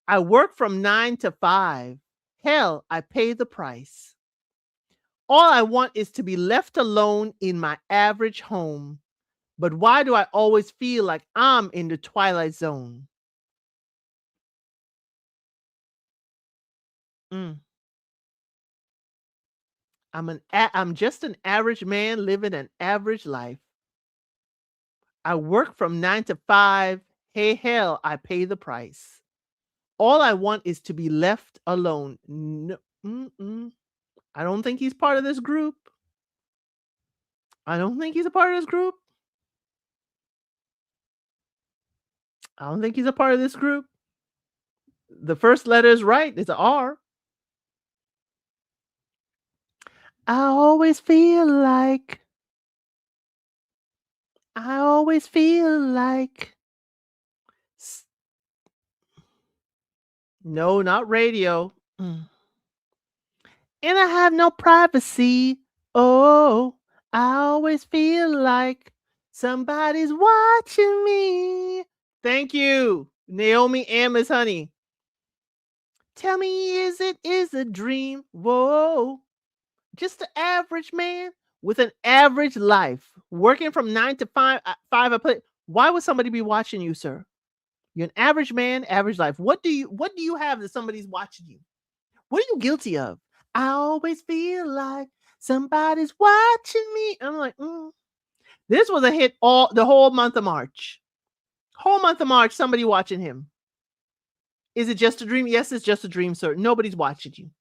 I work from 9 to 5. Hell, I pay the price. All I want is to be left alone in my average home. But why do I always feel like I'm in the twilight zone? Mm. I'm just an average man living an average life. I work from 9 to 5. Hey, hell, I pay the price. All I want is to be left alone. No, I don't think he's part of this group. I don't think he's a part of this group. I don't think he's a part of this group. The first letter is right. It's an R. I always feel like. No, not radio. And I have no privacy. Oh, I always feel like somebody's watching me. Thank you, Naomi Amos, honey. Tell me, is it a dream? Whoa. Just an average man with an average life, working from 9 to 5. Why would somebody be watching you, sir? You're an average man, average life. What do you have that somebody's watching you? What are you guilty of? I always feel like somebody's watching me. I'm like, this was a hit the whole month of March. Whole month of March, somebody watching him. Is it just a dream? Yes, it's just a dream, sir. Nobody's watching you.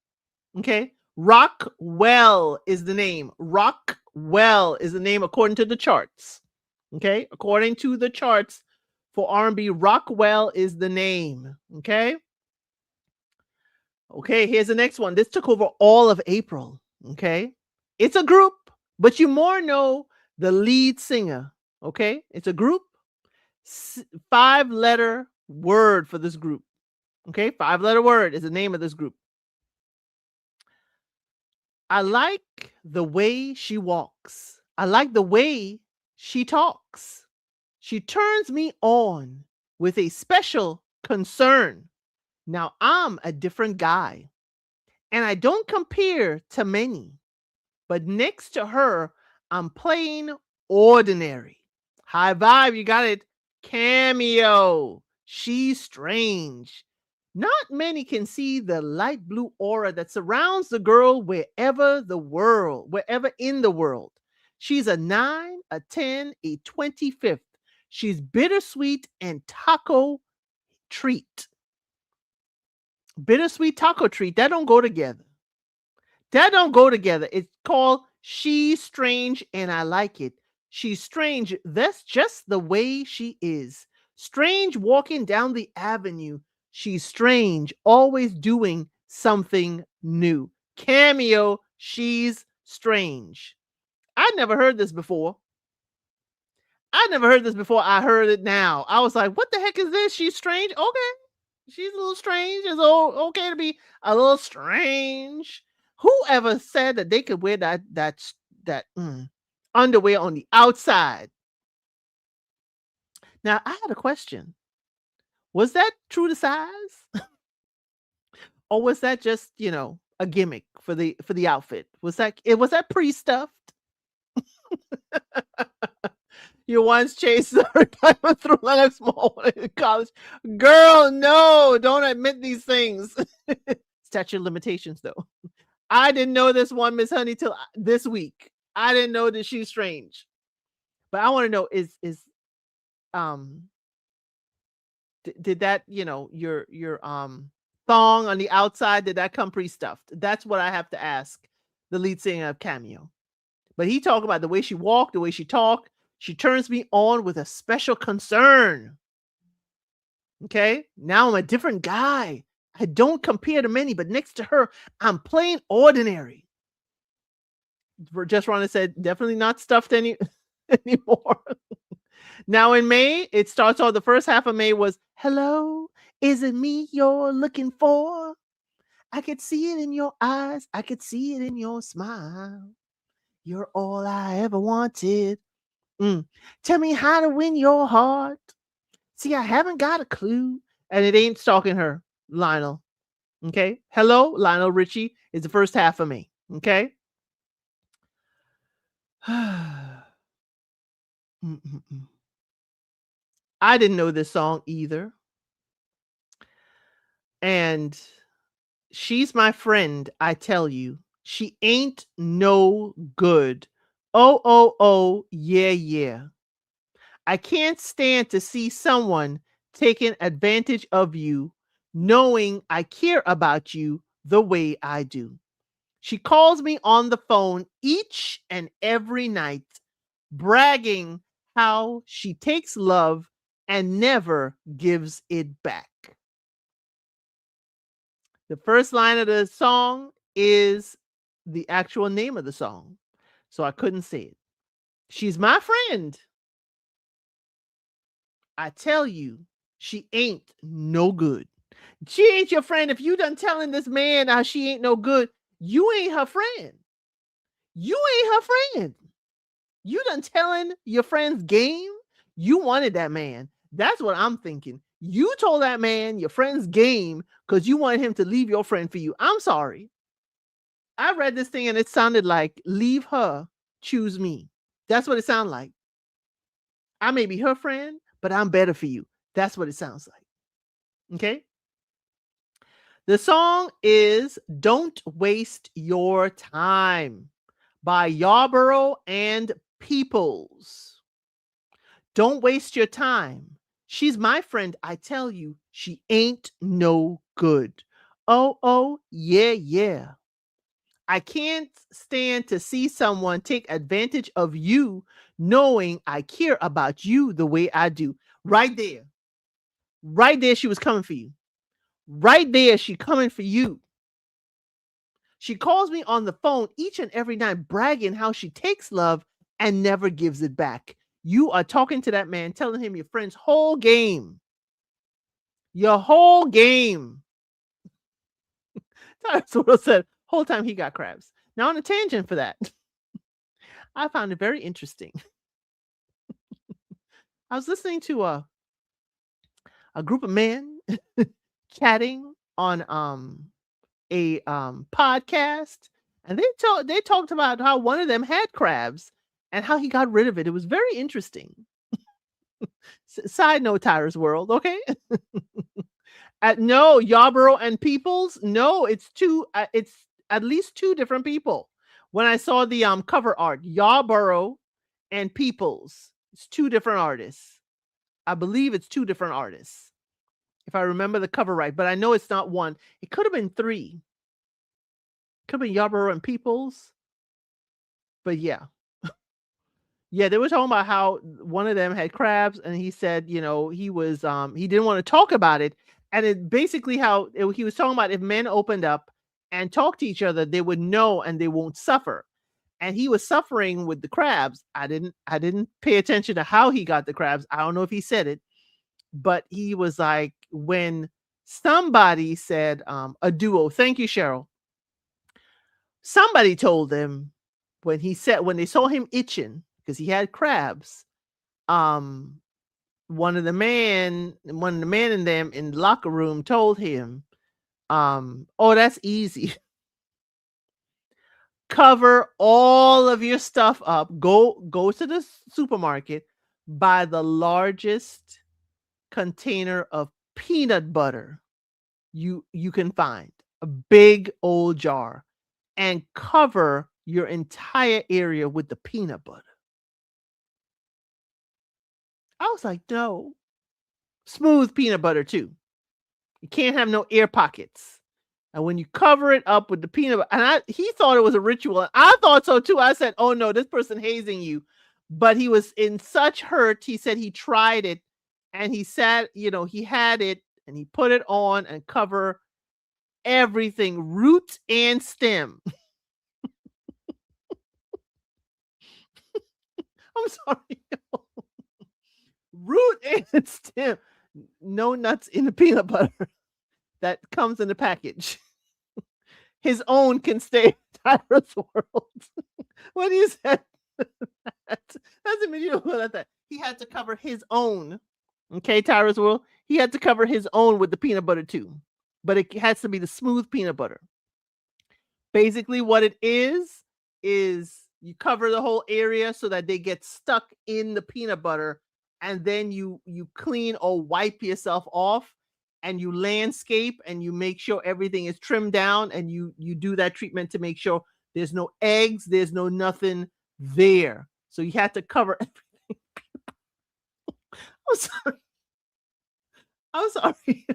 Okay? Rockwell is the name. Rockwell is the name according to the charts. Okay? According to the charts for R&B, Rockwell is the name. Okay? Okay, here's the next one. This took over all of April. Okay? It's a group, but you more know the lead singer. Okay? It's a group. 5-letter word for this group. Okay? 5-letter word is the name of this group. I like the way she walks. I like the way she talks. She turns me on with a special concern. Now I'm a different guy, and I don't compare to many, but next to her, I'm plain ordinary. High vibe, you got it. Cameo. She's strange. Not many can see the light blue aura that surrounds the girl wherever in the world. She's a 9, a 10, a 25th. She's bittersweet and taco treat. Bittersweet taco treat. That don't go together. It's called She's Strange and I Like It. She's strange. That's just the way she is. Strange walking down the avenue. She's strange, always doing something new. Cameo, she's strange. I'd never heard this before. I never heard this before. I heard it now. I was like, what the heck is this? She's strange. Okay. She's a little strange. It's okay to be a little strange. Whoever said that they could wear that underwear on the outside? Now I had a question. Was that true to size? Or was that just, a gimmick for the outfit? Was that pre-stuffed? You once chased everybody through like small one in college. Girl, no, don't admit these things. Statute of limitations, though. I didn't know this one, Miss Honey, till this week. I didn't know that she's strange. But I want to know um did that, your thong on the outside, did that come pre-stuffed? That's what I have to ask the lead singer of Cameo. But he talked about the way she walked, the way she talked. She turns me on with a special concern. Okay? Now I'm a different guy. I don't compare to many, but next to her, I'm plain ordinary. Just Rhonda said, definitely not stuffed anymore. Now in May, it starts off, the first half of May was, hello, is it me you're looking for? I could see it in your eyes. I could see it in your smile. You're all I ever wanted. Tell me how to win your heart. See, I haven't got a clue. And it ain't stalking her, Lionel. Okay? Hello, Lionel Richie is the first half of May. Okay? I didn't know this song either. And she's my friend, I tell you. She ain't no good. Oh, yeah. I can't stand to see someone taking advantage of you, knowing I care about you the way I do. She calls me on the phone each and every night, bragging how she takes love and never gives it back. The first line of the song is the actual name of the song, so I couldn't say it. She's my friend. I tell you, she ain't no good. She ain't your friend. If you done telling this man how she ain't no good, you ain't her friend. You ain't her friend. You done telling your friend's game. You wanted that man. That's what I'm thinking. You told that man your friend's game because you wanted him to leave your friend for you. I'm sorry. I read this thing and it sounded like leave her, choose me. That's what it sounded like. I may be her friend, but I'm better for you. That's what it sounds like. Okay. The song is Don't Waste Your Time by Yarborough and Peoples. Don't waste your time. She's my friend. I tell you, she ain't no good. Oh, yeah. I can't stand to see someone take advantage of you, knowing I care about you the way I do. Right there. Right there, she was coming for you. Right there, she coming for you. She calls me on the phone each and every night, bragging how she takes love and never gives it back. You are talking to that man, telling him your friend's whole game. Your whole game. That's what I said. Whole time he got crabs. Now on a tangent for that, I found it very interesting. I was listening to a group of men chatting on a podcast, and they talked about how one of them had crabs and how he got rid of it. It was very interesting. Side note, Tyra's World, okay? No, Yarborough and Peoples. No, it's two. It's at least two different people. When I saw the cover art, Yarborough and Peoples. It's two different artists. I believe it's two different artists, if I remember the cover right. But I know it's not one. It could have been three. Could have been Yarborough and Peoples. But yeah. Yeah, they were talking about how one of them had crabs, and he said, he didn't want to talk about it. And it basically he was talking about if men opened up and talked to each other, they would know and they won't suffer. and he was suffering with the crabs. I didn't pay attention to how he got the crabs. I don't know if he said it, but he was like, when somebody said a duo, thank you, Cheryl. Somebody told him, when they saw him itching because he had crabs, um one of the men in them in the locker room told him, oh, that's easy. Cover all of your stuff up. Go to the supermarket, buy the largest container of peanut butter you can find, a big old jar, and cover your entire area with the peanut butter. I was like, no. Smooth peanut butter too. You can't have no air pockets. And when you cover it up with the peanut butter, and he thought it was a ritual. And I thought so too. I said, oh no, this person hazing you. But he was in such hurt. He said he tried it and he said, he had it and he put it on and cover everything, root and stem. I'm sorry. Root and stem. No nuts in the peanut butter that comes in the package. His own can stay in Tyra's world. When he said that's immediately like that. He had to cover his own. Okay, Tyra's world. He had to cover his own with the peanut butter too. But it has to be the smooth peanut butter. Basically, what it is you cover the whole area so that they get stuck in the peanut butter, and then you clean or wipe yourself off, and you landscape and you make sure everything is trimmed down, and you do that treatment to make sure there's no eggs, there's no nothing there. So you had to cover everything. I'm sorry. I'm sorry. I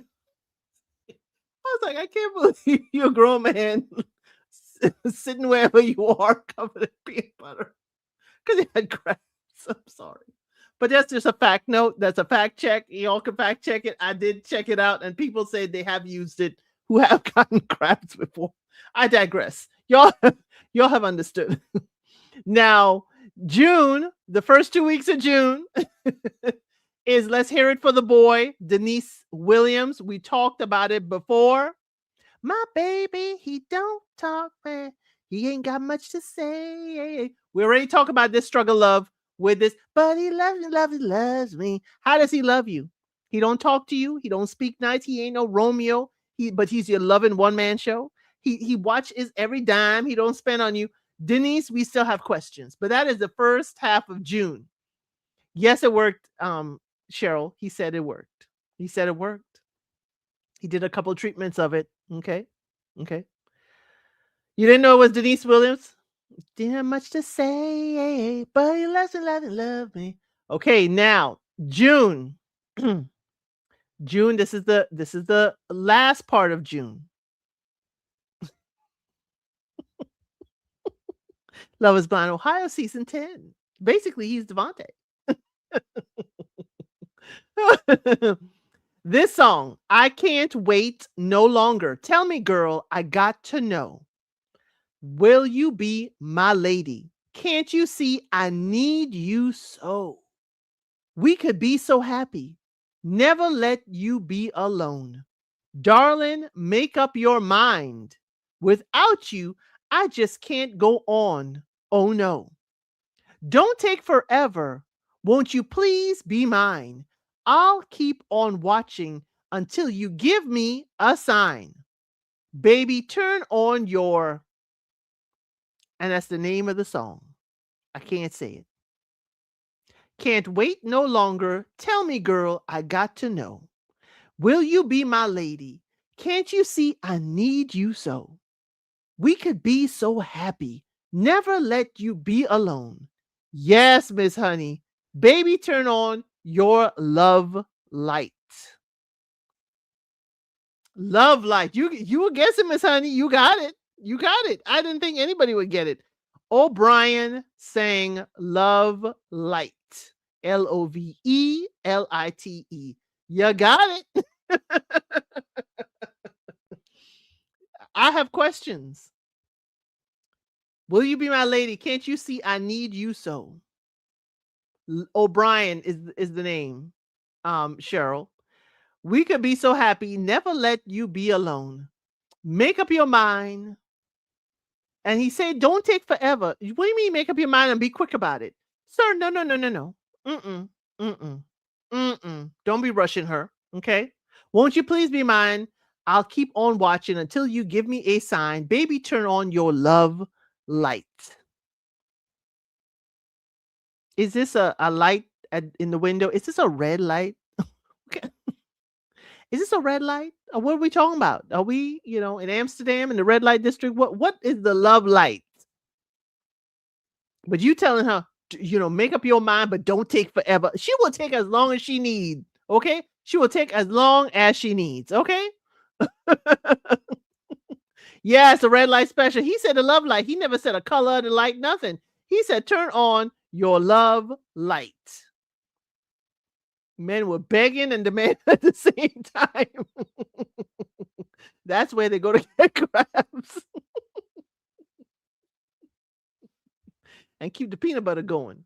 was like, I can't believe you're a grown man sitting wherever you are covered in peanut butter because he had crabs. I'm sorry. But that's just a fact note. That's a fact check. Y'all can fact check it. I did check it out, and people say they have used it who have gotten crabs before. I digress. Y'all have understood. Now, June, the first 2 weeks of June, is Let's Hear It for the Boy, Denise Williams. We talked about it before. My baby, he don't talk, man. He ain't got much to say. We already talked about this struggle love with this, but he loves me. How does he love you? He don't talk to you. He don't speak nice. He ain't no Romeo. But he's your loving one-man show. He watches every dime he don't spend on you. Denise, we still have questions, but that is the first half of June. Yes, it worked. Cheryl, he said it worked. He said it worked. He did a couple of treatments of it. Okay. You didn't know it was Denise Williams? Didn't have much to say, but he love me. Okay, now June. June, this is the last part of June. Love is Blind Ohio season 10. Basically, he's Devontae. This song, I Can't Wait No Longer. Tell me, girl, I got to know. Will you be my lady? Can't you see I need you so? We could be so happy. Never let you be alone. Darling, make up your mind. Without you, I just can't go on. Oh no. Don't take forever. Won't you please be mine? I'll keep on watching until you give me a sign. Baby, turn on your... And that's the name of the song. I can't say it. Can't wait no longer. Tell me, girl, I got to know. Will you be my lady? Can't you see I need you so? We could be so happy. Never let you be alone. Yes, Miss Honey. Baby, turn on your love light. Love light. You were guessing, Miss Honey. You got it. You got it. I didn't think anybody would get it. O'Brien sang Love Light. Lovelighte. You got it. I have questions. Will you be my lady? Can't you see I need you so? O'Brien is the name. Cheryl. We could be so happy, never let you be alone. Make up your mind. And he said, don't take forever. What do you mean make up your mind and be quick about it? Sir, no, no, no, no, no. Mm-mm. Mm-mm. Mm-mm. Don't be rushing her. Okay. Won't you please be mine? I'll keep on watching until you give me a sign. Baby, turn on your love light. Is this a light in the window? Is this a red light? Okay. Is this a red light? What are we talking about? Are we, in Amsterdam in the red light district? What is the love light? But you telling her, make up your mind, but don't take forever. She will take as long as she needs. Okay. She will take as long as she needs. Okay. Yeah, it's a red light special. He said a love light. He never said a color of the light, nothing. He said, turn on your love light. Men were begging and demanding at the same time. That's where they go to get crabs and keep the peanut butter going.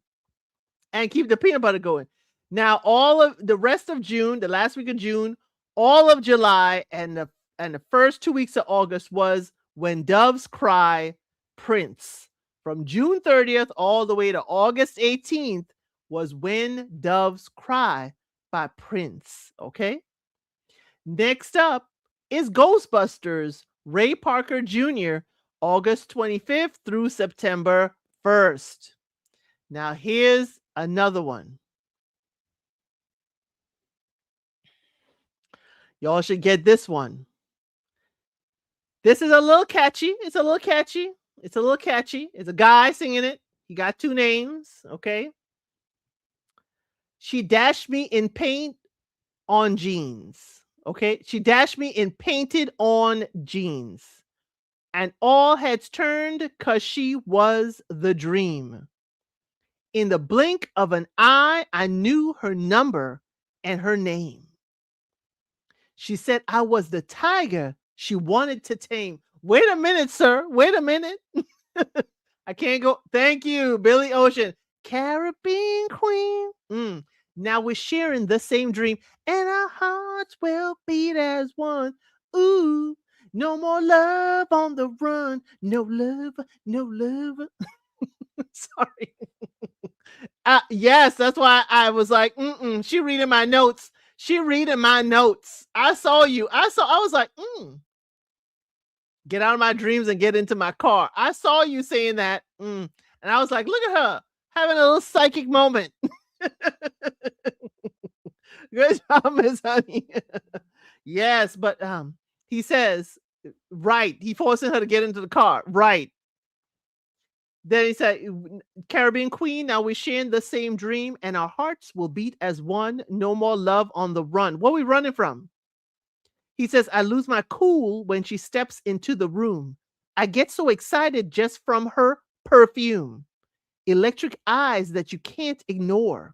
Now, all of the rest of June, the last week of June, all of July, and the first 2 weeks of August was When Doves Cry, Prince. From June 30th all the way to August 18th was When Doves Cry by Prince. Okay. Next up is Ghostbusters, Ray Parker Jr., August 25th through September 1st. Now, here's another one. Y'all should get this one. This is a little catchy. It's a little catchy. It's a guy singing it. He got two names. Okay. She dashed me in paint on jeans. Okay. She dashed me in painted on jeans. And all heads turned because she was the dream. In the blink of an eye, I knew her number and her name. She said I was the tiger she wanted to tame. Wait a minute, sir. Wait a minute. I can't go. Thank you, Billy Ocean. Caribbean Queen. Now we're sharing the same dream, and our hearts will beat as one. Ooh, no more love on the run. No love, no love. Sorry. Yes, that's why I was like, she reading my notes. I saw you. I was like, get out of my dreams and get into my car. I saw you saying that. And I was like, look at her having a little psychic moment. Good job, Miss Honey. Yes, but he says, right. He forcing her to get into the car. Right. Then he said, Caribbean Queen, now we're sharing the same dream and our hearts will beat as one. No more love on the run. What are we running from? He says, I lose my cool when she steps into the room. I get so excited just from her perfume. Electric eyes that you can't ignore.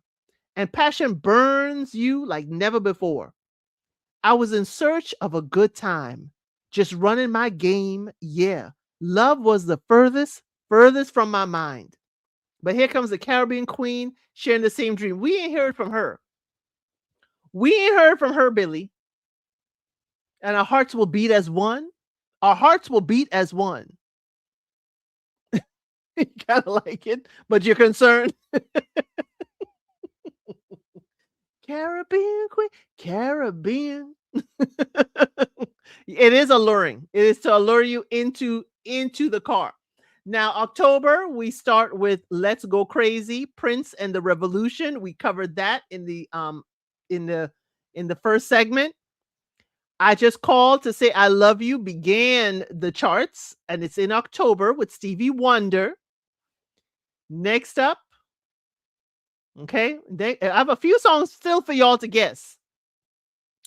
And passion burns you like never before. I was in search of a good time. Just running my game. Yeah. Love was the furthest from my mind. But here comes the Caribbean Queen sharing the same dream. We ain't heard from her. Billy. And our hearts will beat as one. Our hearts will beat as one. You kind of like it, but you're concerned. Caribbean Queen, Caribbean. It is alluring. It is to allure you into the car. Now, October, we start with Let's Go Crazy, Prince and the Revolution. We covered that in the first segment. I Just Called to Say I Love You began the charts, and it's in October with Stevie Wonder. Next up, okay, I have a few songs still for y'all to guess.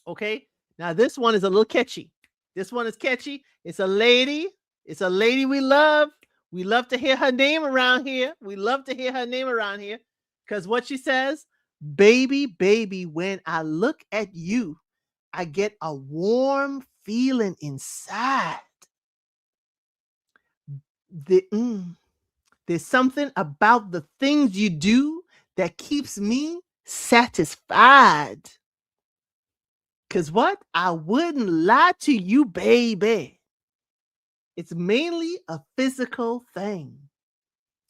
Okay, now this one is a little catchy. This one is catchy. It's a lady we love. We love to hear her name around here. Because what she says, baby, baby, when I look at you, I get a warm feeling inside. There's something about the things you do that keeps me satisfied. Because what? I wouldn't lie to you, baby. It's mainly a physical thing.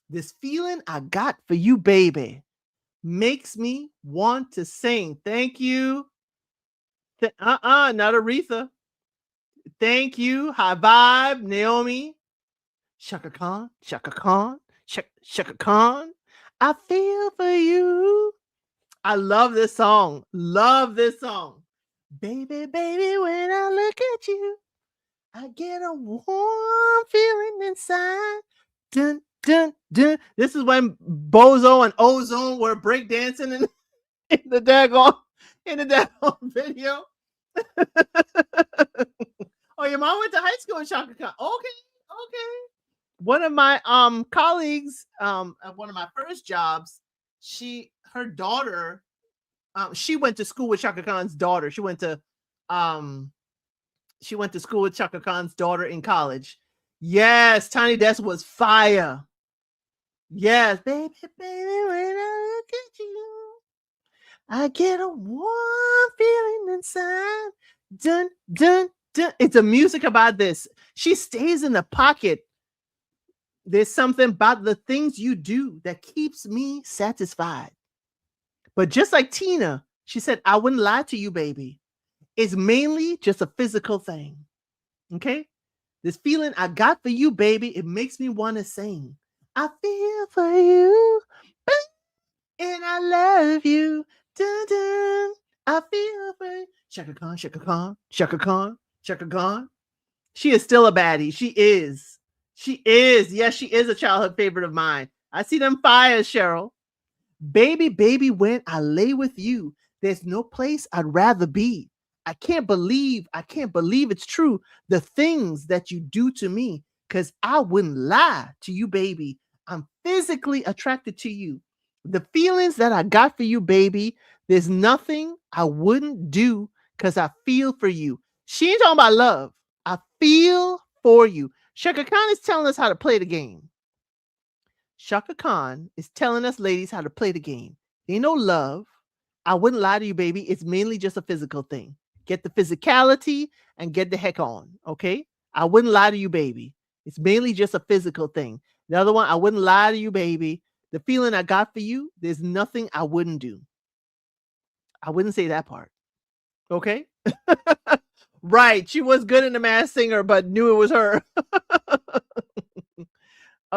This feeling I got for you, baby, makes me want to sing. Thank you. Not Aretha. Thank you. High Vibe, Naomi. Shaka Khan, Shaka Khan, Shaka Khan. I feel for you. I love this song. Love this song. Baby, baby, when I look at you, I get a warm feeling inside. Dun, dun, dun. This is when Bozo and Ozone were breakdancing in the daggone video. Oh, your mom went to high school in Shaka Khan. Okay. One of my colleagues at one of my first jobs, her daughter, she went to school with Shaka Khan's daughter. She went to school with Shaka Khan's daughter in college. Yes, Tiny Desk was fire. Yes, baby, baby, when I look at you, I get a warm feeling inside. Dun, dun, dun. It's a music about this. She stays in the pocket. There's something about the things you do that keeps me satisfied. But just like Tina, she said, I wouldn't lie to you, baby. It's mainly just a physical thing. Okay? This feeling I got for you, baby, it makes me want to sing. I feel for you, and I love you. Dun, dun. I feel for you. Shaka Khan, Shaka Khan, Shaka Khan, Shaka Khan. She is still a baddie. She is. She is. Yes, she is a childhood favorite of mine. I see them fires, Cheryl. Baby, baby, when I lay with you, there's no place I'd rather be. I can't believe it's true. The things that you do to me, because I wouldn't lie to you, baby. I'm physically attracted to you. The feelings that I got for you, baby, there's nothing I wouldn't do because I feel for you. She ain't talking about love. I feel for you. Shaka Khan is telling us how to play the game. Shaka Khan is telling us ladies how to play the game. Ain't no love. I wouldn't lie to you, baby. It's mainly just a physical thing. Get the physicality and get the heck on. Okay? I wouldn't lie to you, baby. It's mainly just a physical thing. The other one, I wouldn't lie to you, baby. The feeling I got for you, there's nothing I wouldn't do. I wouldn't say that part. Okay? Right. She was good in The Masked Singer, but knew it was her.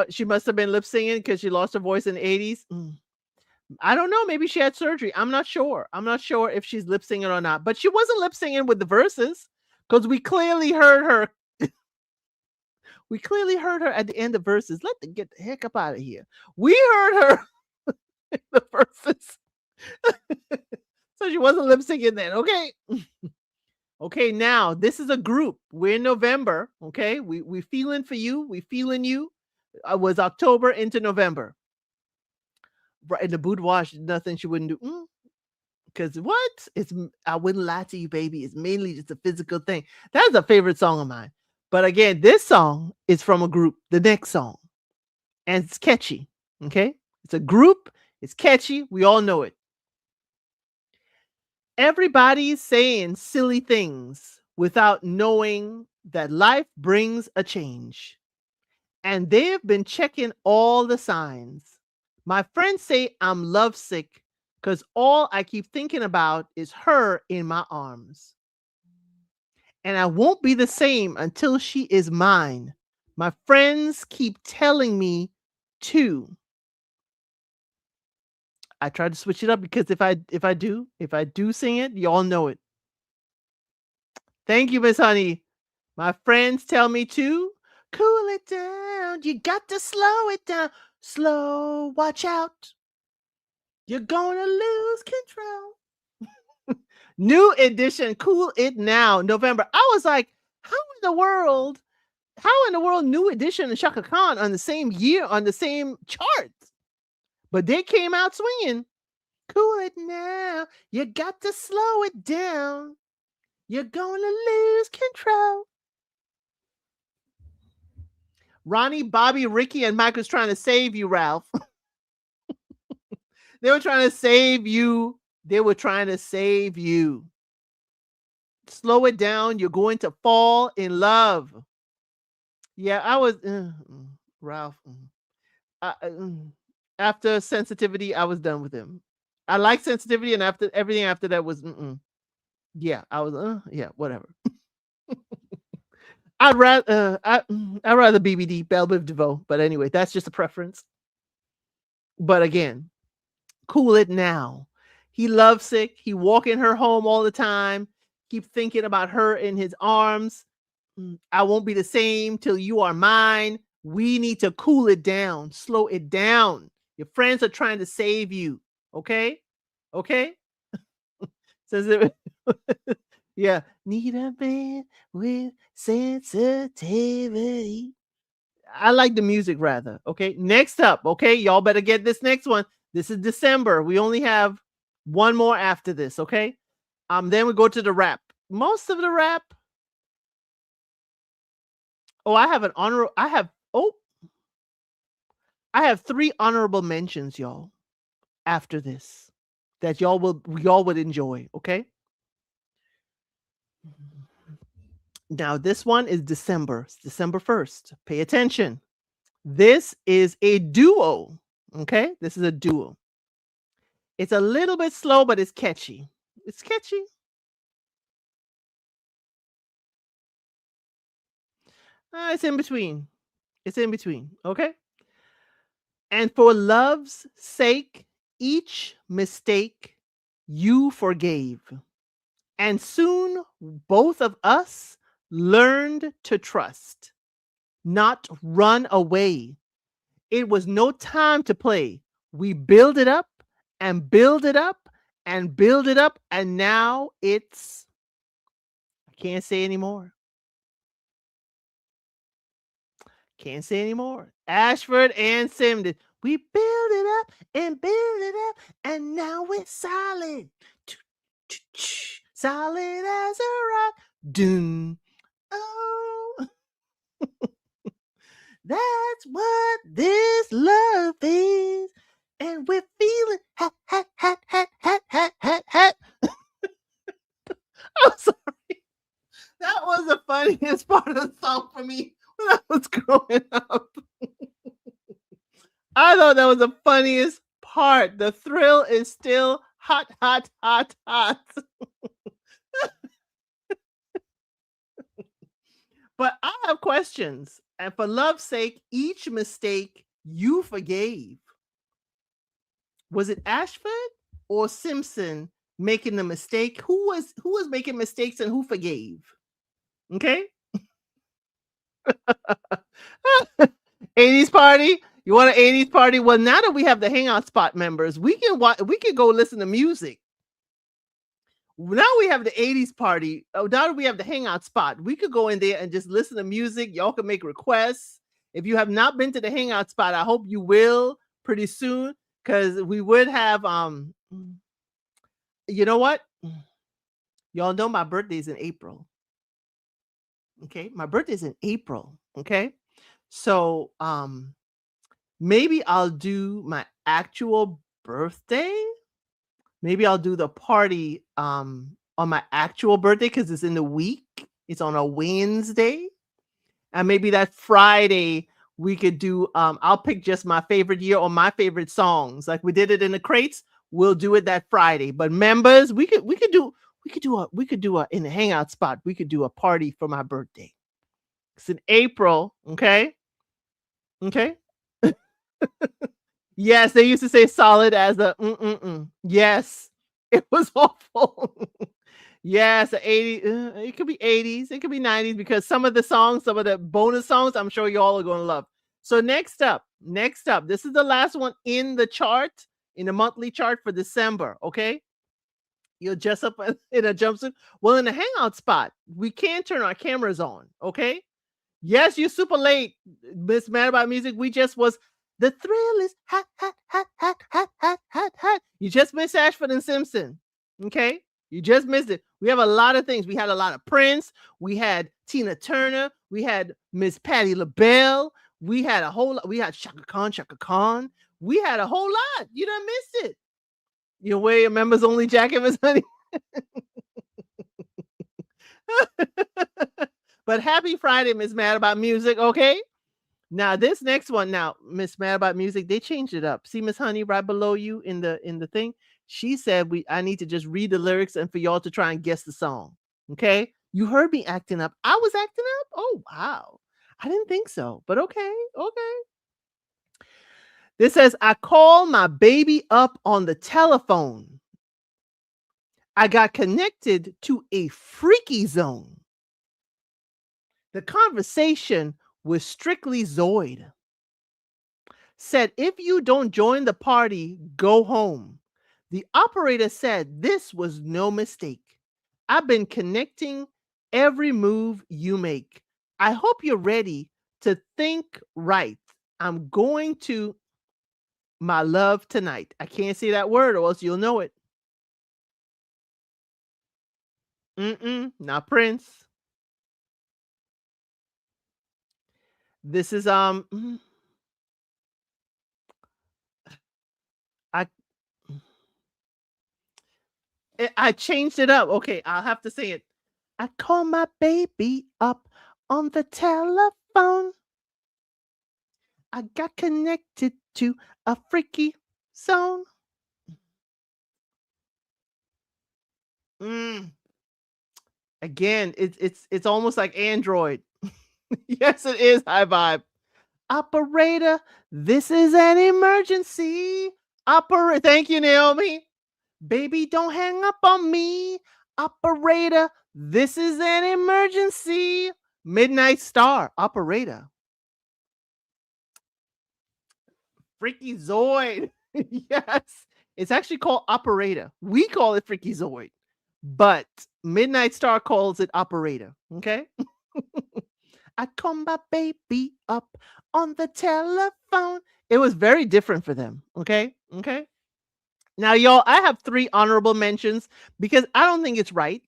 She must have been lip singing because she lost her voice in the 80s. I don't know. Maybe she had surgery. I'm not sure. I'm not sure if she's lip singing or not, but she wasn't lip singing with the verses because we clearly heard her. We clearly heard her at the end of verses. Get the heck up out of here. We heard her in the verses. So she wasn't lip singing then. Okay. Okay. Now this is a group. We're in November. Okay. We feeling for you. We feeling you. Was October into November. Right in the boudoir, nothing she wouldn't do. Because what? I wouldn't lie to you, baby. It's mainly just a physical thing. That's a favorite song of mine. But again, this song is from a group, the next song. And it's catchy. Okay? It's a group, it's catchy. We all know it. Everybody's saying silly things without knowing that life brings a change. And they've been checking all the signs. My friends say I'm lovesick because all I keep thinking about is her in my arms. And I won't be the same until she is mine. My friends keep telling me to. I try to switch it up because if I do sing it, y'all know it. Thank you, Miss Honey. My friends tell me to cool it down. You got to slow it down. Slow, watch out. You're gonna lose control. New edition, Cool It Now, November. I was like, how in the world New Edition and Shaka Khan on the same year, on the same charts? But they came out swinging. Cool it now. You got to slow it down. You're gonna lose control. Ronnie, Bobby, Ricky, and Mike was trying to save you, Ralph. They were trying to save you. They were trying to save you. Slow it down. You're going to fall in love. Yeah, I was Ralph. After sensitivity, I was done with him. I like sensitivity, and after everything after that was yeah, I was yeah, whatever. I'd rather BBD, Belle Biv DeVoe, but anyway, that's just a preference. But again, cool it now. He lovesick. He walking her home all the time. Keep thinking about her in his arms. I won't be the same till you are mine. We need to cool it down, slow it down. Your friends are trying to save you. Okay? Okay? Says it. Yeah. Need a man with sensitivity. I like the music rather. Okay. Next up. Okay. Y'all better get this next one. This is December. We only have one more after this. Okay. Then we go to the rap. Most of the rap. Oh, I have an honor. I have 3 honorable mentions, y'all, after this that y'all would enjoy. Okay. Now this one is December. It's December 1st. Pay attention. This is a duo. Okay. This is a duo. It's a little bit slow, but it's catchy. It's catchy. It's in between. It's in between. Okay. And for love's sake, each mistake you forgave. And soon both of us learned to trust, not run away. It was no time to play. We build it up and build it up and build it up. And now I can't say anymore. Can't say anymore. Ashford and Simden. We build it up and build it up, and now it's solid. Solid as a rock. Doom. Oh. That's what this love is. And we're feeling hat, hat, hat, hat, hat, hat, hat, hat. I'm sorry. That was the funniest part of the song for me when I was growing up. I thought that was the funniest part. The thrill is still hot, hot, hot, hot. But I have questions. And for love's sake, each mistake you forgave. Was it Ashford or Simpson making the mistake? Who was making mistakes and who forgave? Okay. 80s party. You want an 80s party? Well, now that we have the Hangout Spot members, we can go listen to music. Now we have the 80s party. Oh, now that we have the Hangout Spot, we could go in there and just listen to music. Y'all can make requests. If you have not been to the Hangout Spot, I hope you will pretty soon, because we would have you know what? Y'all know my birthday's in April. Okay, my birthday's in April. Okay, so maybe I'll do my actual birthday. Maybe I'll do the party on my actual birthday because it's in the week. It's on a Wednesday. And maybe that Friday we could do I'll pick just my favorite year or my favorite songs. Like we did it in the crates. We'll do it that Friday. But members, we could do a in the Hangout Spot. We could do a party for my birthday. It's in April, okay? Okay? Yes, they used to say solid as a Yes, it was awful. Yes, the 80s. It could be 80s, it could be 90s, because some of the bonus songs, I'm sure y'all are going to love. So next up, this is the last one in the chart, in the monthly chart for December. Okay, you're just up in a jumpsuit. Well, in the Hangout Spot, we can turn our cameras on. Okay. Yes, you're super late, Miss Mad About Music. We just was. The thrill is hot, hot, hot, hot, hot, hot, hot, hot. You just missed Ashford and Simpson. Okay? You just missed it. We have a lot of things. We had a lot of Prince. We had Tina Turner. We had Miss Patti LaBelle. We had a whole lot. We had Shaka Khan, Shaka Khan. We had a whole lot. You done missed it. You wear your members only jacket, Miss Honey. But happy Friday, Miss Mad About Music, okay? Now this next one, now Miss Mad About Music, they changed it up. See Miss Honey right below you in the thing. She said I need to just read the lyrics and for y'all to try and guess the song. Okay, you heard me acting up. I was acting up. Oh wow, I didn't think so, but okay, okay. This says I call my baby up on the telephone. I got connected to a freaky zone. The conversation was strictly Zoid. Said, if you don't join the party, go home. The operator said this was no mistake. I've been connecting every move you make. I hope you're ready to think right. I'm going to my love tonight. I can't say that word or else you'll know it. Not Prince. This is I I changed it up. Okay, I'll have to say it. I call my baby up on the telephone. I got connected to a freaky zone. Again, it's almost like Android. Yes, it is high vibe. Operator, this is an emergency. Thank you, Naomi. Baby, don't hang up on me. Operator, this is an emergency. Midnight Star, operator. Freaky Zoid. Yes. It's actually called operator. We call it Freaky Zoid, but Midnight Star calls it operator. Okay. I call my baby up on the telephone. It was very different for them. Okay. Okay. Now, y'all, I have 3 honorable mentions because I don't think it's right.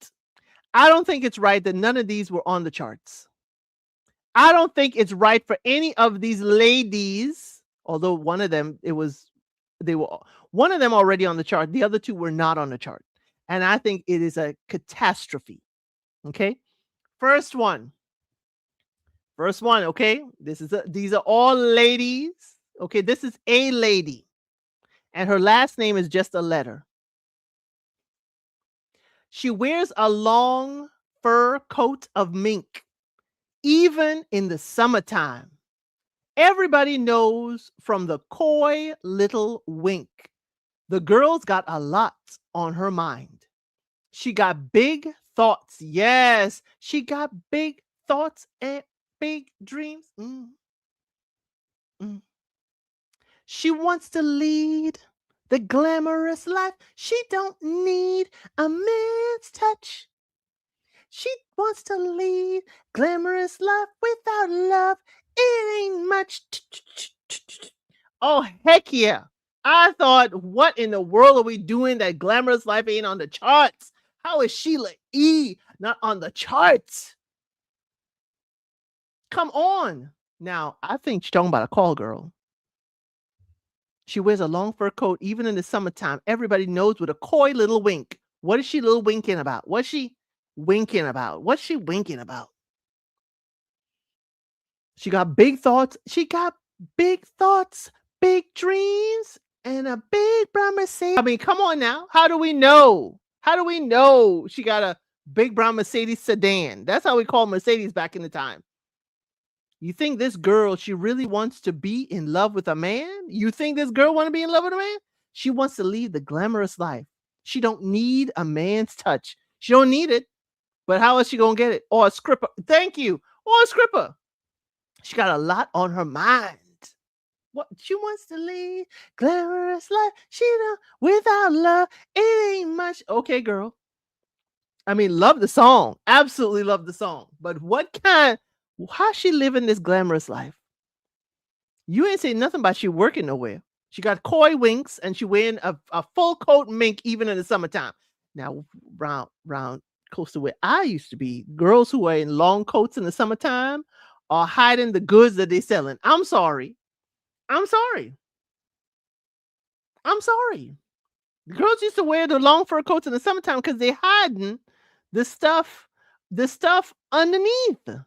I don't think it's right that none of these were on the charts. I don't think it's right for any of these ladies, although one of them, one of them already on the chart. The other 2 were not on the chart. And I think it is a catastrophe. Okay. First one. Okay. These are all ladies. Okay. This is a lady. And her last name is just a letter. She wears a long fur coat of mink, even in the summertime. Everybody knows from the coy little wink. The girl's got a lot on her mind. She got big thoughts. Yes, she got big thoughts and big dreams. She wants to lead the glamorous life. She don't need a man's touch. She wants to lead glamorous life without love. It ain't much. Oh, heck yeah. I thought, what in the world are we doing that glamorous life ain't on the charts? How is Sheila E. not on the charts? Come on. Now, I think she's talking about a call girl. She wears a long fur coat even in the summertime. Everybody knows with a coy little wink. What is she little winking about? What's she winking about? What's she winking about? She got big thoughts. She got big thoughts, big dreams, and a big brown Mercedes. I mean, come on now. How do we know? How do we know she got a big brown Mercedes sedan? That's how we called Mercedes back in the time. You think this girl, she really wants to be in love with a man? You think this girl want to be in love with a man? She wants to lead the glamorous life. She don't need a man's touch. She don't need it. But how is she going to get it? Or a scripper. Thank you. Or a scripper. She got a lot on her mind. What she wants to lead glamorous life. She don't, without love, it ain't much. Okay, girl. I mean, love the song. Absolutely love the song. But how she living this glamorous life? You ain't saying nothing about she working nowhere. She got coy winks and she wearing a full coat mink even in the summertime. Now, round close to where I used to be, girls who are in long coats in the summertime or hiding the goods that they're selling. I'm sorry. I'm sorry. I'm sorry. The girls used to wear the long fur coats in the summertime because they're hiding the stuff, the stuff underneath that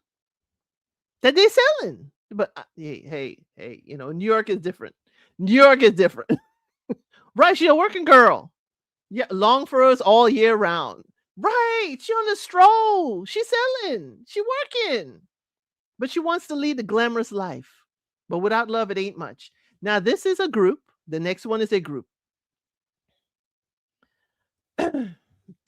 they're selling. But hey, New York is different. New York is different. Right, she's a working girl. Yeah, long furs all year round. Right, she on the stroll. She's selling. She working. But she wants to lead the glamorous life. But without love, it ain't much. Now, this is a group. The next one is a group.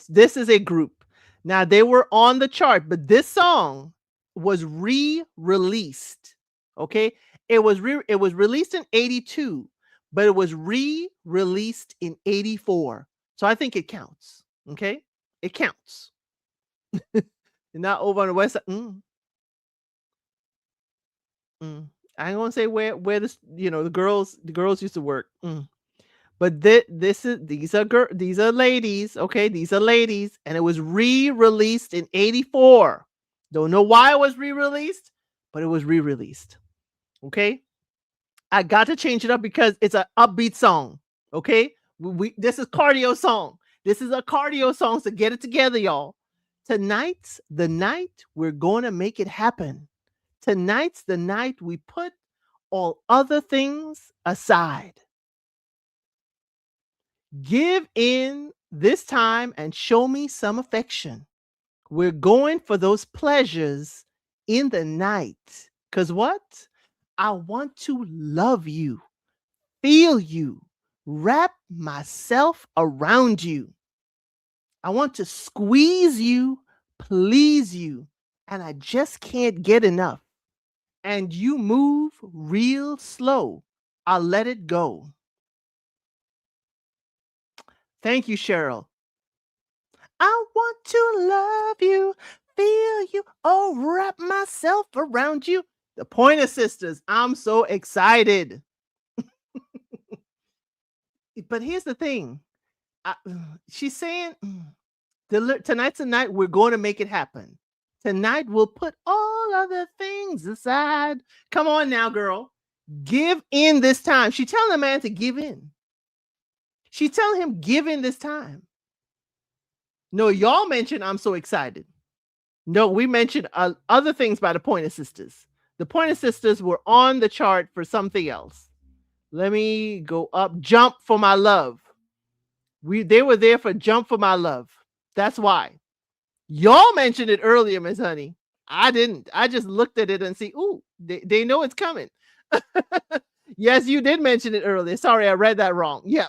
This is a group. Now, they were on the chart, but this song was re-released. Okay? It was released in 82, but it was re-released in 84. So I think it counts. Okay? It counts. Not over on the west side. I ain't gonna say where this the girls used to work. But these are ladies, okay? These are ladies, and it was re-released in 84. Don't know why it was re-released, but it was re-released. Okay? I got to change it up because it's an upbeat song. Okay? This is cardio song. This is a cardio song, so get it together, y'all. Tonight's the night we're gonna make it happen. Tonight's the night we put all other things aside. Give in this time and show me some affection. We're going for those pleasures in the night. Because what? I want to love you, feel you, wrap myself around you. I want to squeeze you, please you, and I just can't get enough. And you move real slow. I'll let it go. Thank you, Cheryl. I want to love you, feel you, oh, wrap myself around you. The Pointer Sisters. I'm so excited. But here's the thing. She's saying tonight's the night we're going to make it happen. Tonight we'll put all other things aside. Come on now, girl. Give in this time. She telling the man to give in. She telling him give in this time. No, y'all mentioned I'm so excited. No, we mentioned other things by the Pointer Sisters. The Pointer Sisters were on the chart for something else. Let me go up. Jump for My Love. They were there for Jump for My Love. That's why. Y'all mentioned it earlier, Miss Honey. I didn't. I just looked at it and see, ooh, they know it's coming. Yes, you did mention it earlier. Sorry, I read that wrong. Yep.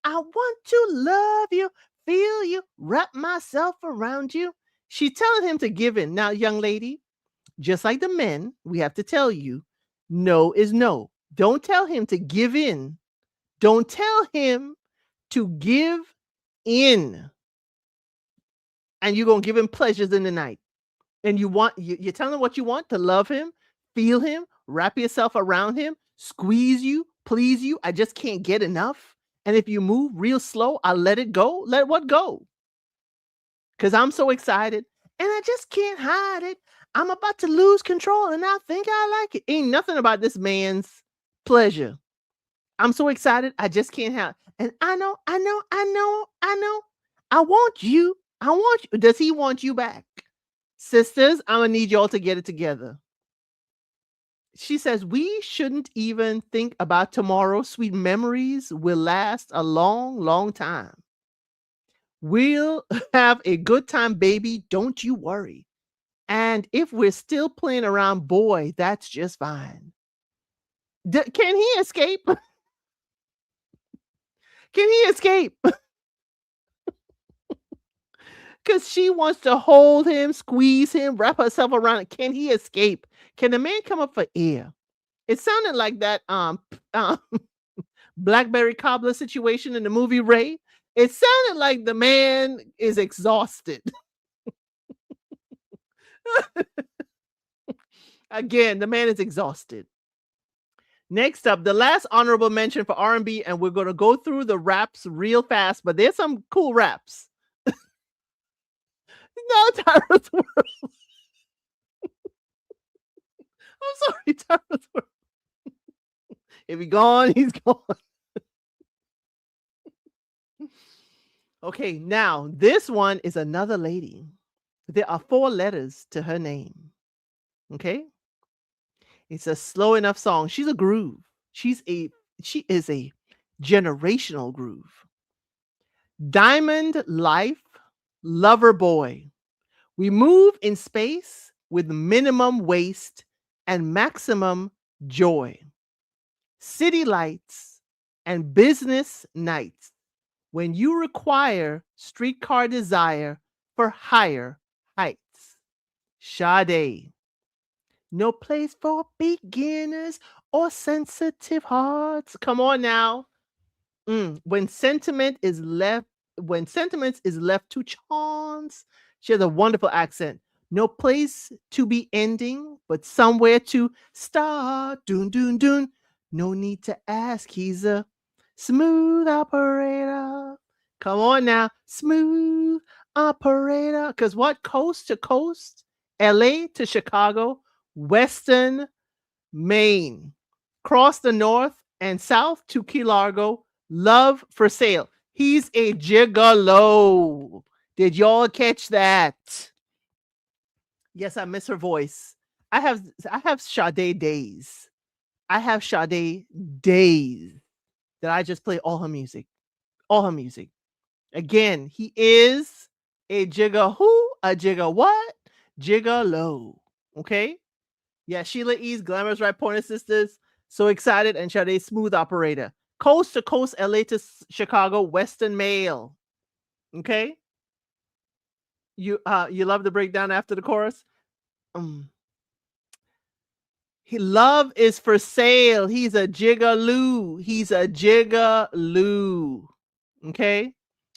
I want to love you, feel you, wrap myself around you. She's telling him to give in. Now, young lady, just like the men, we have to tell you, no is no. Don't tell him to give in. Don't tell him to give in. And you're going to give him pleasures in the night. And you're telling him what you want, to love him, feel him, wrap yourself around him, squeeze you, please you. I just can't get enough. And if you move real slow, I'll let it go. Let what go? Because I'm so excited and I just can't hide it. I'm about to lose control and I think I like it. Ain't nothing about this man's pleasure. I'm so excited. I just can't have. And I know. I want you. I want you. Does he want you back? Sisters, I'm going to need y'all to get it together. She says, we shouldn't even think about tomorrow. Sweet memories will last a long, long time. We'll have a good time, baby. Don't you worry. And if we're still playing around, boy, that's just fine. Can he escape? Can he escape? Because she wants to hold him, squeeze him, wrap herself around it. Can he escape? Can the man come up for air? It sounded like that Blackberry cobbler situation in the movie Ray. It sounded like the man is exhausted. Again, the man is exhausted. Next up, the last honorable mention for R&B, and we're going to go through the raps real fast, but there's some cool raps. No, Tyra's World. I'm sorry, Tyler. If he's gone, he's gone. Okay, now this one is another lady. There are 4 letters to her name. Okay? It's a slow enough song. She's a groove. She's a she is a generational groove. Diamond Life Lover Boy. We move in space with minimum waste and maximum joy. City lights and business nights. When you require streetcar desire for higher heights. Sade. No place for beginners or sensitive hearts. Come on now. When sentiment is left, when sentiments is left to chance. She has a wonderful accent. No place to be ending, but somewhere to start. Doon doon doon. No need to ask. He's a smooth operator. Come on now, smooth operator. Because what? Coast to coast, LA to Chicago, Western Maine, cross the north and south to Key Largo. Love for sale. He's a gigolo. Did y'all catch that? Yes, I miss her voice. I have Sade days. I have Sade days that I just play all her music. All her music. Again, he is a jigga who? A jigga what? Gigolo. Okay? Yeah, Sheila E's Glamorous Rap Pointer Sisters. So excited. And Sade Smooth Operator. Coast to coast, LA to Chicago, Western Mail. Okay? You love the breakdown after the chorus? He love is for sale. He's a jigaloo. He's a jigaloo. Okay?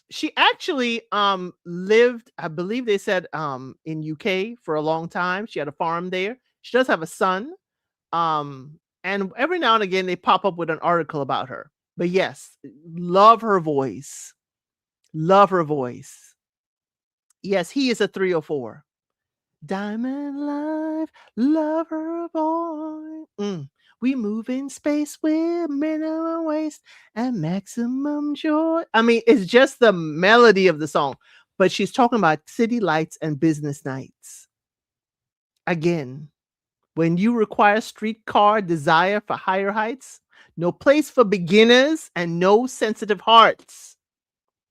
She actually lived, I believe they said in UK for a long time. She had a farm there. She does have a son. And every now and again they pop up with an article about her. But yes, love her voice. Love her voice. Yes, he is a 304. Diamond Life, lover boy. We move in space with minimum waste and maximum joy. I mean, it's just the melody of the song, but she's talking about city lights and business nights. Again, when you require streetcar desire for higher heights, no place for beginners and no sensitive hearts.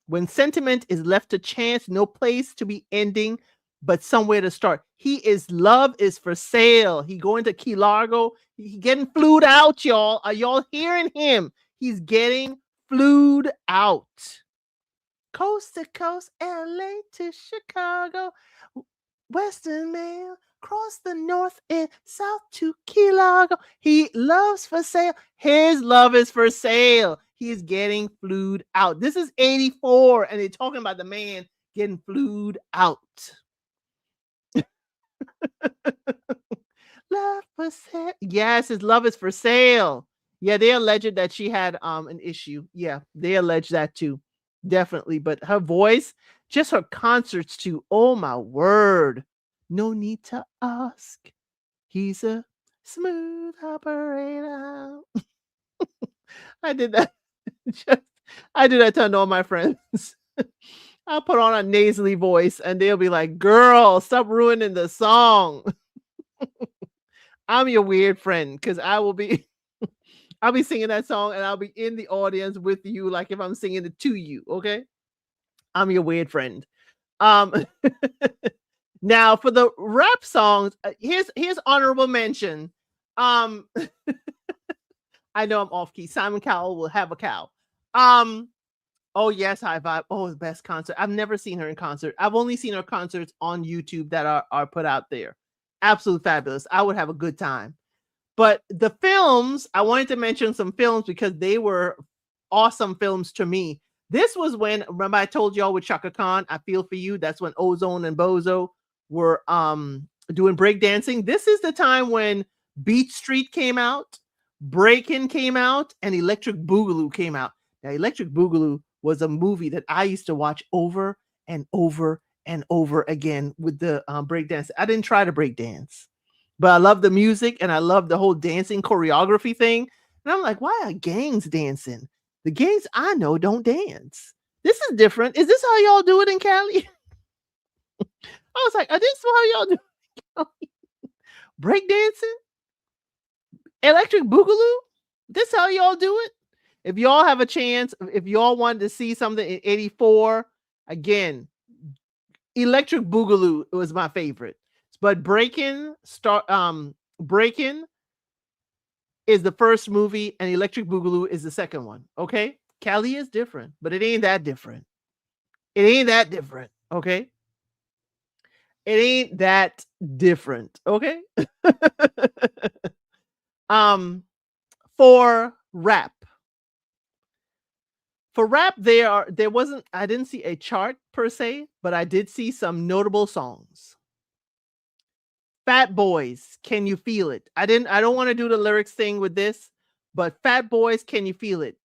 When sentiment is left to chance, no place to be ending, but somewhere to start. He is love is for sale. He going to Key Largo. He getting flued out, y'all. Are y'all hearing him? He's getting flued out. Coast to coast, LA to Chicago, Western Mail, cross the north and south to Key Largo. He loves for sale. His love is for sale. He's getting flued out. This is 84, and they're talking about the man getting flued out. Love for sale. Yes, his love is for sale. Yeah, they alleged that she had an issue. Yeah, they allege that too. Definitely. But her voice, just her concerts too. Oh my word. No need to ask. He's a smooth operator. I did that. I do that to all my friends. I'll put on a nasally voice and they'll be like, girl, stop ruining the song. I'm your weird friend because I'll be singing that song and I'll be in the audience with you, like if I'm singing it to you. Okay. I'm your weird friend. Now for the rap songs, here's honorable mention. I know I'm off key. Simon Cowell will have a cow. Oh yes, High Vibe. Oh, the best concert. I've never seen her in concert. I've only seen her concerts on YouTube that are put out there. Absolutely fabulous. I would have a good time. But the films, I wanted to mention some films because they were awesome films to me. This was when, remember I told y'all with Chaka Khan, I Feel For You. That's when Ozone and Bozo were doing breakdancing. This is the time when Beat Street came out, Breakin' came out, and Electric Boogaloo came out. Now, Electric Boogaloo was a movie that I used to watch over and over and over again with the breakdance. I didn't try to breakdance, But I love the music and I love the whole dancing choreography thing. And I'm like, why are gangs dancing? The gangs I know don't dance. This is different. Is this how y'all do it in Cali? I was like, are this how y'all do it? Break dancing? Electric Boogaloo? This how y'all do it? If y'all have a chance, if y'all wanted to see something in 84, again, Electric Boogaloo was my favorite. But Breaking is the first movie and Electric Boogaloo is the second one. Okay? Cali is different, but it ain't that different. It ain't that different. Okay? It ain't that different. Okay? um for rap. For rap, there wasn't I didn't see a chart per se, but I did see some notable songs. Fat Boys, Can You Feel It? I don't want to do the lyrics thing with this, but Fat Boys, Can You Feel It?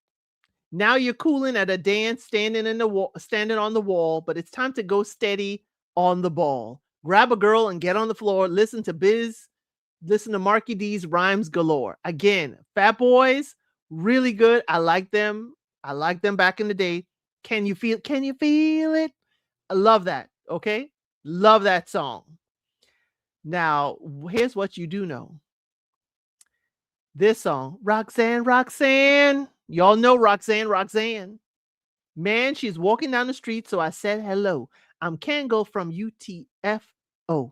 Now you're cooling at a dance, standing on the wall, but it's time to go steady on the ball. Grab a girl and get on the floor. Listen to Marky D's rhymes galore. Again, Fat Boys, really good. I like them. I like them back in the day. Can you feel it? I love that. Okay? Love that song. Now, here's what you do know. This song, Roxanne, Roxanne. Y'all know Roxanne, Roxanne. Man, she's walking down the street, so I said hello. I'm Kango from UTFO.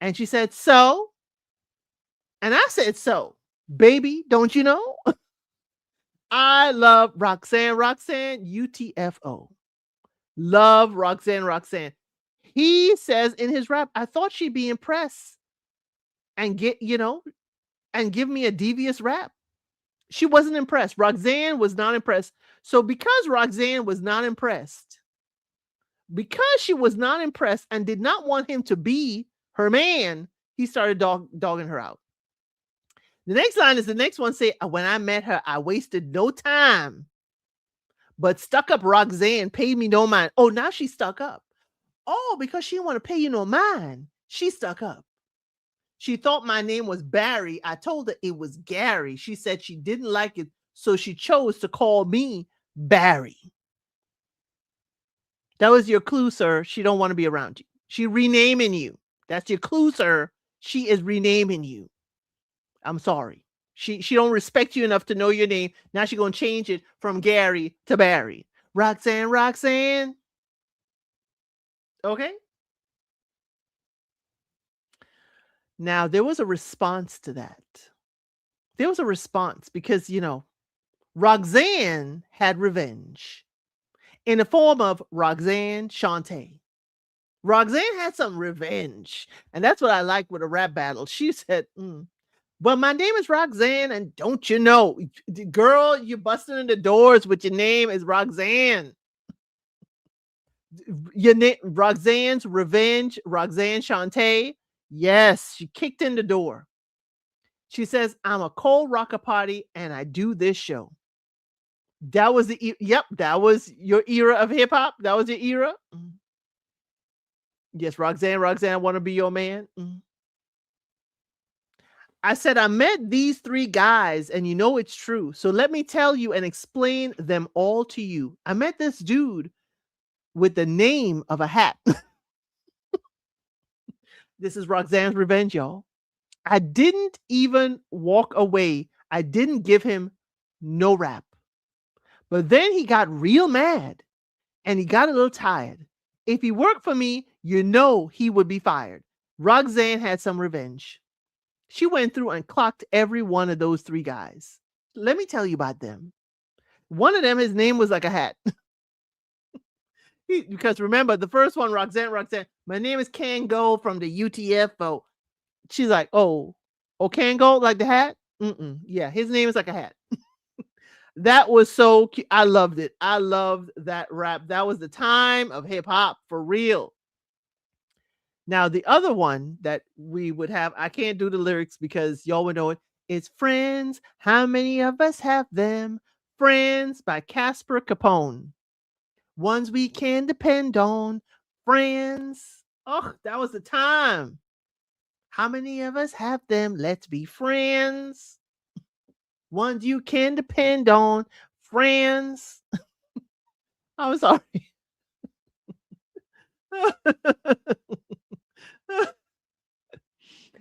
And she said, so? And I said, so. Baby, don't you know? I love Roxanne, Roxanne, UTFO. Love Roxanne, Roxanne. He says in his rap, I thought she'd be impressed and and give me a devious rap. She wasn't impressed. Roxanne was not impressed. So because Roxanne was not impressed, because she was not impressed and did not want him to be her man, he started dogging her out. The next line is the next one say, when I met her, I wasted no time. But stuck up Roxanne paid me no mind. Oh, now she's stuck up. Oh, because she didn't want to pay you no mind. She stuck up. She thought my name was Barry. I told her it was Gary. She said she didn't like it, so she chose to call me Barry. That was your clue, sir. She don't want to be around you. She renaming you. That's your clue, sir. She is renaming you. I'm sorry. She don't respect you enough to know your name. Now she's going to change it from Gary to Barry. Roxanne, Roxanne. Okay? Now, there was a response to that. There was a response because, Roxanne had revenge in the form of Roxanne Shante. Roxanne had some revenge. And that's what I like with a rap battle. She said, well, my name is Roxanne, and don't you know, girl, you're busting in the doors with your name is Roxanne. Your name, Roxanne's revenge, Roxanne Shante. Yes, she kicked in the door. She says, I'm a cold rocker party and I do this show. That was that was your era of hip hop. That was your era. Yes, Roxanne, I want to be your man. I said, I met these three guys and you know it's true. So let me tell you and explain them all to you. I met this dude with the name of a hat. This is Roxanne's revenge, y'all. I didn't even walk away. I didn't give him no rap. But then he got real mad and he got a little tired. If he worked for me, you know he would be fired. Roxanne had some revenge. She went through and clocked every one of those three guys. Let me tell you about them. One of them, his name was like a hat. Because remember, the first one, Roxanne, my name is Kango from the UTFO. She's like, oh, Kango, like the hat? Yeah, his name is like a hat. That was so cute. I loved it. I loved that rap. That was the time of hip hop for real. Now, the other one that we would have, I can't do the lyrics because y'all would know it. It's Friends. How many of us have them? Friends by Casper Capone. Ones we can depend on. Friends. Oh, that was the time. How many of us have them? Let's be friends. Ones you can depend on. Friends. I'm sorry.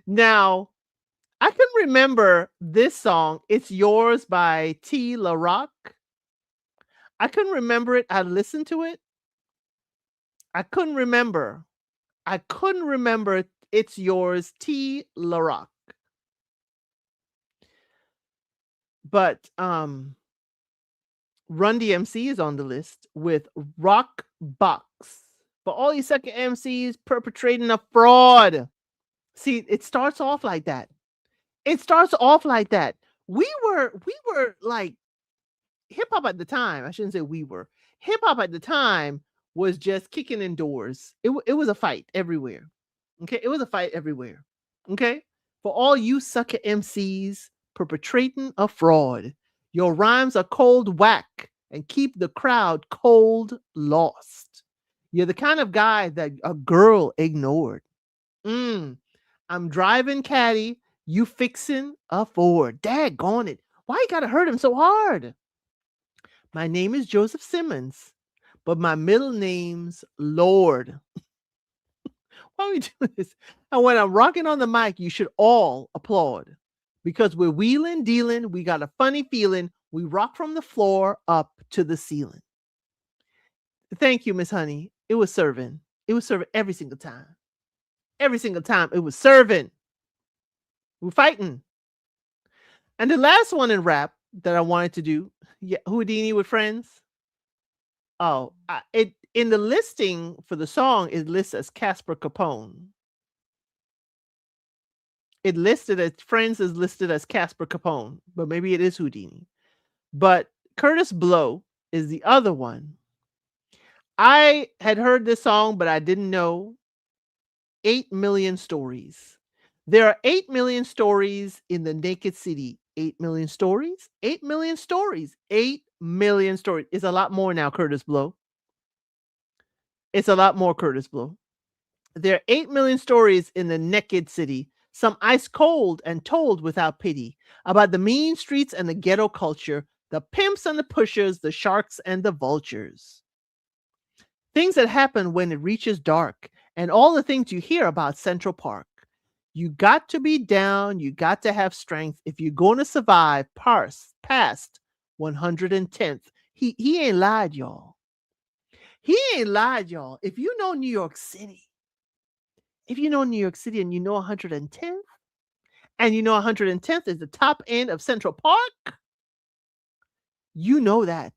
Now, I can remember this song, It's Yours by T. La Rock. I couldn't remember it. I listened to it. I couldn't remember. I couldn't remember It's Yours, T. La Rock. But Run DMC is on the list with Rock Box. For all you sucker MCs perpetrating a fraud. See, it starts off like that. It starts off like that. We were like hip hop at the time. I shouldn't say we were. Hip hop at the time was just kicking in doors. It was a fight everywhere. Okay, it was a fight everywhere. Okay, for all you sucker MCs perpetrating a fraud, your rhymes are cold whack and keep the crowd cold lost. You're the kind of guy that a girl ignored. Mm, I'm driving caddy, you fixing a Ford. Daggone it. Why you gotta hurt him so hard? My name is Joseph Simmons, but my middle name's Lord. Why are we doing this? And when I'm rocking on the mic, you should all applaud because we're wheeling, dealing. We got a funny feeling. We rock from the floor up to the ceiling. Thank you, Miss Honey. It was serving. It was serving every single time. Every single time it was serving. We're fighting. And the last one in rap that I wanted to do, yeah, Houdini with Friends. Oh, it in the listing for the song, it lists as Casper Capone. It listed as Friends is listed as Casper Capone, but maybe it is Houdini. But Curtis Blow is the other one. I had heard this song, but I didn't know 8 million stories. There are 8 million stories in the Naked City. 8 million stories, 8 million stories, 8 million stories. It's a lot more now, Curtis Blow. It's a lot more, Curtis Blow. There are 8 million stories in the Naked City, some ice cold and told without pity, about the mean streets and the ghetto culture, the pimps and the pushers, the sharks and the vultures. Things that happen when it reaches dark, and all the things you hear about Central Park. You got to be down, you got to have strength if you're going to survive past 110th. He ain't lied, y'all. He ain't lied, y'all. If you know New York City, and you know 110th, and you know 110th is the top end of Central Park, you know that.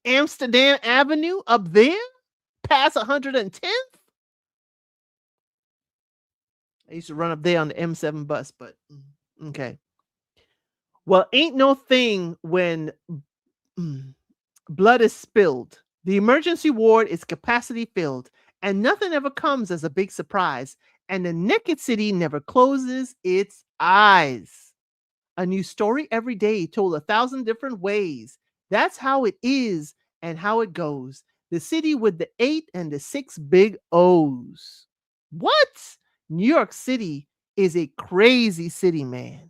Amsterdam Avenue up there, past 110th. I used to run up there on the M7 bus, but okay. Well, ain't no thing when blood is spilled. The emergency ward is capacity filled, and nothing ever comes as a big surprise. And the Naked City never closes its eyes. A new story every day told 1,000 different ways. That's how it is and how it goes. The city with the 8 and the 6 big O's. What? New York City is a crazy city, man.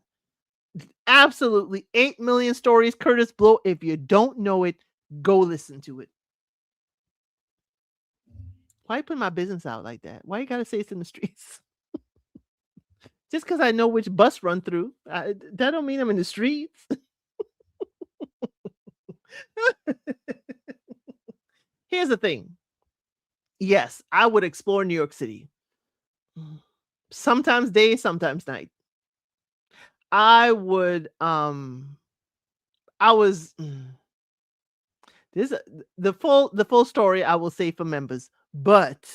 Absolutely. 8 million stories, Curtis Blow. If you don't know it, go listen to it. Why you put my business out like that? Why you gotta say it's in the streets? Just because I know which bus run through, that don't mean I'm in the streets. Here's the thing. Yes, I would explore New York City. Sometimes day, sometimes night. I would I was this the full story I will say for members, but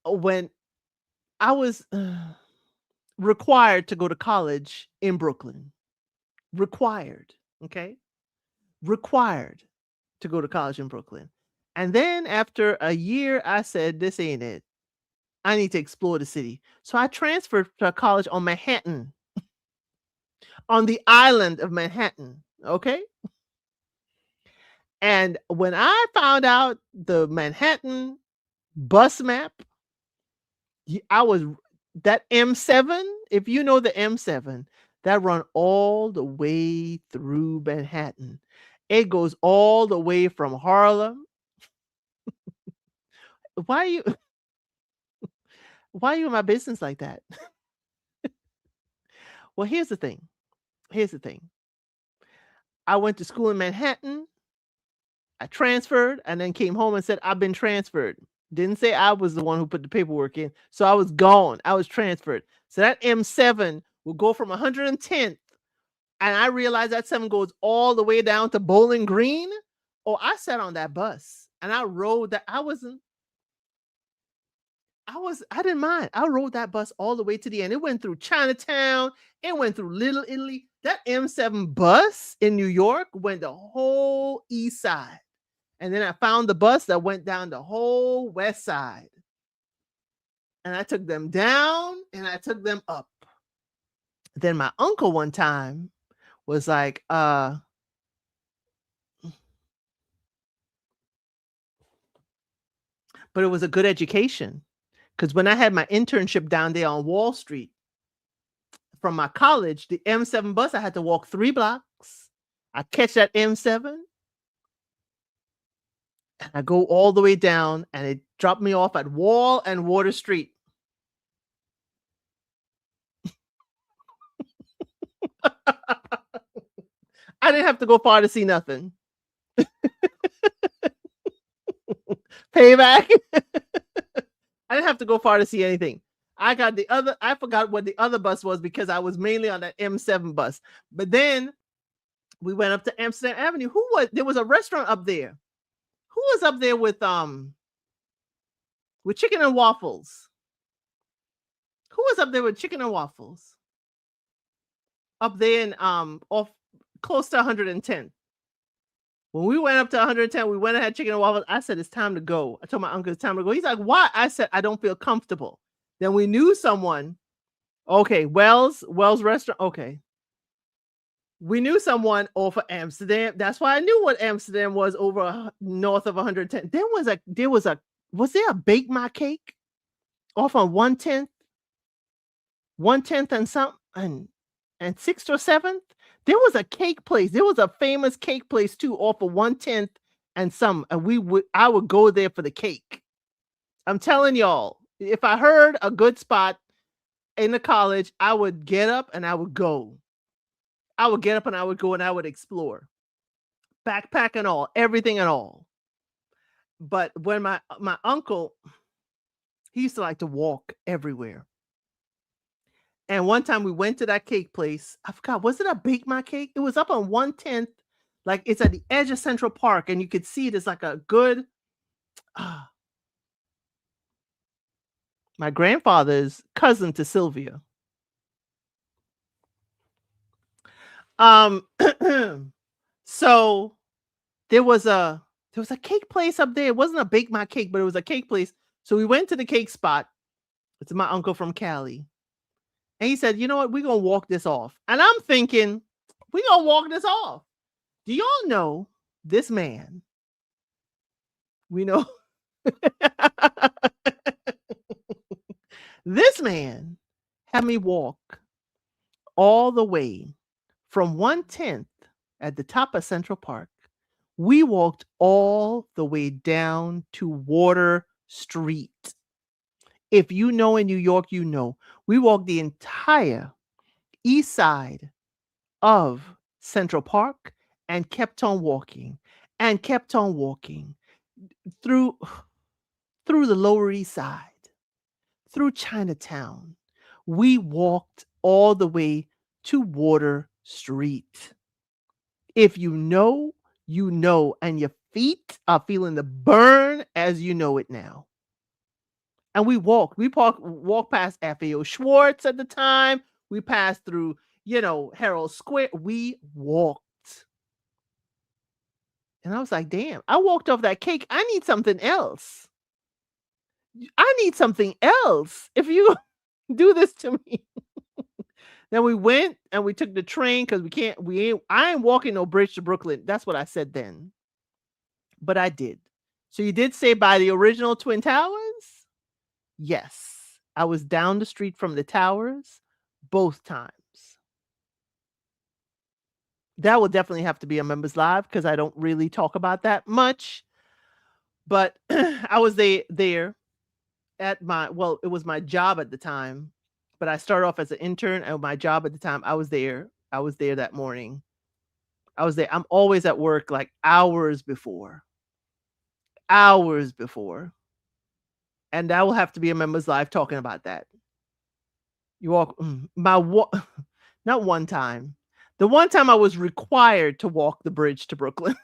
when I was required to go to college in Brooklyn, required, okay? Required to go to college in Brooklyn. And then after a year, I said, this ain't it. I need to explore the city. So I transferred to college on Manhattan, on the island of Manhattan. Okay. And when I found out the Manhattan bus map, I was That M7, if you know the M7, that run all the way through Manhattan. It goes all the way from Harlem. Why are you why are you in my business like that? Well, here's the thing. Here's the thing. I went to school in Manhattan. I transferred and then came home and said, I've been transferred. Didn't say I was the one who put the paperwork in. So I was gone. I was transferred. So that M7 will go from 110th. And I realized that 7 goes all the way down to Bowling Green. Oh, I sat on that bus and I rode that. I didn't mind. I rode that bus all the way to the end. It went through Chinatown. It went through Little Italy. That M7 bus in New York went the whole east side. And then I found the bus that went down the whole west side. And I took them down and I took them up. Then my uncle one time was like, but it was a good education. Because when I had my internship down there on Wall Street from my college, the M7 bus, I had to walk 3 blocks. I catch that M7 and I go all the way down and it dropped me off at Wall and Water Street. I didn't have to go far to see nothing. Payback. I didn't have to go far to see anything. I forgot what the other bus was because I was mainly on that M7 bus. But then we went up to Amsterdam Avenue. There was a restaurant up there. Who was up there with chicken and waffles? Who was up there with chicken and waffles? Up there in off close to 110. When we went up to 110, we went and had chicken and waffles. I said, it's time to go. I told my uncle it's time to go. He's like, why? I said, I don't feel comfortable. Then we knew someone. Okay, Wells Restaurant. Okay. We knew someone over Amsterdam. That's why I knew what Amsterdam was over north of 110. Was there a Bake My Cake off on 110th? 110th and something and 6th or 7th? There was a cake place. There was a famous cake place too off of 110th and some. And I would go there for the cake. I'm telling y'all, if I heard a good spot in the college, I would get up and I would go. I would get up and I would go and I would explore. Backpack and all, everything and all. But when my uncle, he used to like to walk everywhere. And one time we went to that cake place. I forgot, was it a Bake My Cake? It was up on 110th. Like it's at the edge of Central Park and you could see it as like a good, my grandfather's cousin to Sylvia. So there was a cake place up there. It wasn't a Bake My Cake, but it was a cake place. So we went to the cake spot. It's my uncle from Cali. And he said, you know what? We're going to walk this off. And I'm thinking, we're going to walk this off. Do y'all know this man? We know. This man had me walk all the way from 110th at the top of Central Park. We walked all the way down to Water Street. If you know in New York, you know. We walked the entire east side of Central Park and kept on walking through the Lower East Side, through Chinatown. We walked all the way to Water Street. If you know, you know, and your feet are feeling the burn as you know it now. And we walked past FAO Schwartz at the time. We passed through, Herald Square. We walked. And I was like, damn, I walked off that cake. I need something else. If you do this to me. Then we went and we took the train because I ain't walking no bridge to Brooklyn. That's what I said then. But I did. So you did say by the original Twin Towers? Yes. I was down the street from the towers both times. That will definitely have to be a members live because I don't really talk about that much. But I was there at it was my job at the time, but I started off as an intern and my job at the time, I was there. I was there that morning. I was there. I'm always at work like hours before. Hours before. And that will have to be a members live talking about that. You walk not one time. The one time I was required to walk the bridge to Brooklyn.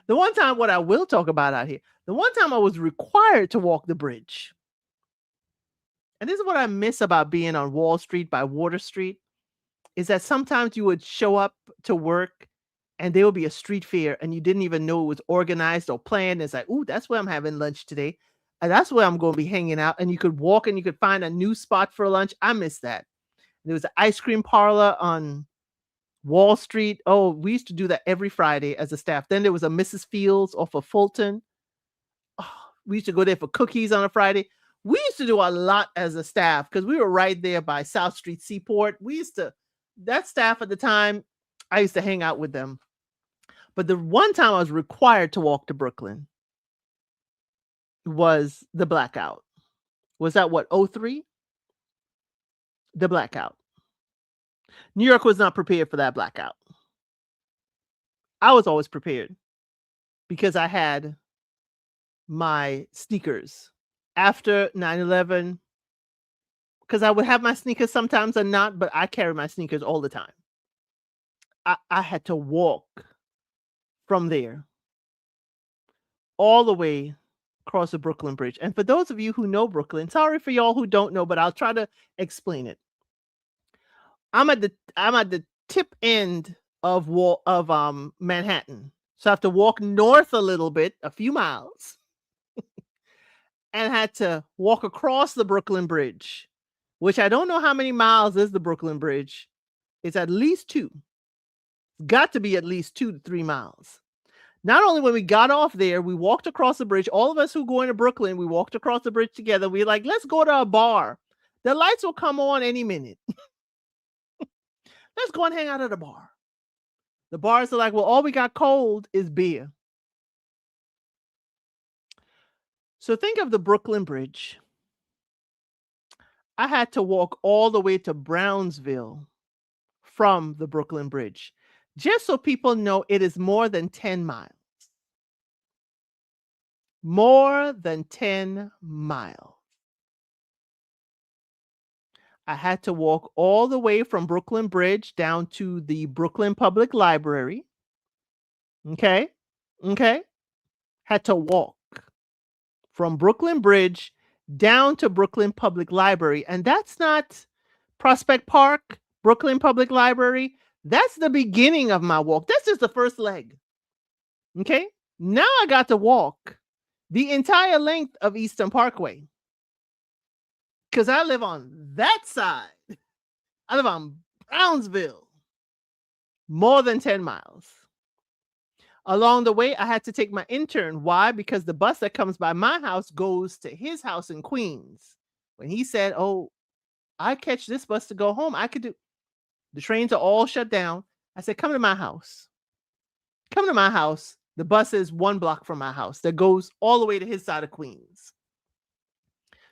The one time, what I will talk about out here, the one time I was required to walk the bridge. And this is what I miss about being on Wall Street by Water Street, is that sometimes you would show up to work and there would be a street fair and you didn't even know it was organized or planned. It's like, ooh, that's where I'm having lunch today. And that's where I'm going to be hanging out. And you could walk and you could find a new spot for lunch. I miss that. There was an ice cream parlor on Wall Street. Oh, we used to do that every Friday as a staff. Then there was a Mrs. Fields off of Fulton. Oh, we used to go there for cookies on a Friday. We used to do a lot as a staff because we were right there by South Street Seaport. That staff at the time, I used to hang out with them. But the one time I was required to walk to Brooklyn was the blackout. Was that what, 03? The blackout. New York was not prepared for that blackout. I was always prepared because I had my sneakers after 9/11, because I would have my sneakers sometimes or not, but I carry my sneakers all the time. I had to walk from there all the way across the Brooklyn Bridge. And for those of you who know Brooklyn, sorry for y'all who don't know, but I'll try to explain it. I'm at the tip end of Manhattan. So I have to walk north a little bit, a few miles, and had to walk across the Brooklyn Bridge, which I don't know how many miles is the Brooklyn Bridge. It's at least 2. Got to be at least 2 to 3 miles. Not only when we got off there, we walked across the bridge. All of us who go into Brooklyn, we walked across the bridge together. We were like, let's go to a bar. The lights will come on any minute. Let's go and hang out at a bar. The bars are like, well, all we got cold is beer. So think of the Brooklyn Bridge. I had to walk all the way to Brownsville from the Brooklyn Bridge, just so people know it is more than 10 miles. More than 10 miles. I had to walk all the way from Brooklyn Bridge down to the Brooklyn Public Library. Okay. Had to walk from Brooklyn Bridge down to Brooklyn Public Library. And that's not Prospect Park, Brooklyn Public Library. That's the beginning of my walk. That's just the first leg. Okay. Now I got to walk the entire length of Eastern Parkway, because I live on that side. I live on Brownsville. More than 10 miles. Along the way, I had to take my intern. Why? Because the bus that comes by my house goes to his house in Queens. When he said, oh, I catch this bus to go home, I could do. The trains are all shut down. I said, come to my house. Come to my house. The bus is 1 block from my house that goes all the way to his side of Queens.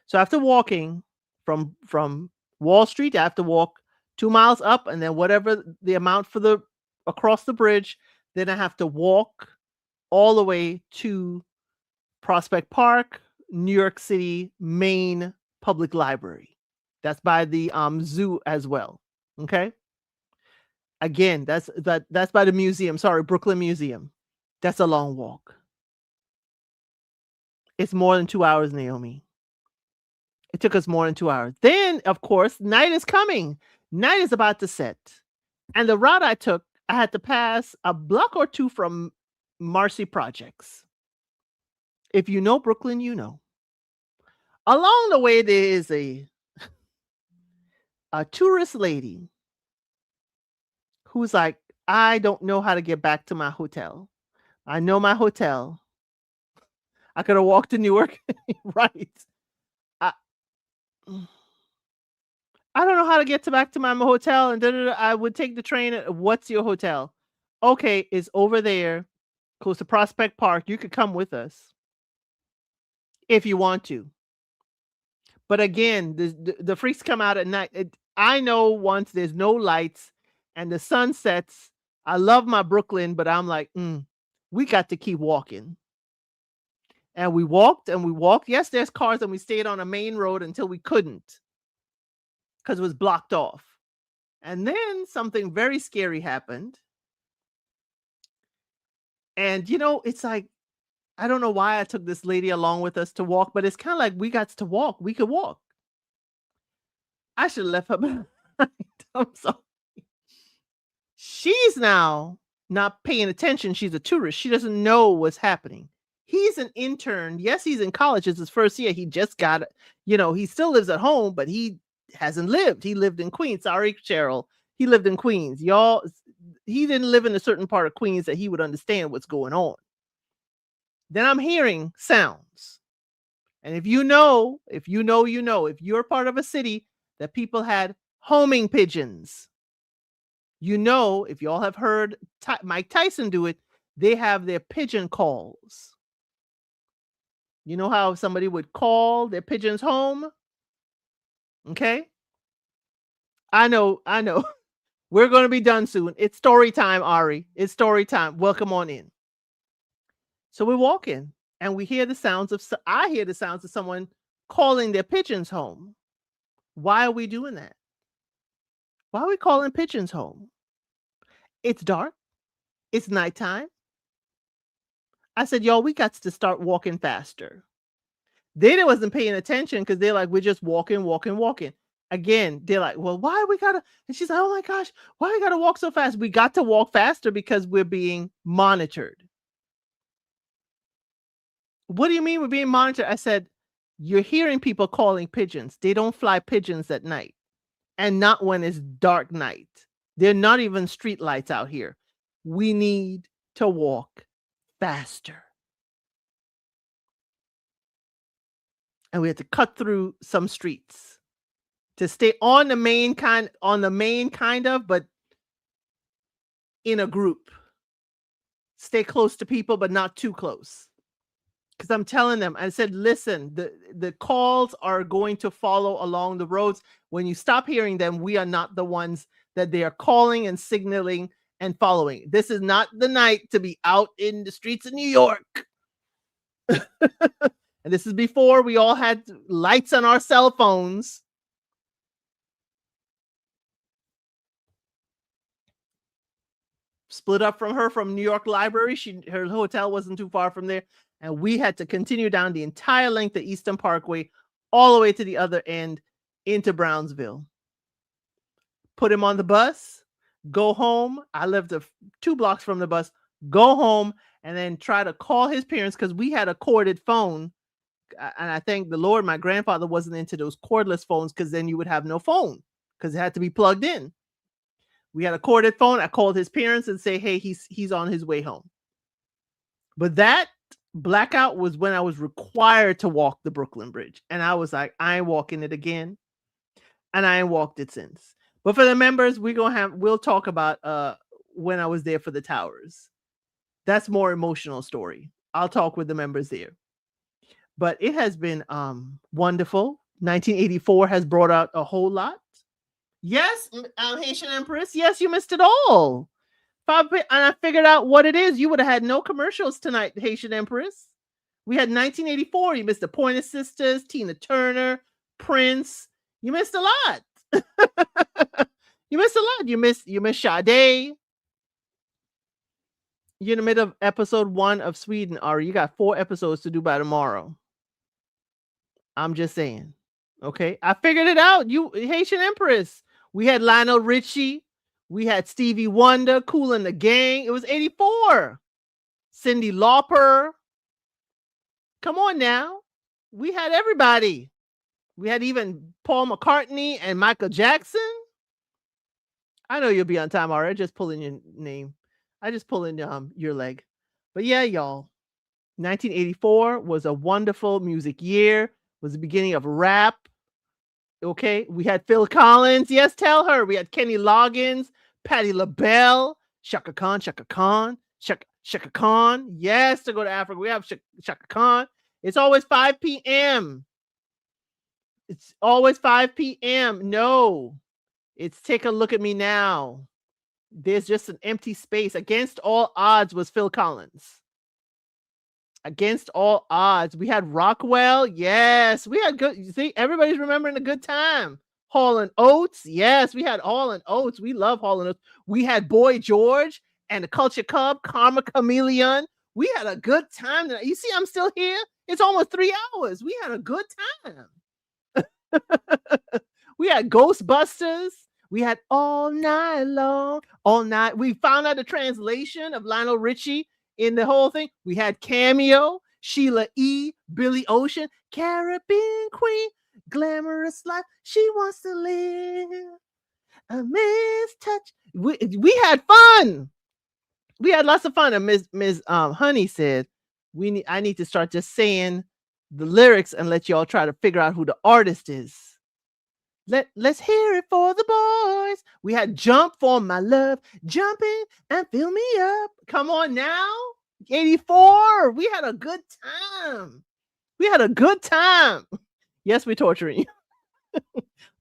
So after walking from Wall Street, I have to walk 2 miles up, and then whatever the amount for across the bridge, then I have to walk all the way to Prospect Park, New York City Main Public Library. That's by the zoo as well. Okay. Again, that's by the museum. Sorry, Brooklyn Museum. That's a long walk. It's more than 2 hours, Naomi. It took us more than 2 hours. Then, of course, night is coming. Night is about to set. And the route I took, I had to pass a block or 2 from Marcy Projects. If you know Brooklyn, you know. Along the way, there is a tourist lady who's like, I don't know how to get back to my hotel. I know my hotel. I could have walked to Newark. Right. I don't know how to get back to my hotel, and I would take the train. What's your hotel? Okay, it's over there, close to Prospect Park. You could come with us if you want to. But again, the freaks come out at night. I know once there's no lights and the sun sets. I love my Brooklyn, but I'm like, we got to keep walking. And we walked and we walked. Yes, there's cars, and we stayed on a main road until we couldn't because it was blocked off. And then something very scary happened. And it's like, I don't know why I took this lady along with us to walk, but it's kind of like we got to walk. We could walk. I should have left her behind. I'm sorry. She's now not paying attention. She's a tourist. She doesn't know what's happening. He's an intern. Yes, he's in college. It's his first year. He just got it. He still lives at home, but he hasn't lived. He lived in Queens. Sorry, Cheryl. He lived in Queens. Y'all, he didn't live in a certain part of Queens that he would understand what's going on. Then I'm hearing sounds. And if you know, if you're part of a city that people had homing pigeons, if y'all have heard Mike Tyson do it, they have their pigeon calls. You know how somebody would call their pigeons home? Okay. I know. We're going to be done soon. It's story time, Ari. It's story time. Welcome on in. So we walk in and I hear the sounds of someone calling their pigeons home. Why are we doing that? Why are we calling pigeons home? It's dark. It's nighttime. I said, y'all, we got to start walking faster. They wasn't paying attention because they're like, we're just walking. Again, they're like, well, why we gotta? And she's like, oh my gosh, why we gotta walk so fast? We got to walk faster because we're being monitored. What do you mean we're being monitored? I said, you're hearing people calling pigeons. They don't fly pigeons at night, and not when it's dark night. They're not even street lights out here. We need to walk faster. And we had to cut through some streets to stay on the main kind of, but in a group. Stay close to people, but not too close. Because I'm telling them, I said, listen, the calls are going to follow along the roads. When you stop hearing them, we are not the ones that they are calling and signaling and following. This is not the night to be out in the streets of New York. And this is before we all had lights on our cell phones. Split up from her from New York Library. Her hotel wasn't too far from there. And we had to continue down the entire length of Eastern Parkway, all the way to the other end into Brownsville. Put him on the bus, go home. I lived 2 blocks from the bus, go home, and then try to call his parents because we had a corded phone. And I thank the Lord my grandfather wasn't into those cordless phones because then you would have no phone because it had to be plugged in. We had a corded phone. I called his parents and say, hey, he's on his way home. But that blackout was when I was required to walk the Brooklyn Bridge. And I was like, I ain't walking it again. And I ain't walked it since. But for the members, we'll talk about when I was there for the towers. That's more emotional story. I'll talk with the members there. But it has been wonderful. 1984 has brought out a whole lot. Yes, Haitian Empress. Yes, you missed it all. And I figured out what it is. You would have had no commercials tonight, Haitian Empress. We had 1984. You missed the Pointer Sisters, Tina Turner, Prince. You missed a lot. You missed a lot. You missed Sade. You're in the middle of episode 1 of Sweden, Ari. You got 4 episodes to do by tomorrow. I'm just saying. Okay. I figured it out. You Haitian Empress. We had Lionel Richie. We had Stevie Wonder, Kool and the Gang. It was 84. Cyndi Lauper. Come on now. We had everybody. We had even Paul McCartney and Michael Jackson. I know you'll be on time, already. Just pulling your name. I just pull in your leg. But yeah, y'all. 1984 was a wonderful music year. Was the beginning of rap. Okay, we had Phil Collins. Yes, tell her. We had Kenny Loggins, Patti LaBelle, Shaka Khan, Shaka Khan, Shaka Khan. Yes, to go to Africa. We have Shaka Khan. It's always 5 p.m. It's always 5 p.m. No, it's Take a Look at Me Now. There's just an empty space. Against All Odds was Phil Collins. Against All Odds. We had Rockwell. Yes, we had good. You see, everybody's remembering a good time. Hall and Oates. Yes, we had Hall and Oates. We love Hall and Oates. We had Boy George and the Culture Club, Karma Chameleon. We had a good time. You see, I'm still here. It's almost 3 hours. We had a good time. We had Ghostbusters. We had All Night Long. All night. We found out the translation of Lionel Richie in the whole thing. We had Cameo, Sheila E., Billy Ocean, Caribbean Queen, Glamorous Life. She wants to live. A Miss Touch. We had fun. We had lots of fun. And Ms. Honey said, I need to start just saying the lyrics and let y'all try to figure out who the artist is. Let's hear it for the boys. We had Jump for My Love, jumping and fill me up. Come on now. 84. We had a good time. We had a good time. Yes, we're torturing you.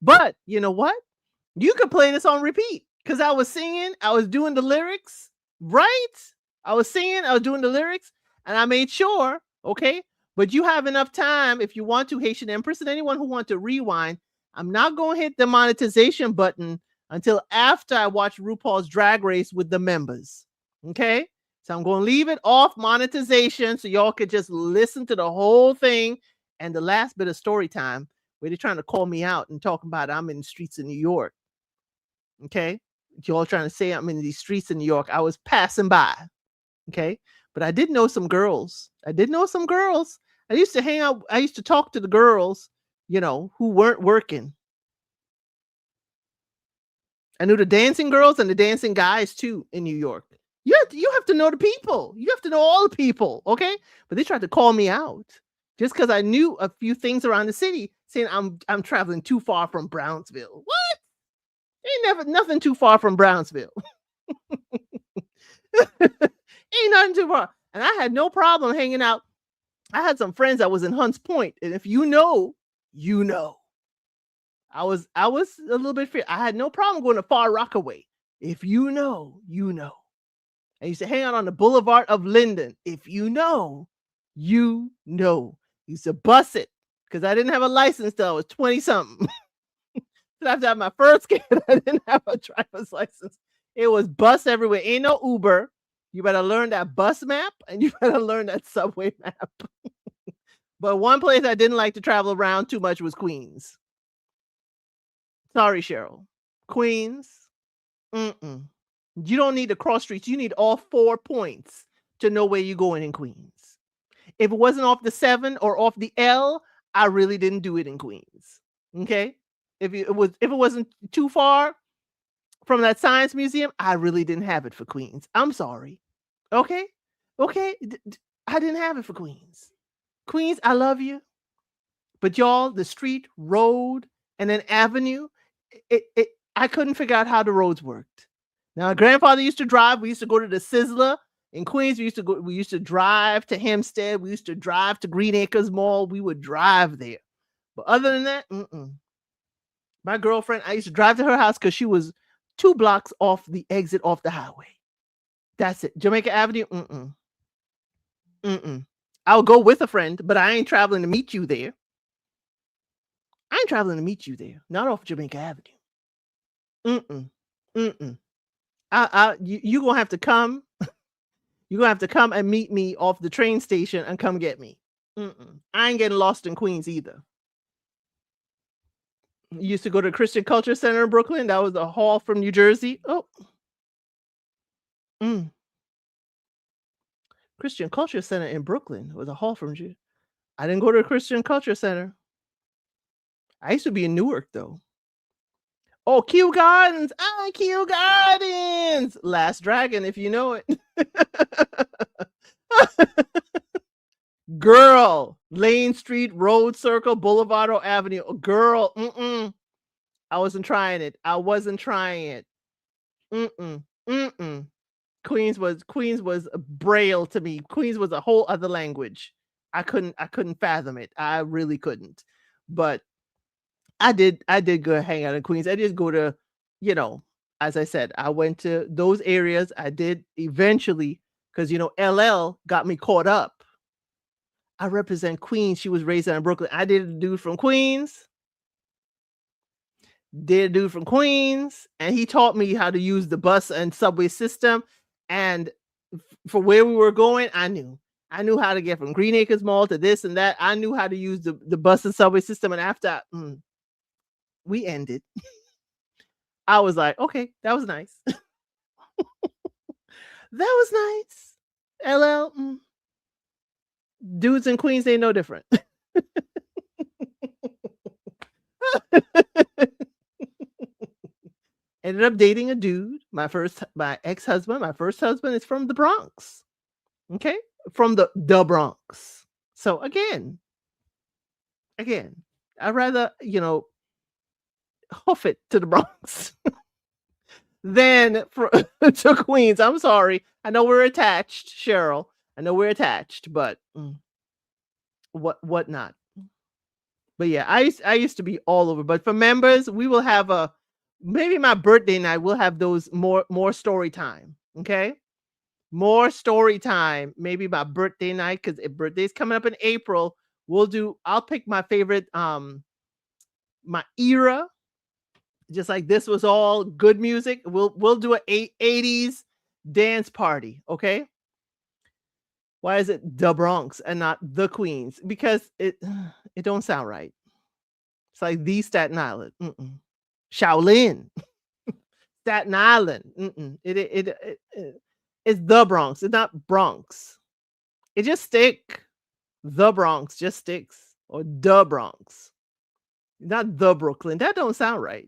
But you know what? You could play this on repeat because I was singing, I was doing the lyrics, right? I was singing, I was doing the lyrics, and I made sure, okay? But you have enough time if you want to, Haitian Empress, and anyone who wants to rewind. I'm not going to hit the monetization button until after I watch RuPaul's Drag Race with the members. Okay? So I'm going to leave it off monetization so y'all could just listen to the whole thing and the last bit of story time where they're trying to call me out and talking about I'm in the streets of New York. Okay? Y'all trying to say I'm in these streets in New York. I was passing by. Okay? But I did know some girls. I used to hang out. I used to talk to the girls, who weren't working. I knew the dancing girls and the dancing guys too in New York. You have to know the people. You have to know all the people, okay? But they tried to call me out just because I knew a few things around the city, saying I'm traveling too far from Brownsville. What? Ain't nothing too far from Brownsville. Ain't nothing too far. And I had no problem hanging out. I had some friends that was in Hunts Point, and if you know. I was a little bit fear. I had no problem going to Far Rockaway. If you know. I used to hang out on the Boulevard of Linden. If you know. I used to bus it because I didn't have a license till I was 20 something. After I had my first kid, I didn't have a driver's license. It was bus everywhere. Ain't no Uber. You better learn that bus map and you better learn that subway map. But one place I didn't like to travel around too much was Queens. Sorry, Cheryl. Queens. You don't need the cross streets. You need all 4 points to know where you're going in Queens. If it wasn't off the 7 or off the L, I really didn't do it in Queens. Okay? If it wasn't too far from that science museum, I really didn't have it for Queens. I'm sorry. Okay? I didn't have it for Queens. Queens, I love you. But y'all, the street, road, and then avenue, I couldn't figure out how the roads worked. Now, my grandfather used to drive. We used to go to the Sizzler in Queens. We used to drive to Hempstead. We used to drive to Green Acres Mall. We would drive there. But other than that, my girlfriend, I used to drive to her house because she was 2 blocks off the exit off the highway. That's it. Jamaica Avenue, I'll go with a friend, but I ain't traveling to meet you there. Not off Jamaica Avenue. You gonna have to come. You're gonna have to come and meet me off the train station and come get me. I ain't getting lost in Queens either. You used to go to Christian Culture Center in Brooklyn. That was a hall from New Jersey. Oh. Christian Culture Center in Brooklyn was a hall from you. I didn't go to a Christian Culture Center. I used to be in Newark though. Oh, Kew Gardens. Kew Gardens. Last Dragon, if you know it. Girl, Lane Street, Road Circle, Boulevard or Avenue. Girl, I wasn't trying it. I wasn't trying it. Mm-mm. Mm-mm. Queens was braille to me. Queens was a whole other language. I couldn't fathom it. I really couldn't. But I did go hang out in Queens. I did go to, you know, as I said, I went to those areas. I did eventually because LL got me caught up. I represent Queens. She was raised in Brooklyn. I did a dude from Queens. Did a dude from Queens, and he taught me how to use the bus and subway system. And for where we were going, I knew. I knew how to get from Green Acres Mall to this and that. I knew how to use the bus and subway system. And after we ended, I was like, okay, that was nice. That was nice. LL, dudes in Queens, they no different. Ended up dating a dude. My ex-husband, my first husband is from the Bronx. Okay? From the Bronx. So again, I'd rather, hoof it to the Bronx than to Queens. I'm sorry. I know we're attached, Cheryl. I know we're attached, but what not? But yeah, I used to be all over. But for members, we will have maybe my birthday night. We'll have those more story time. Okay, more story time. Maybe my birthday night, because if birthday's coming up in April, I'll pick my favorite my era. Just like this was all good music. We'll do a 80s dance party. Okay. Why is it the Bronx and not the Queens? Because it don't sound right. It's like the Staten Island. Shaolin. Staten Island. It's the Bronx. It's not Bronx. It just stick. The Bronx just sticks. Or the Bronx. Not the Brooklyn. That don't sound right.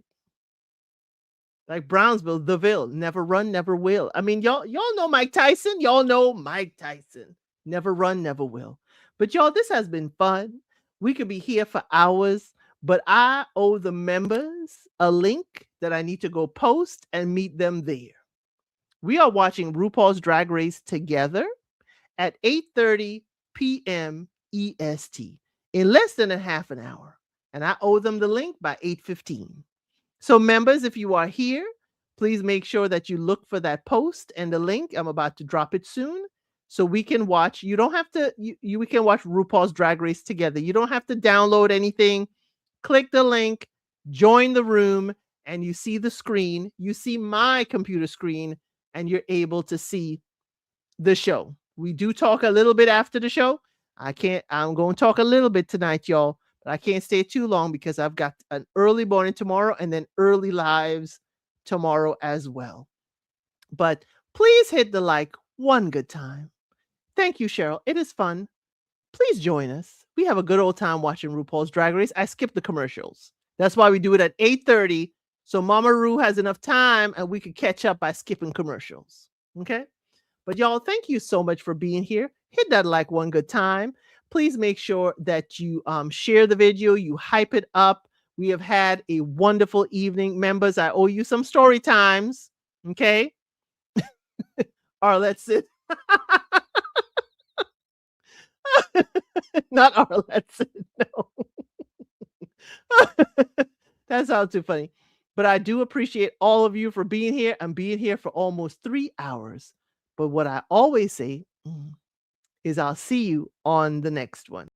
Like Brownsville, the Ville. Never run, never will. I mean, y'all know Mike Tyson. Y'all know Mike Tyson. Never run, never will. But y'all, this has been fun. We could be here for hours, but I owe the members a link that I need to go post and meet them there. We are watching RuPaul's Drag Race together at 8:30 p.m. EST in less than a half an hour. And I owe them the link by 8:15. So members, if you are here, please make sure that you look for that post and the link. I'm about to drop it soon. So we can watch. You don't have to, we can watch RuPaul's Drag Race together. You don't have to download anything. Click the link, join the room, and you see the screen. You see my computer screen, and you're able to see the show. We do talk a little bit after the show. I'm going to talk a little bit tonight, y'all, but I can't stay too long because I've got an early morning tomorrow and then early lives tomorrow as well. But please hit the like one good time. Thank you, Cheryl. It is fun. Please join us. We have a good old time watching RuPaul's Drag Race. I skipped the commercials. That's why we do it at 8:30. So Mama Ru has enough time and we could catch up by skipping commercials. Okay? But y'all, thank you so much for being here. Hit that like one good time. Please make sure that you share the video, you hype it up. We have had a wonderful evening. Members, I owe you some story times. Okay? Arlette. Not Arlette. No. That sounds too funny. But I do appreciate all of you for being here. I'm being here for almost 3 hours. But what I always say is I'll see you on the next one.